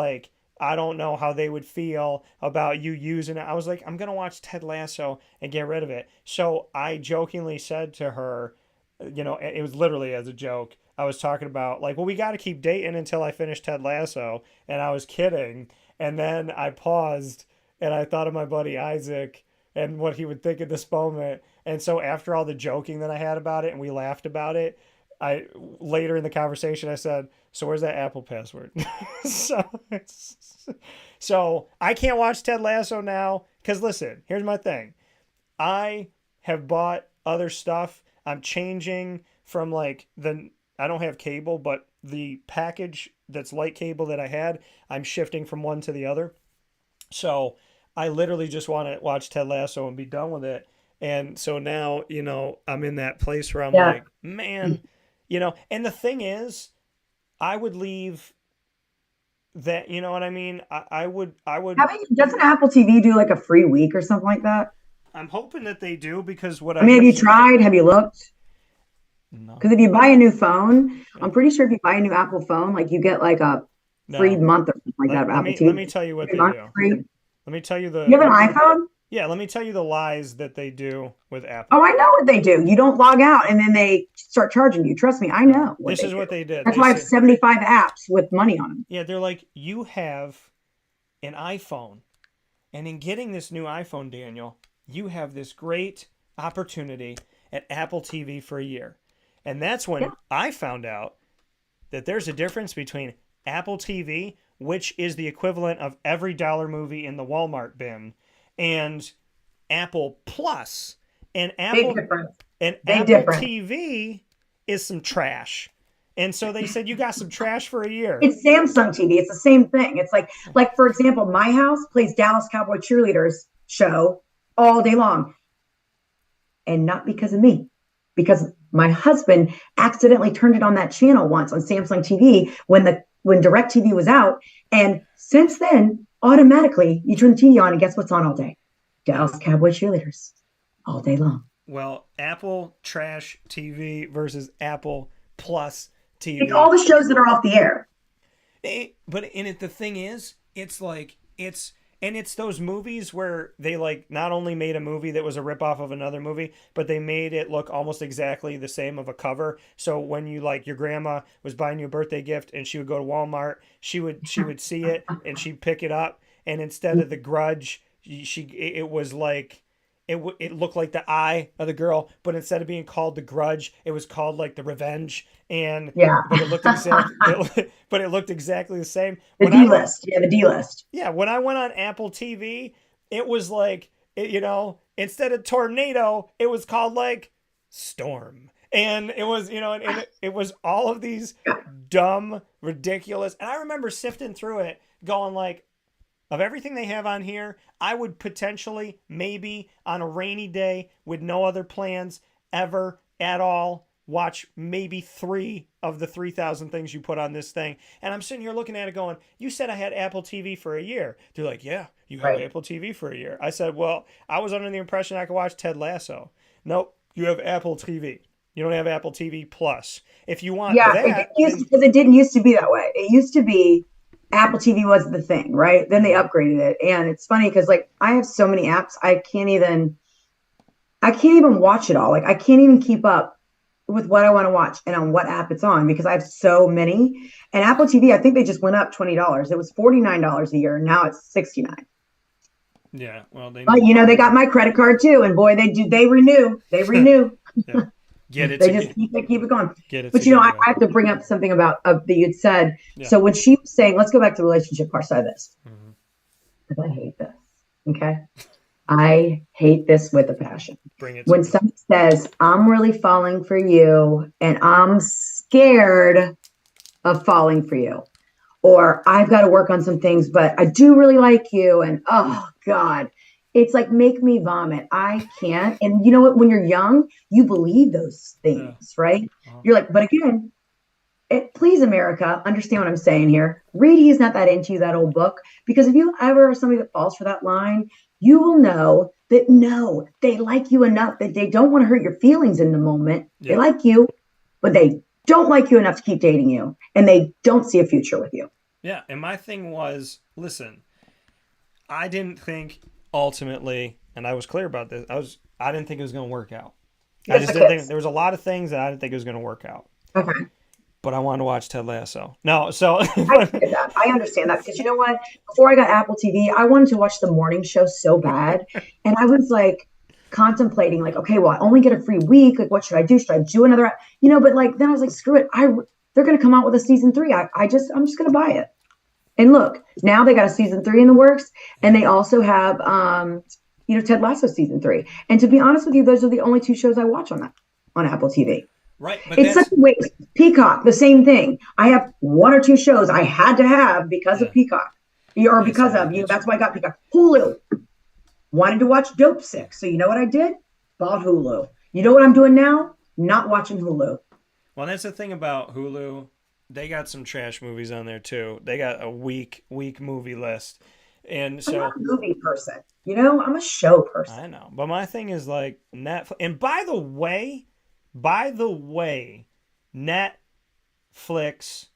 Speaker 1: I don't know how they would feel about you using it. I was like, I'm going to watch Ted Lasso and get rid of it. So I jokingly said to her, it was literally as a joke. I was talking about well, we got to keep dating until I finish Ted Lasso. And I was kidding. And then I paused and I thought of my buddy Isaac and what he would think at this moment. And so after all the joking that I had about it and we laughed about it, later in the conversation I said, so where's that Apple password? So I can't watch Ted Lasso now because listen, here's my thing. I have bought other stuff. I'm changing from I don't have cable, but the package that's light cable that I had, I'm shifting from one to the other. So I literally just want to watch Ted Lasso and be done with it. And so now, I'm in that place where I'm like, man, and the thing is, I would leave that, you know what I mean? I would.
Speaker 9: Doesn't Apple TV do a free week or something like that?
Speaker 1: I'm hoping that they do because
Speaker 9: have you tried? Have you looked?
Speaker 1: No.
Speaker 9: Because if you buy a new phone, I'm pretty sure if you buy a new Apple phone, you get a free month or something like that of Apple TV.
Speaker 1: Let me tell you what they do.
Speaker 9: Free.
Speaker 1: Let me tell you the.
Speaker 9: You have an iPhone?
Speaker 1: Yeah, let me tell you the lies that they do with Apple.
Speaker 9: Oh, I know what they do. You don't log out and then they start charging you. Trust me, I know.
Speaker 1: This is what they did.
Speaker 9: That's why I have 75 apps with money on them.
Speaker 1: Yeah, they're like, you have an iPhone. And in getting this new iPhone, Daniel, you have this great opportunity at Apple TV for a year. And that's when I found out that there's a difference between Apple TV, which is the equivalent of every dollar movie in the Walmart bin, and Apple Plus. And Apple TV is some trash. And so they said, you got some trash for a year.
Speaker 9: It's Samsung TV. It's the same thing. It's like for example, my house plays Dallas Cowboy Cheerleaders show all day long. And not because of me, because my husband accidentally turned it on that channel once on Samsung TV when DirecTV was out. And since then, automatically you turn the TV on and guess what's on all day? Dallas Cowboy Cheerleaders all day long.
Speaker 1: Well, Apple Trash TV versus Apple Plus TV.
Speaker 9: It's all the shows that are off the air.
Speaker 1: But in it, the thing is, it's those movies where they not only made a movie that was a ripoff of another movie, but they made it look almost exactly the same of a cover. So when you your grandma was buying you a birthday gift and she would go to Walmart, she would see it and she'd pick it up, and instead of the Grudge, it looked like the eye of the girl, but instead of being called the Grudge, it was called the Revenge, but it looked exactly the same.
Speaker 9: The D-list, the D-list.
Speaker 1: Yeah, when I went on Apple TV, it was instead of tornado, it was called Storm, and it was it was all of these dumb, ridiculous. And I remember sifting through it, going of everything they have on here, I would potentially, maybe on a rainy day with no other plans ever at all, watch maybe 3 of the 3,000 things you put on this thing. And I'm sitting here looking at it going, you said I had Apple TV for a year. They're like, yeah, you have Apple TV for a year. I said, well, I was under the impression I could watch Ted Lasso. Nope, you have Apple TV. You don't have Apple TV Plus. If you want that.
Speaker 9: Because it didn't used to be that way. It used to be Apple TV was the thing, right? Then they upgraded it. And it's funny because I have so many apps, I can't even watch it all. I can't even keep up with what I want to watch and on what app it's on because I have so many. And Apple TV, I think they just went up $20. It was $49 a year. And now it's $69.
Speaker 1: Yeah. Well, they
Speaker 9: got my credit card too. And boy, they renew.
Speaker 1: Yeah. Get it.
Speaker 9: They just keep it going.
Speaker 1: Get it.
Speaker 9: But I have to bring up something about that you'd said. Yeah. So when she was saying, let's go back to the relationship part side of this. Because I hate this. Okay. I hate this with a passion.
Speaker 1: Bring it.
Speaker 9: When someone says, I'm really falling for you and I'm scared of falling for you, or I've got to work on some things, but I do really like you. And oh God, it's make me vomit. I can't. And you know what? When you're young, you believe those things, right? You're like, but again, please, America, understand what I'm saying here. Read He's Not That Into You, that old book, because if you ever are somebody that falls for that line, you will know that no, they like you enough that they don't want to hurt your feelings in the moment.
Speaker 1: Yeah.
Speaker 9: They like you, but they don't like you enough to keep dating you, and they don't see a future with you.
Speaker 1: Yeah, and my thing was, listen, I didn't think ultimately, and I was clear about this, I didn't think it was going to work out. I just didn't think, there was a lot of things that I didn't think it was going to work out.
Speaker 9: Okay.
Speaker 1: But I wanted to watch Ted Lasso. No, so
Speaker 9: I understand that because you know what? Before I got Apple TV, I wanted to watch the morning show so bad, and I was like contemplating, like, okay, well, I only get a free week. Like, what should I do? Should I do another? You know, but like then I was like, screw it. They're going to come out with a season 3. I'm just going to buy it. And look, now they got a season 3 in the works, and they also have Ted Lasso season 3. And to be honest with you, those are the only 2 shows I watch on Apple TV.
Speaker 1: Right, but
Speaker 9: it's such a waste. Peacock, the same thing. I have 1 or 2 shows I had to have because of Peacock, or because of you. That's why I got Peacock. Hulu. Wanted to watch Dope Sick, so you know what I did? Bought Hulu. You know what I'm doing now? Not watching Hulu.
Speaker 1: Well, that's the thing about Hulu. They got some trash movies on there too. They got a weak movie list, and so
Speaker 9: I'm not a movie person. You know, I'm a show person.
Speaker 1: I know, but my thing is like Netflix. And by the way, Netflix,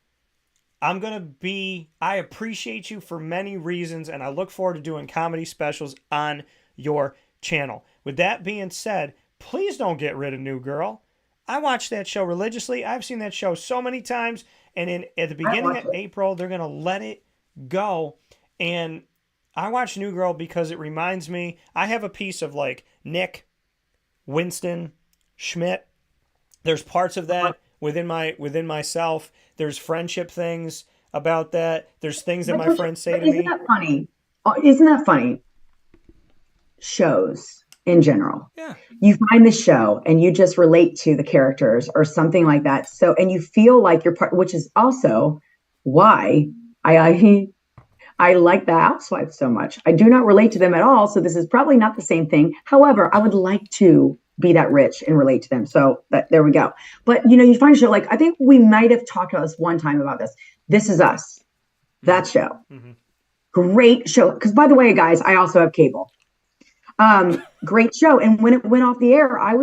Speaker 1: I appreciate you for many reasons, and I look forward to doing comedy specials on your channel. With that being said, please don't get rid of New Girl. I watch that show religiously. I've seen that show so many times, and at the beginning of April, they're going to let it go. And I watch New Girl because it reminds me, I have a piece of like Nick, Winston, Schmidt. There's parts of that within myself. There's friendship things about that. There's things that my friends say to me.
Speaker 9: Isn't that funny? Isn't that funny? Shows in general.
Speaker 1: Yeah.
Speaker 9: You find the show and you just relate to the characters or something like that. So, and you feel like you're part, which is also why I like the Housewives so much. I do not relate to them at all. So this is probably not the same thing. However, I would like to be that rich and relate to them. So there we go. But you find a show like, I think we might have talked about this one time about this. This Is Us, that show. Mm-hmm. Great show. Because by the way, guys, I also have cable. Great show. And when it went off the air, I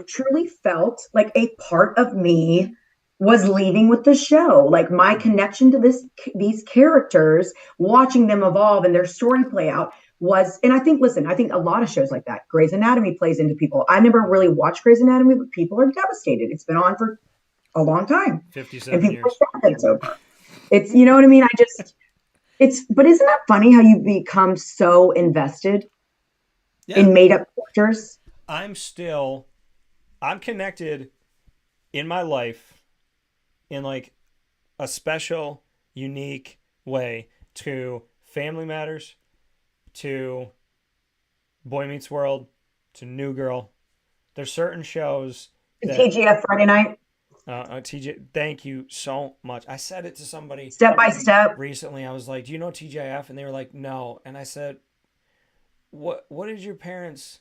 Speaker 9: truly felt like a part of me was leaving with the show. Like my connection to these characters, watching them evolve and their story play out was, and I think a lot of shows like that, Grey's Anatomy plays into people. I never really watched Grey's Anatomy, but people are devastated. It's been on for a long time.
Speaker 1: 57
Speaker 9: and
Speaker 1: years.
Speaker 9: It's over. It's, you know what I mean? But isn't that funny how you become so invested in made up characters?
Speaker 1: I'm connected in my life in like a special, unique way to Family Matters, to Boy Meets World, to New Girl. There's certain shows that,
Speaker 9: TGF Friday night.
Speaker 1: TJ, thank you so much. I said it to somebody
Speaker 9: Step by Step
Speaker 1: recently. I was like, "Do you know TGIF?" And they were like, "No." And I said, "What did your parents?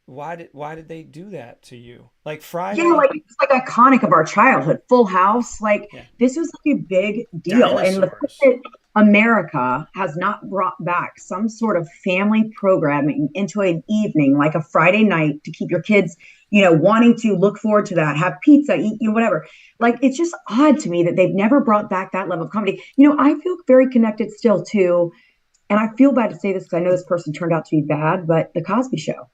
Speaker 1: Why did they do that to you? Like Friday?"
Speaker 9: Yeah, like it's like iconic of our childhood. Full House, this was like a big deal.
Speaker 1: Dinosaurs.
Speaker 9: And the fact that America has not brought back some sort of family programming into an evening, like a Friday night, to keep your kids, wanting to look forward to that, have pizza, eat, whatever. Like, it's just odd to me that they've never brought back that level of comedy. I feel very connected still to, and I feel bad to say this because I know this person turned out to be bad, but The Cosby Show.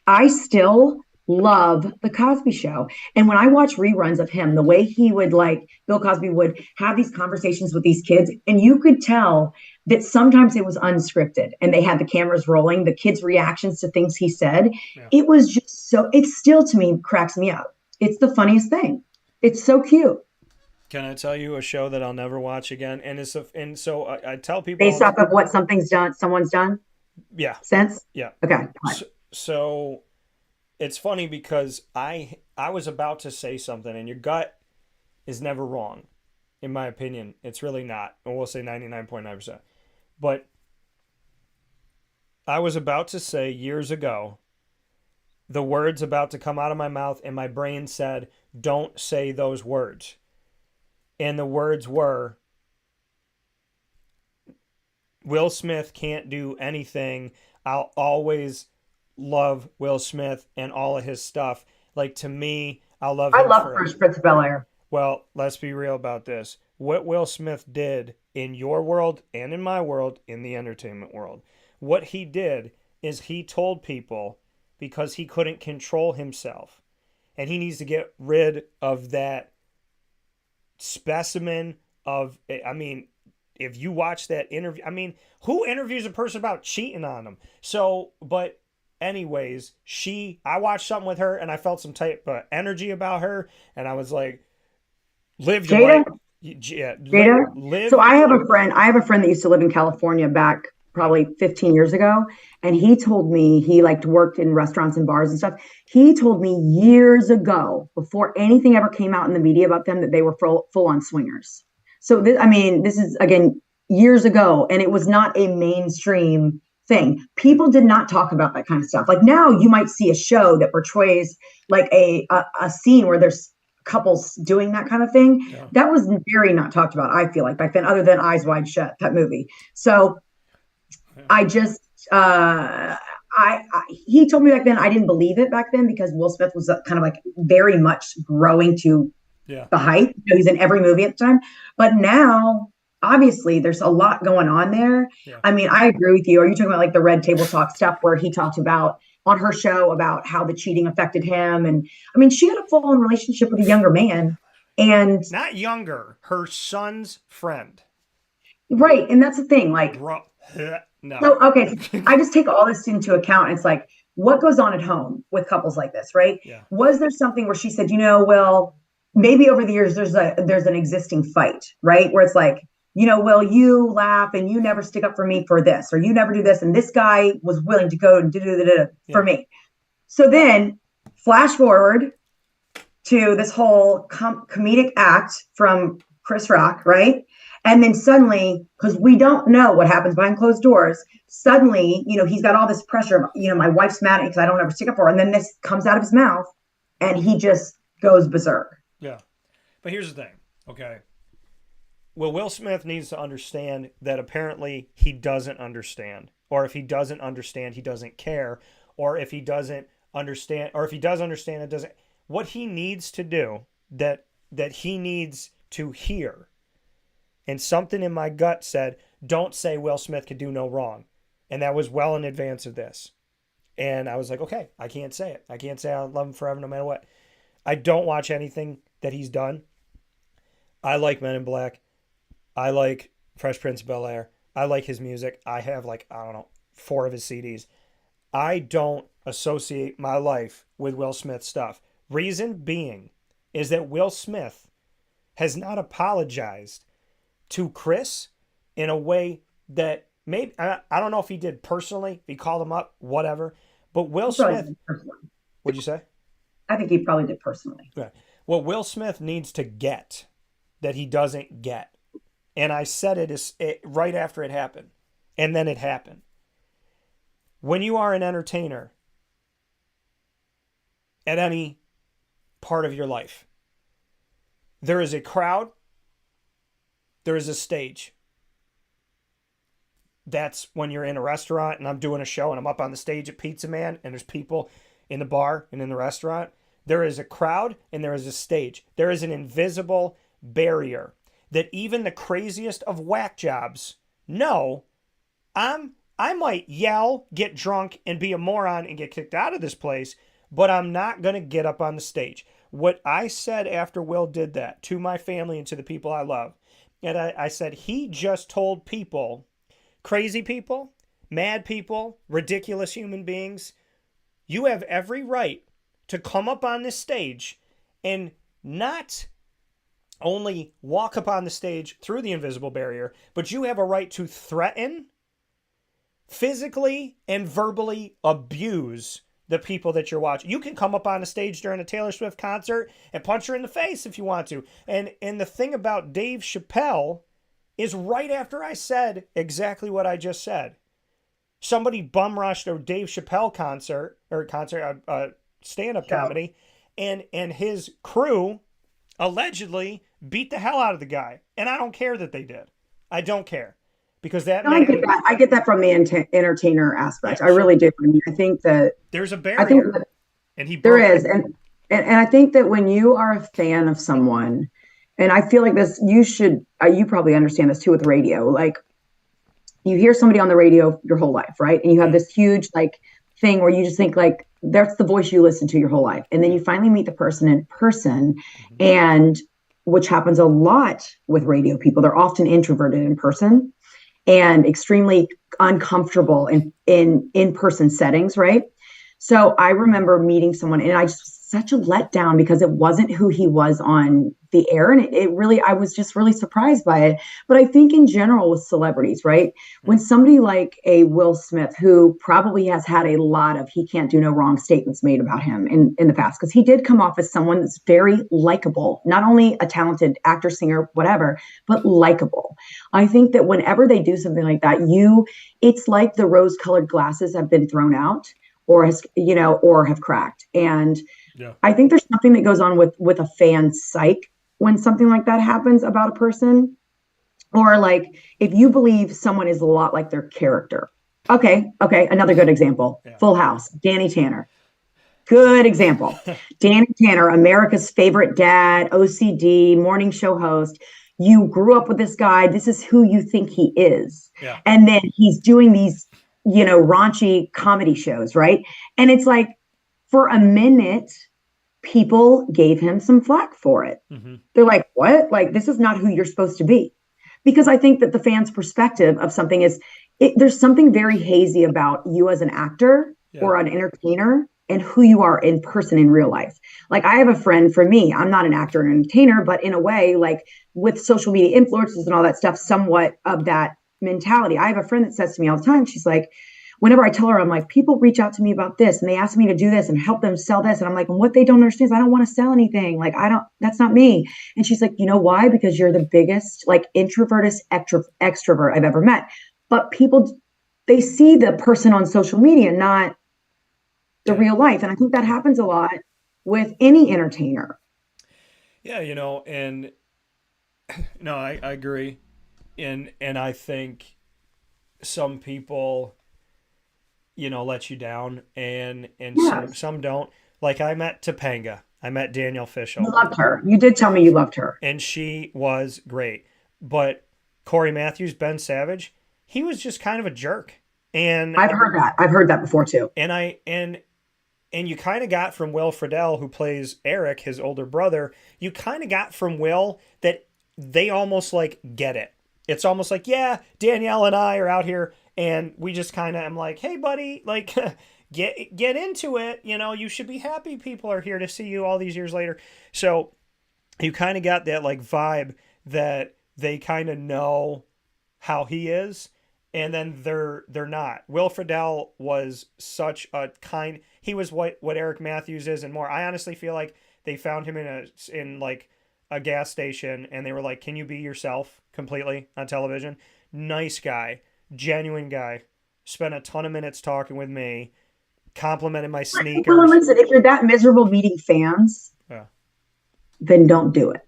Speaker 9: I still love The Cosby Show. And when I watch reruns of him, the way he would Bill Cosby would have these conversations with these kids, and you could tell that sometimes it was unscripted and they had the cameras rolling, the kids' reactions to things he said. Yeah. It was just it still to me cracks me up. It's the funniest thing. It's so cute.
Speaker 1: Can I tell you a show that I'll never watch again? And so I tell people
Speaker 9: based off of what someone's done.
Speaker 1: Yeah.
Speaker 9: Since?
Speaker 1: Yeah.
Speaker 9: Okay.
Speaker 1: So it's funny because I was about to say something, and your gut is never wrong, in my opinion. It's really not. And we'll say 99.9%. But I was about to say years ago the words about to come out of my mouth, and my brain said, "Don't say those words." And the words were, Will Smith can't do anything. I'll always love Will Smith and all of his stuff. Like, to me, I'll love
Speaker 9: I
Speaker 1: him
Speaker 9: love
Speaker 1: forever.
Speaker 9: Fresh Prince of Bel-Air.
Speaker 1: Well, let's be real about this. What Will Smith did in your world and in my world, in the entertainment world, what he did is he told people, because he couldn't control himself, and he needs to get rid of that specimen of, I mean, if you watch that interview, I mean, who interviews a person about cheating on them? So, but anyways, I watched something with her and I felt some type of energy about her, and I was like, live your
Speaker 9: Jada?
Speaker 1: life. Yeah,
Speaker 9: Jada?
Speaker 1: live.
Speaker 9: So I have a friend that used to live in California back probably 15 years ago. And he told me he worked in restaurants and bars and stuff. He told me years ago, before anything ever came out in the media about them, that they were full on swingers. So this is, again, years ago, and it was not a mainstream thing. People did not talk about that kind of stuff. Like, now you might see a show that portrays like a scene where there's couples doing that kind of thing.
Speaker 1: Yeah.
Speaker 9: That was very not talked about, I feel like, back then, other than Eyes Wide Shut, that movie. So I just, he told me back then, I didn't believe it back then, because Will Smith was kind of like very much growing to the height. He's in every movie at the time. But now, obviously, there's a lot going on there. Yeah. I mean, I agree with you. Are you talking about like the Red Table Talk stuff where he talked about on her show about how the cheating affected him? And I mean, she had a full-on relationship with a younger man. And
Speaker 1: not younger, her son's friend.
Speaker 9: Right. And that's the thing. Like,
Speaker 1: no.
Speaker 9: So, okay, I just take all this into account. It's like, what goes on at home with couples like this, right?
Speaker 1: Yeah.
Speaker 9: Was there something where she said, well, maybe over the years there's an existing fight, right? Where it's like, Will, you laugh and you never stick up for me for this, or you never do this, and this guy was willing to go and do for me. So then, flash forward to this whole comedic act from Chris Rock, right? And then suddenly, because we don't know what happens behind closed doors, suddenly, he's got all this pressure. My wife's mad at me because I don't ever stick up for her. And then this comes out of his mouth and he just goes berserk.
Speaker 1: Yeah. But here's the thing, okay? Well, Will Smith needs to understand that apparently he doesn't understand. Or if he doesn't understand, he doesn't care. Or if he doesn't understand, or if he does understand, it doesn't. What he needs to do, that he needs to hear, and something in my gut said, don't say Will Smith could do no wrong. And that was well in advance of this. And I was like, okay, I can't say it. I can't say I love him forever no matter what. I don't watch anything that he's done. I like Men in Black. I like Fresh Prince of Bel-Air. I like his music. I have 4 of his CDs. I don't associate my life with Will Smith stuff. Reason being is that Will Smith has not apologized to Chris in a way that maybe, I don't know if he did personally, if he called him up, whatever. But Will Smith, what'd you say?
Speaker 9: I think he probably did personally.
Speaker 1: Yeah. Well, Will Smith needs to get that he doesn't get. And I said it right after it happened. And then it happened. When you are an entertainer at any part of your life, there is a crowd, there is a stage. That's when you're in a restaurant and I'm doing a show and I'm up on the stage at Pizza Man and there's people in the bar and in the restaurant. There is a crowd and there is a stage. There is an invisible barrier that even the craziest of whack jobs know. I might yell, get drunk, and be a moron and get kicked out of this place, but I'm not going to get up on the stage. What I said after Will did that to my family and to the people I love, and I said, he just told people, crazy people, mad people, ridiculous human beings, you have every right to come up on this stage and not only walk up on the stage through the invisible barrier, but you have a right to threaten, physically and verbally abuse the people that you're watching. You can come up on a stage during a Taylor Swift concert and punch her in the face if you want to. And the thing about Dave Chappelle is right after I said exactly what I just said. Somebody bum rushed a Dave Chappelle stand-up comedy, and his crew allegedly beat the hell out of the guy. And I don't care that they did. I don't care. Because that
Speaker 9: No,
Speaker 1: man,
Speaker 9: I get that from the entertainer aspect.
Speaker 1: Yeah,
Speaker 9: I really
Speaker 1: sure.
Speaker 9: do. I mean, I think that
Speaker 1: There's a
Speaker 9: I think
Speaker 1: barrier.
Speaker 9: that
Speaker 1: And he
Speaker 9: there
Speaker 1: broke
Speaker 9: is,
Speaker 1: it.
Speaker 9: and I think that when you are a fan of someone, and I feel like this, you probably understand this too with radio. Like you hear somebody on the radio your whole life, right? And you have this huge like thing where you just think like that's the voice you listen to your whole life, and then you finally meet the person in person, and which happens a lot with radio people. They're often introverted in person and extremely uncomfortable in person settings, right? So I remember meeting someone, and I just such a letdown because it wasn't who he was on the air, and it really I was just really surprised by it. But I think in general with celebrities, right? When somebody like a Will Smith, who probably has had a lot of he can't do no wrong statements made about him in the past, because he did come off as someone that's very likable, not only a talented actor, singer, whatever, but likable. I think that whenever they do something like that, it's like the rose-colored glasses have been thrown out or have cracked. And I think there's something that goes on with a fan psyche when something like that happens about a person. Or like if you believe someone is a lot like their character. Okay. Another good example. Full House, Danny Tanner. Good example. Danny Tanner, America's favorite dad, OCD, morning show host. You grew up with this guy. This is who you think he is.
Speaker 1: Yeah.
Speaker 9: And then he's doing these, raunchy comedy shows, right? And it's like, for a minute, people gave him some flack for it. Mm-hmm. They're like, what? Like, this is not who you're supposed to be. Because I think that the fan's perspective of something is, there's something very hazy about you as an actor or an entertainer and who you are in person in real life. Like, I have a friend, for me, I'm not an actor or an entertainer, but in a way, like with social media influencers and all that stuff, somewhat of that mentality. I have a friend that says to me all the time, she's like, whenever I tell her, I'm like, people reach out to me about this and they ask me to do this and help them sell this. And I'm like, and what they don't understand is I don't want to sell anything. Like, that's not me. And she's like, you know why? Because you're the biggest, like, introvertist extrovert I've ever met. But people, they see the person on social media, not the real life. And I think that happens a lot with any entertainer.
Speaker 1: Yeah, and no, I agree. And I think some people, let you down, and some don't. Like, I met Topanga. I met Danielle Fishel.
Speaker 9: You loved her. You did tell me you loved her.
Speaker 1: And she was great. But Corey Matthews, Ben Savage, he was just kind of a jerk. And
Speaker 9: I've heard that. I've heard that before too.
Speaker 1: And you kind of got from Will Friedle, who plays Eric, his older brother, you kind of got from Will that they almost like get it. It's almost like, yeah, Danielle and I are out here and we just kind of am like, hey, buddy, like, get into it. You should be happy people are here to see you all these years later. So you kind of got that like vibe that they kind of know how he is, and then they're not. Will Friedle was such a he was what Eric Matthews is and more. I honestly feel like they found him in like a gas station and they were like, can you be yourself completely on television? Nice guy, genuine guy, spent a ton of minutes talking with me, complimented my sneakers.
Speaker 9: Well, listen, if you're that miserable meeting fans, then don't do it.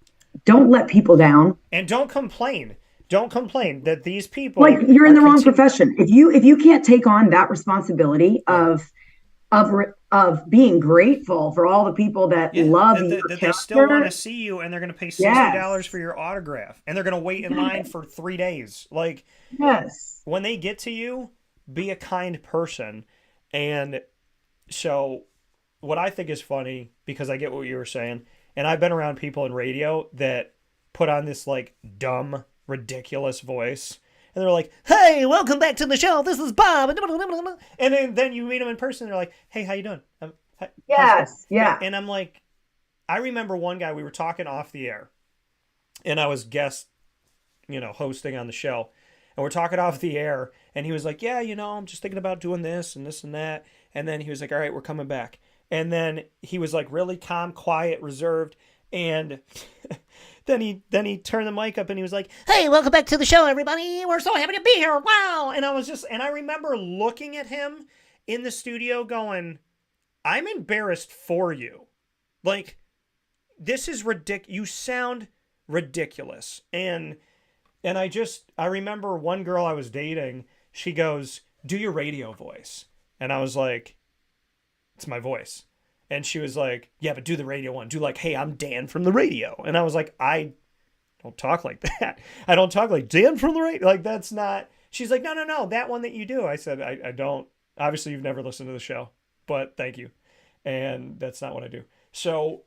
Speaker 9: Don't let people down.
Speaker 1: And don't complain. Don't complain that these people,
Speaker 9: like, you're in the wrong profession. If you can't take on that responsibility of being grateful for all the people that love you,
Speaker 1: that they still want to see you, and they're going to pay $60 for your autograph, and they're going to wait in line for 3 days. Like, when they get to you, be a kind person. And so what I think is funny, because I get what you were saying, and I've been around people in radio that put on this like dumb, ridiculous voice. And they're like, hey, welcome back to the show. This is Bob. And then you meet them in person. And they're like, hey, how you doing?
Speaker 9: Yes. Yeah.
Speaker 1: And I'm like, I remember one guy, we were talking off the air. And I was guest, hosting on the show. And we're talking off the air. And he was like, yeah, I'm just thinking about doing this and that. And then he was like, all right, we're coming back. And then he was like really calm, quiet, reserved. And then he turned the mic up and he was like, hey, welcome back to the show, everybody. We're so happy to be here. Wow. And I remember looking at him in the studio going, I'm embarrassed for you. Like, this is ridiculous. You sound ridiculous. And I remember one girl I was dating, she goes, do your radio voice. And I was like, it's my voice. And she was like, yeah, but do the radio one. Do like, hey, I'm Dan from the radio. And I was like, I don't talk like that. I don't talk like Dan from the radio. Like, that's not. She's like, no, that one that you do. I said, I don't. Obviously, you've never listened to the show, but thank you. And that's not what I do. So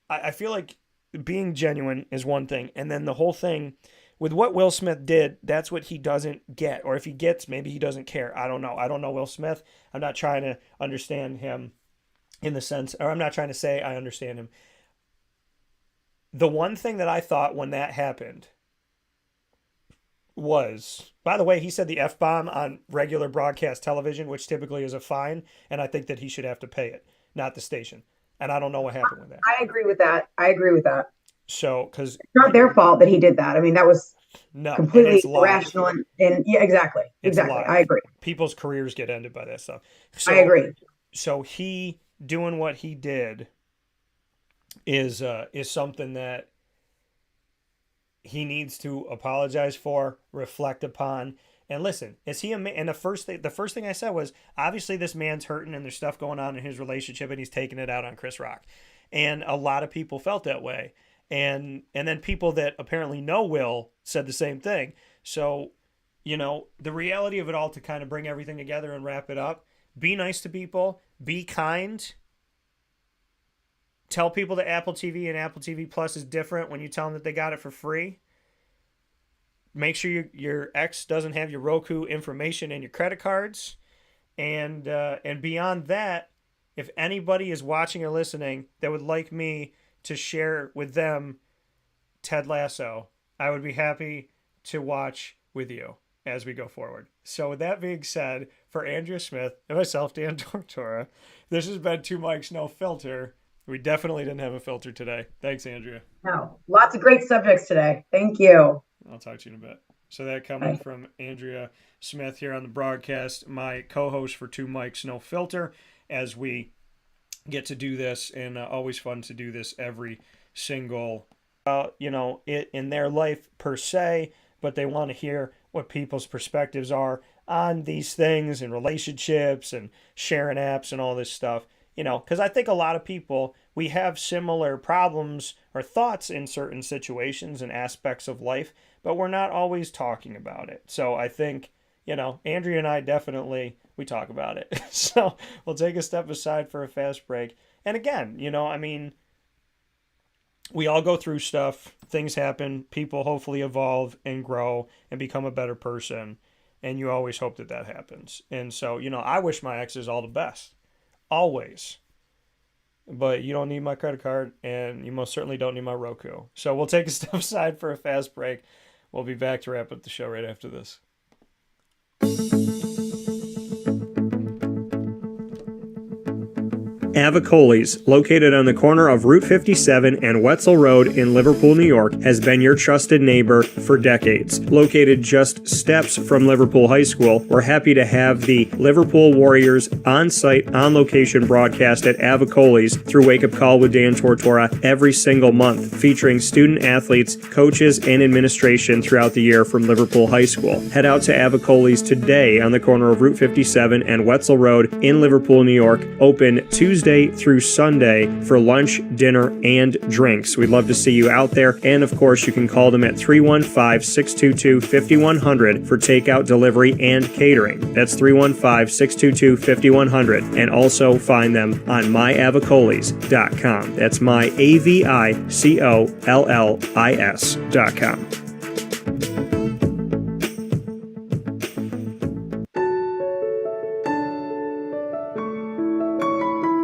Speaker 1: I feel like being genuine is one thing. And then the whole thing with what Will Smith did, that's what he doesn't get. Or if he gets, maybe he doesn't care. I don't know. I don't know Will Smith. I'm not trying to understand him in the sense, or I'm not trying to say I understand him. The one thing that I thought when that happened was, by the way, he said the F-bomb on regular broadcast television, which typically is a fine, and I think that he should have to pay it, not the station. And I don't know what happened with that.
Speaker 9: I agree with that.
Speaker 1: So, because
Speaker 9: it's not their fault that he did that. I mean, that was completely irrational. And yeah, exactly. I agree.
Speaker 1: People's careers get ended by that stuff. So,
Speaker 9: I agree.
Speaker 1: So he doing what he did is something that he needs to apologize for, reflect upon, and listen. Is he and the first thing I said was, obviously this man's hurting and there's stuff going on in his relationship and he's taking it out on Chris Rock, and a lot of people felt that way, and then people that apparently know Will said the same thing. So, the reality of it all, to kind of bring everything together and wrap it up: be nice to people, be kind. Tell people that Apple TV and Apple TV Plus is different when you tell them that they got it for free. Make sure your ex doesn't have your Roku information and your credit cards. And beyond that, if anybody is watching or listening that would like me to share with them Ted Lasso, I would be happy to watch with you as we go forward. So with that being said, for Andrea Smith and myself, Dan Tortora, this has been Two Mics, No Filter. We definitely didn't have a filter today. Thanks, Andrea.
Speaker 9: No, lots of great subjects today. Thank you.
Speaker 1: I'll talk to you in a bit. So that coming from Andrea Smith here on the broadcast, my co-host for Two Mics, No Filter, as we get to do this, and always fun to do this every single, it in their life per se, but they want to hear what people's perspectives are on these things and relationships and sharing apps and all this stuff. Because I think a lot of people, we have similar problems or thoughts in certain situations and aspects of life, but we're not always talking about it. So I think, Andrea and I definitely, we talk about it. So we'll take a step aside for a fast break. And again, we all go through stuff. Things happen. People hopefully evolve and grow and become a better person. And you always hope that happens. And so, I wish my exes all the best. Always. But you don't need my credit card, and you most certainly don't need my Roku. So we'll take a step aside for a fast break. We'll be back to wrap up the show right after this. Avicoli's, located on the corner of Route 57 and Wetzel Road in Liverpool, New York, has been your trusted neighbor for decades. Located just steps from Liverpool High School, we're happy to have the Liverpool Warriors on-site, on-location broadcast at Avicoli's through Wake Up Call with Dan Tortora every single month, featuring student athletes, coaches, and administration throughout the year from Liverpool High School. Head out to Avicoli's today on the corner of Route 57 and Wetzel Road in Liverpool, New York, open Tuesday through Sunday for lunch, dinner, and drinks. We'd love to see you out there. And of course, you can call them at 315-622-5100 for takeout, delivery, and catering. That's 315-622-5100. And also find them on myavicolis.com. That's myavicollis.com.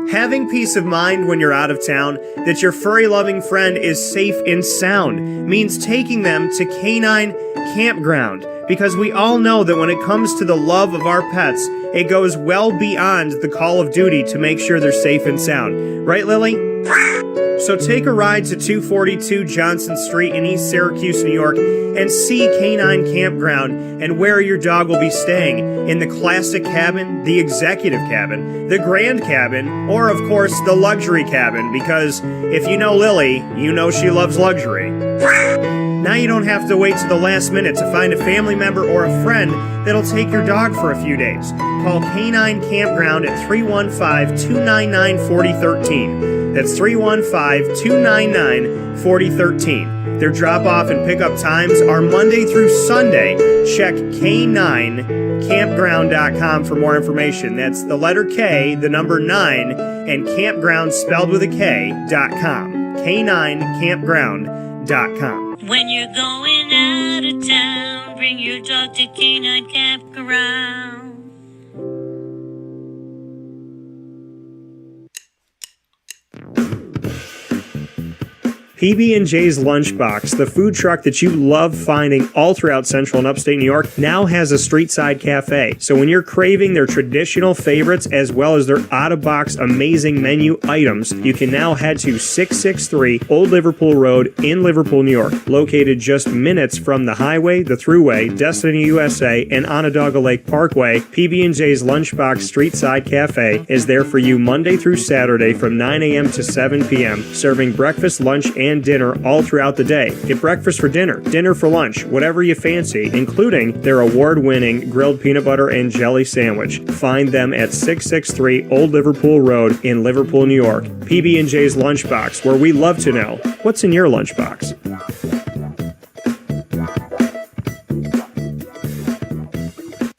Speaker 1: Having peace of mind when you're out of town that your furry-loving friend is safe and sound means taking them to Canine Campground, because we all know that when it comes to the love of our pets, it goes well beyond the call of duty to make sure they're safe and sound. Right, Lily? So take a ride to 242 Johnson Street in East Syracuse, New York, and see Canine Campground and where your dog will be staying, in the classic cabin, the executive cabin, the grand cabin, or of course the luxury cabin, because if you know Lily, you know she loves luxury. Now you don't have to wait to the last minute to find a family member or a friend that'll take your dog for a few days. Call Canine Campground at 315-299-4013. That's 315-299-4013. Their drop-off and pickup times are Monday through Sunday. Check K9campground.com for more information. That's the letter K, the number 9, and campground spelled with a K.com. K9campground.com.
Speaker 8: When you're going out of town, bring your dog to Canine Campground.
Speaker 1: PB&J's Lunchbox, the food truck that you love finding all throughout Central and Upstate New York, now has a street-side cafe. So when you're craving their traditional favorites as well as their out-of-box amazing menu items, you can now head to 663 Old Liverpool Road in Liverpool, New York. Located just minutes from the highway, the Thruway, Destiny USA, and Onondaga Lake Parkway, PB&J's Lunchbox Street-Side Cafe is there for you Monday through Saturday from 9 a.m. to 7 p.m., serving breakfast, lunch, and dinner all throughout the day. Get breakfast for dinner, dinner for lunch, whatever you fancy, including their award-winning grilled peanut butter and jelly sandwich. Find them at 663 Old Liverpool Road in Liverpool, New York. PB&J's Lunchbox, where we love to know what's in your lunchbox.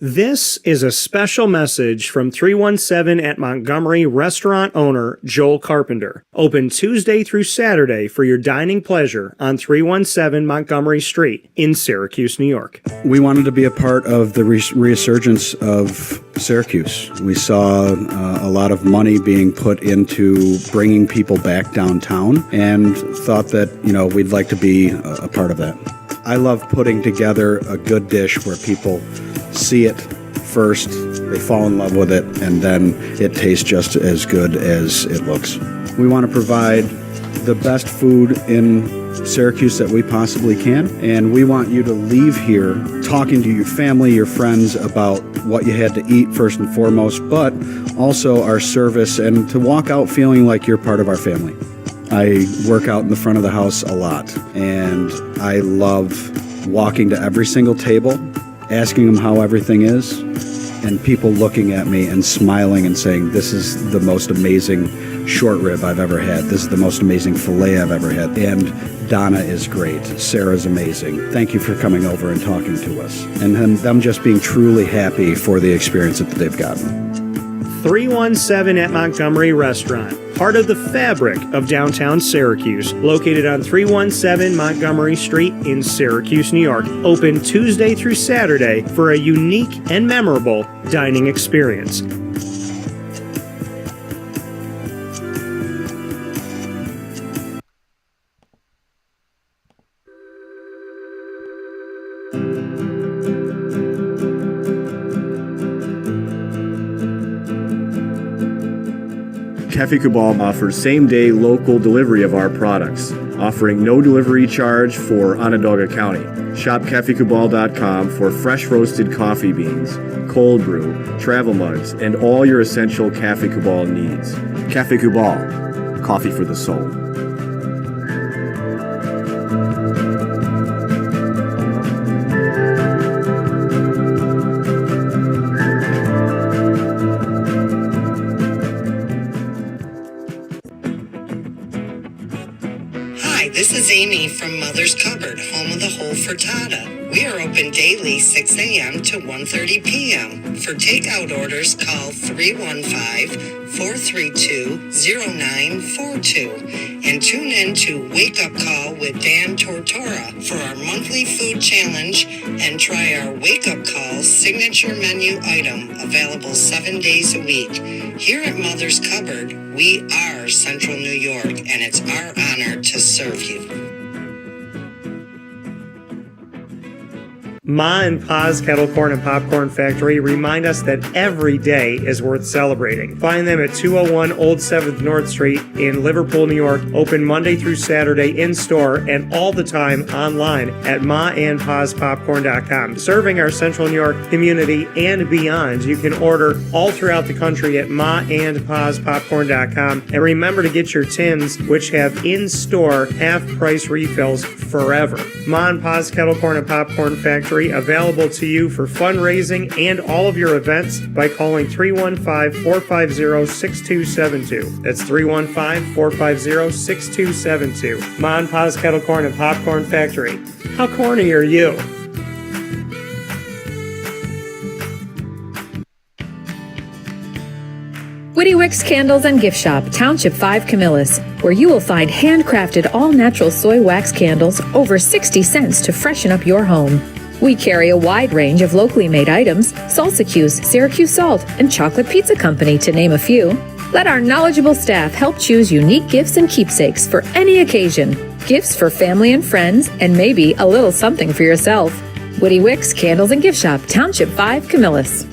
Speaker 1: This is a special message from 317 at Montgomery restaurant owner Joel Carpenter. Open Tuesday through Saturday for your dining pleasure on 317 Montgomery Street in Syracuse, New York.
Speaker 10: We wanted to be a part of the resurgence of Syracuse. We saw a lot of money being put into bringing people back downtown and thought that, we'd like to be a part of that. I love putting together a good dish where people see it first, they fall in love with it, and then it tastes just as good as it looks. We want to provide the best food in Syracuse that we possibly can, and we want you to leave here talking to your family, your friends about what you had to eat first and foremost, but also our service, and to walk out feeling like you're part of our family. I work out in the front of the house a lot, and I love walking to every single table, asking them how everything is, and people looking at me and smiling and saying, this is the most amazing short rib I've ever had. This is the most amazing filet I've ever had. And Donna is great. Sarah's amazing. Thank you for coming over and talking to us. And them just being truly happy for the experience that they've gotten.
Speaker 1: 317 at Montgomery Restaurant, part of the fabric of downtown Syracuse, located on 317 Montgomery Street in Syracuse, New York. Open Tuesday through Saturday for a unique and memorable dining experience.
Speaker 3: Cafe Cabal offers same-day local delivery of our products, offering no delivery charge for Onondaga County. Shop cafecabal.com for fresh roasted coffee beans, cold brew, travel mugs, and all your essential Cafe Cabal needs. Cafe Cabal, coffee for the soul.
Speaker 11: This is Amy from Mother's Cupboard, home of the whole frittata. We are open daily 6 a.m. to 1:30 p.m. For takeout orders, call 315-432-0942 and tune in to Wake Up Call with Dan Tortora for our monthly food challenge and try our Wake Up Call signature menu item available 7 days a week. Here at Mother's Cupboard, we are Central New York, and it's our honor to serve you.
Speaker 1: Ma and Pa's Kettle Corn and Popcorn Factory remind us that every day is worth celebrating. Find them at 201 Old 7th North Street in Liverpool, New York. Open Monday through Saturday in-store and all the time online at maandpaspopcorn.com. Serving our Central New York community and beyond, you can order all throughout the country at maandpaspopcorn.com. And remember to get your tins, which have in-store half-price refills forever. Ma and Pa's Kettle Corn and Popcorn Factory, available to you for fundraising and all of your events by calling 315-450-6272. That's 315-450-6272. Ma and Pa's Kettle Corn and Popcorn Factory. How corny are you?
Speaker 12: Witty Wicks Candles and Gift Shop, Township 5 Camillus, where you will find handcrafted all-natural soy wax candles over 60 cents to freshen up your home. We carry a wide range of locally made items, Salsicuse, Syracuse Salt, and Chocolate Pizza Company, to name a few. Let our knowledgeable staff help choose unique gifts and keepsakes for any occasion. Gifts for family and friends, and maybe a little something for yourself. Witty Wicks Candles and Gift Shop, Township 5 Camillus.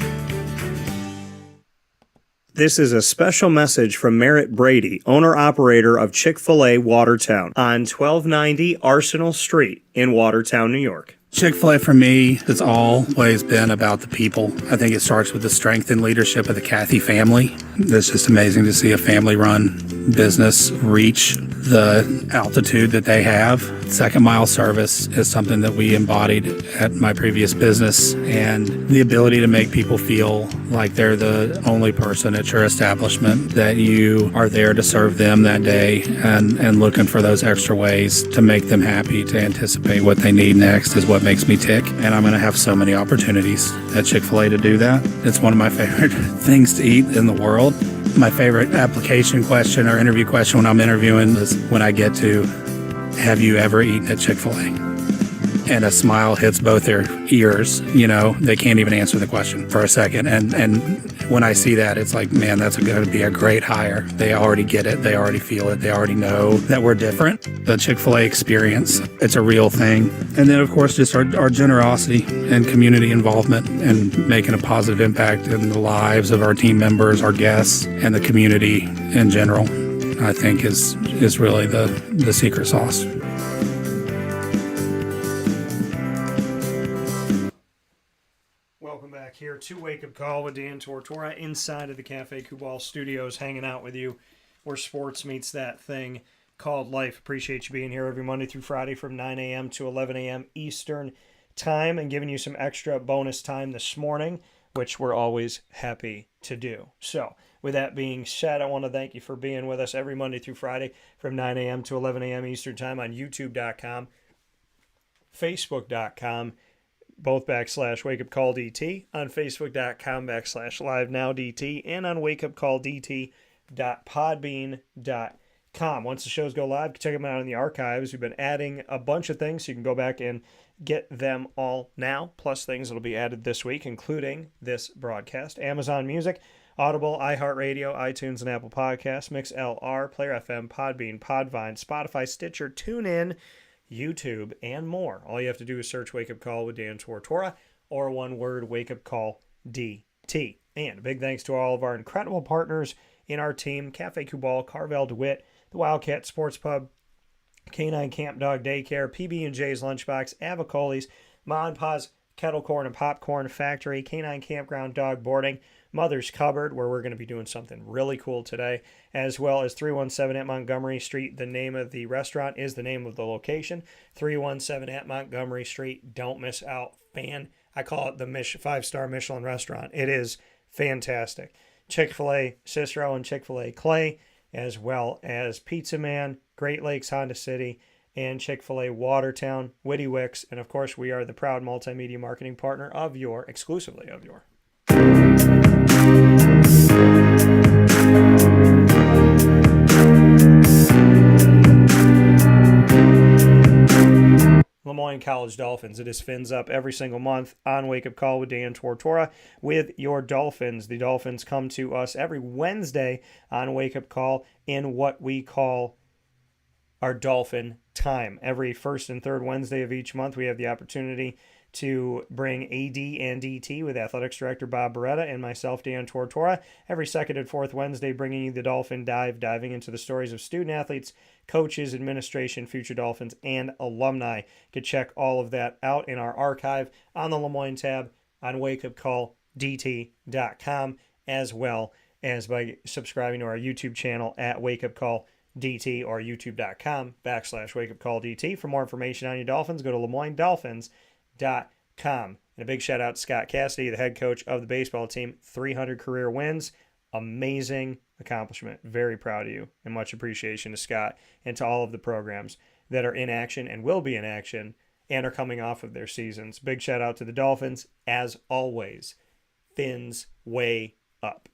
Speaker 1: This is a special message from Merritt Brady, owner-operator of Chick-fil-A Watertown on 1290 Arsenal Street in Watertown, New York.
Speaker 13: Chick-fil-A for me has always been about the people. I think it starts with the strength and leadership of the Cathy family. It's just amazing to see a family-run business reach the altitude that they have. Second mile service is something that we embodied at my previous business, and the ability to make people feel like they're the only person at your establishment, that you are there to serve them that day and looking for those extra ways to make them happy, to anticipate what they need next is what makes me tick. And I'm going to have so many opportunities at Chick-fil-A to do that. It's one of my favorite things to eat in the world. My favorite application question or interview question when I'm interviewing is when I get to, have you ever eaten at Chick-fil-A? And a smile hits both their ears. You know, they can't even answer the question for a second. And when I see that, it's like, man, that's going to be a great hire. They already get it. They already feel it. They already know that we're different. The Chick-fil-A experience, it's a real thing. And then, of course, just our generosity and community involvement and making a positive impact in the lives of our team members, our guests, and the community in general, I think is really the secret sauce.
Speaker 1: Here to Wake Up Call with Dan Tortora inside of the Cafe Kubal studios, hanging out with you where sports meets that thing called life. Appreciate you being here every Monday through Friday from 9 a.m. to 11 a.m. Eastern time, and giving you some extra bonus time this morning, which we're always happy to do. So with that being said, I want to thank you for being with us every Monday through Friday from 9 a.m. to 11 a.m. Eastern time on youtube.com, facebook.com, both /WakeUpCallDT, on Facebook.com /LiveNowDT, and on WakeUpCallDT.podbean.com. Once the shows go live, check them out in the archives. We've been adding a bunch of things, so you can go back and get them all now, plus things that will be added this week, including this broadcast. Amazon Music, Audible, iHeartRadio, iTunes, and Apple Podcasts, MixLR, Player FM, Podbean, Podvine, Spotify, Stitcher, TuneIn, YouTube, and more. All you have to do is search Wake Up Call with Dan Tortora, or one word, Wake Up Call DT. And a big thanks to all of our incredible partners in our team: Cafe Kubal, Carvel DeWitt, the Wildcat Sports Pub, Canine Camp Dog Daycare, PB&J's Lunchbox, Avicoli's, Ma and Pa's Kettle Corn and Popcorn Factory, Canine Campground Dog Boarding, Mother's Cupboard, where we're going to be doing something really cool today, as well as 317 at Montgomery Street. The name of the restaurant is the name of the location, 317 at Montgomery Street. Don't miss out. I call it the 5-star Michelin restaurant. It is fantastic. Chick-fil-A Cicero and Chick-fil-A Clay, as well as Pizza Man, Great Lakes Honda City, and Chick-fil-A Watertown, Witty Wicks, and of course we are the proud multimedia marketing partner exclusively of your. Lemoyne College Dolphins. It is Fins Up every single month on Wake Up Call with Dan Tortora with your Dolphins. The Dolphins come to us every Wednesday on Wake Up Call in what we call our Dolphin time. Every first and third Wednesday of each month, we have the opportunity to bring AD and DT with Athletics Director Bob Beretta and myself, Dan Tortora. Every second and fourth Wednesday, bringing you the Dolphin Dive, diving into the stories of student athletes, coaches, administration, future Dolphins, and alumni. You can check all of that out in our archive on the Lemoyne tab on wakeupcalldt.com, as well as by subscribing to our YouTube channel at wakeupcalldt or youtube.com/wakeupcalldt. For more information on your Dolphins, go to LeMoyneDolphins.com. And a big shout out to Scott Cassidy, the head coach of the baseball team. 300 career wins. Amazing accomplishment. Very proud of you, and much appreciation to Scott and to all of the programs that are in action and will be in action and are coming off of their seasons. Big shout out to the Dolphins. As always, Fins way up.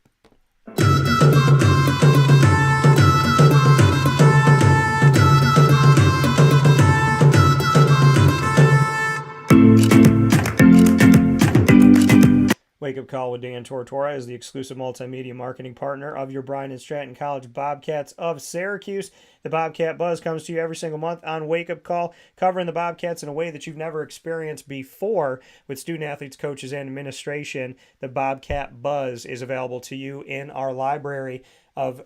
Speaker 1: Wake Up Call with Dan Tortora is the exclusive multimedia marketing partner of your Bryan and Stratton College Bobcats of Syracuse. The Bobcat Buzz comes to you every single month on Wake Up Call, covering the Bobcats in a way that you've never experienced before with student athletes, coaches, and administration. The Bobcat Buzz is available to you in our library of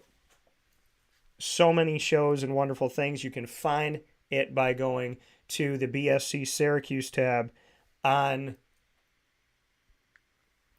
Speaker 1: so many shows and wonderful things. You can find it by going to the BSC Syracuse tab on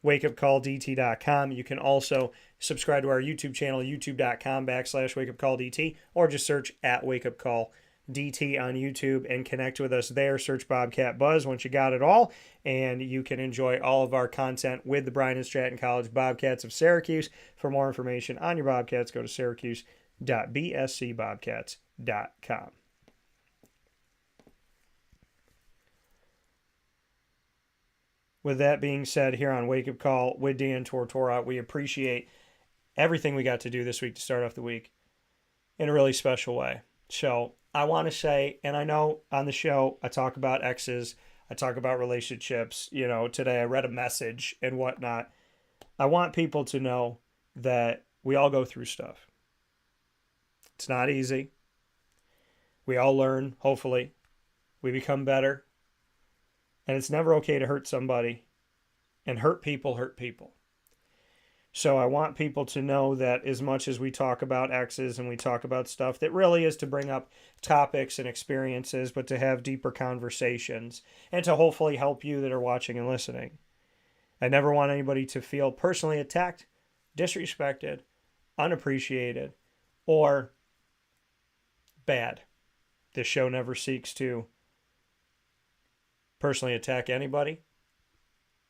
Speaker 1: wakeupcalldt.com. You can also subscribe to our YouTube channel, youtube.com/wakeupcalldt, or just search at wakeupcalldt on YouTube and connect with us there. Search Bobcat Buzz once you got it all, and you can enjoy all of our content with the Bryan and Stratton College Bobcats of Syracuse. For more information on your Bobcats, go to syracuse.bscbobcats.com. With that being said, here on Wake Up Call with Dan Tortora, we appreciate everything we got to do this week to start off the week in a really special way. So I want to say, and I know on the show I talk about exes, I talk about relationships. You know, today I read a message and whatnot. I want people to know that we all go through stuff. It's not easy. We all learn, hopefully. We become better. And it's never okay to hurt somebody. And hurt people hurt people. So I want people to know that as much as we talk about exes and we talk about stuff that really is to bring up topics and experiences, but to have deeper conversations and to hopefully help you that are watching and listening. I never want anybody to feel personally attacked, disrespected, unappreciated, or bad. This show never seeks to personally attack anybody.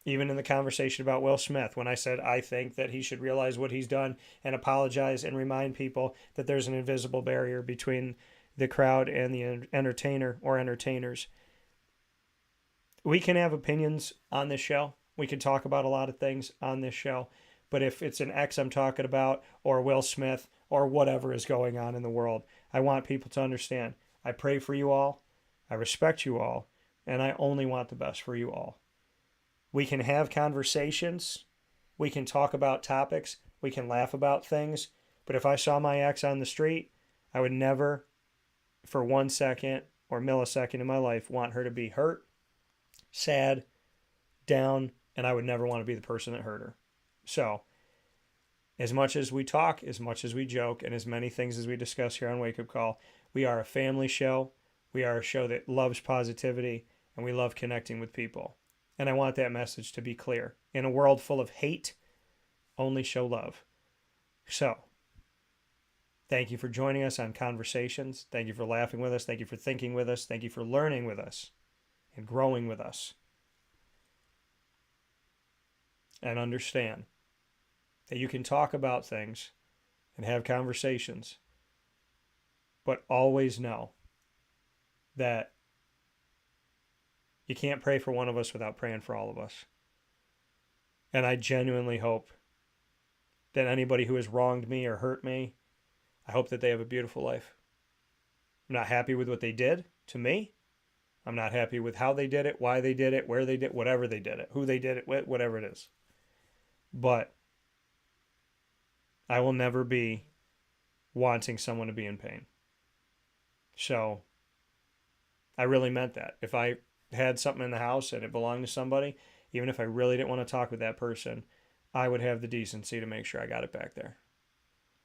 Speaker 1: Even in the conversation about Will Smith, when I said I think that he should realize what he's done and apologize and remind people that there's an invisible barrier between the crowd and the entertainer or entertainers. We can have opinions on this show. We can talk about a lot of things on this show. But if it's an ex I'm talking about, or Will Smith, or whatever is going on in the world, I want people to understand. I pray for you all. I respect you all. And I only want the best for you all. We can have conversations. We can talk about topics. We can laugh about things. But if I saw my ex on the street, I would never, for 1 second or millisecond in my life, want her to be hurt, sad, down, and I would never want to be the person that hurt her. So, as much as we talk, as much as we joke, and as many things as we discuss here on Wake Up Call, we are a family show. We are a show that loves positivity, and we love connecting with people. And I want that message to be clear. In a world full of hate, only show love. So, thank you for joining us on Conversations. Thank you for laughing with us. Thank you for thinking with us. Thank you for learning with us and growing with us. And understand that you can talk about things and have conversations, but always know that you can't pray for one of us without praying for all of us. And I genuinely hope that anybody who has wronged me or hurt me, I hope that they have a beautiful life. I'm not happy with what they did to me. I'm not happy with how they did it, why they did it, where they did it, whatever they did it, who they did it with, whatever it is. But I will never be wanting someone to be in pain. So I really meant that. If I had something in the house and it belonged to somebody, even if I really didn't want to talk with that person, I would have the decency to make sure I got it back there.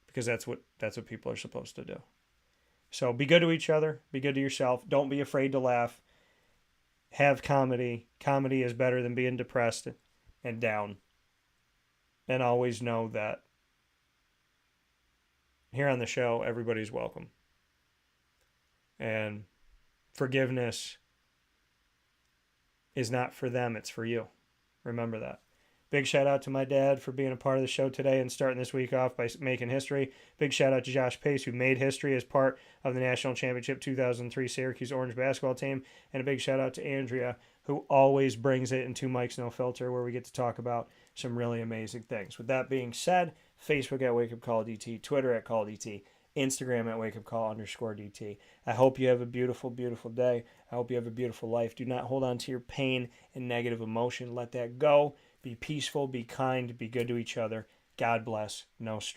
Speaker 1: Because that's what people are supposed to do. So be good to each other. Be good to yourself. Don't be afraid to laugh. Have comedy. Comedy is better than being depressed and down. And always know that here on the show, everybody's welcome. And forgiveness is not for them, it's for you. Remember that. Big shout out to my dad for being a part of the show today and starting this week off by making history. Big shout out to Josh Pace, who made history as part of the National Championship 2003 Syracuse Orange Basketball team. And a big shout out to Andrea, who always brings it in Two Mics No Filter, where we get to talk about some really amazing things. With that being said, Facebook at Wake Up Call DT, Twitter at Call DT, Instagram at wakeupcall_DT. I hope you have a beautiful, beautiful day. I hope you have a beautiful life. Do not hold on to your pain and negative emotion. Let that go. Be peaceful, be kind, be good to each other. God bless. No stress.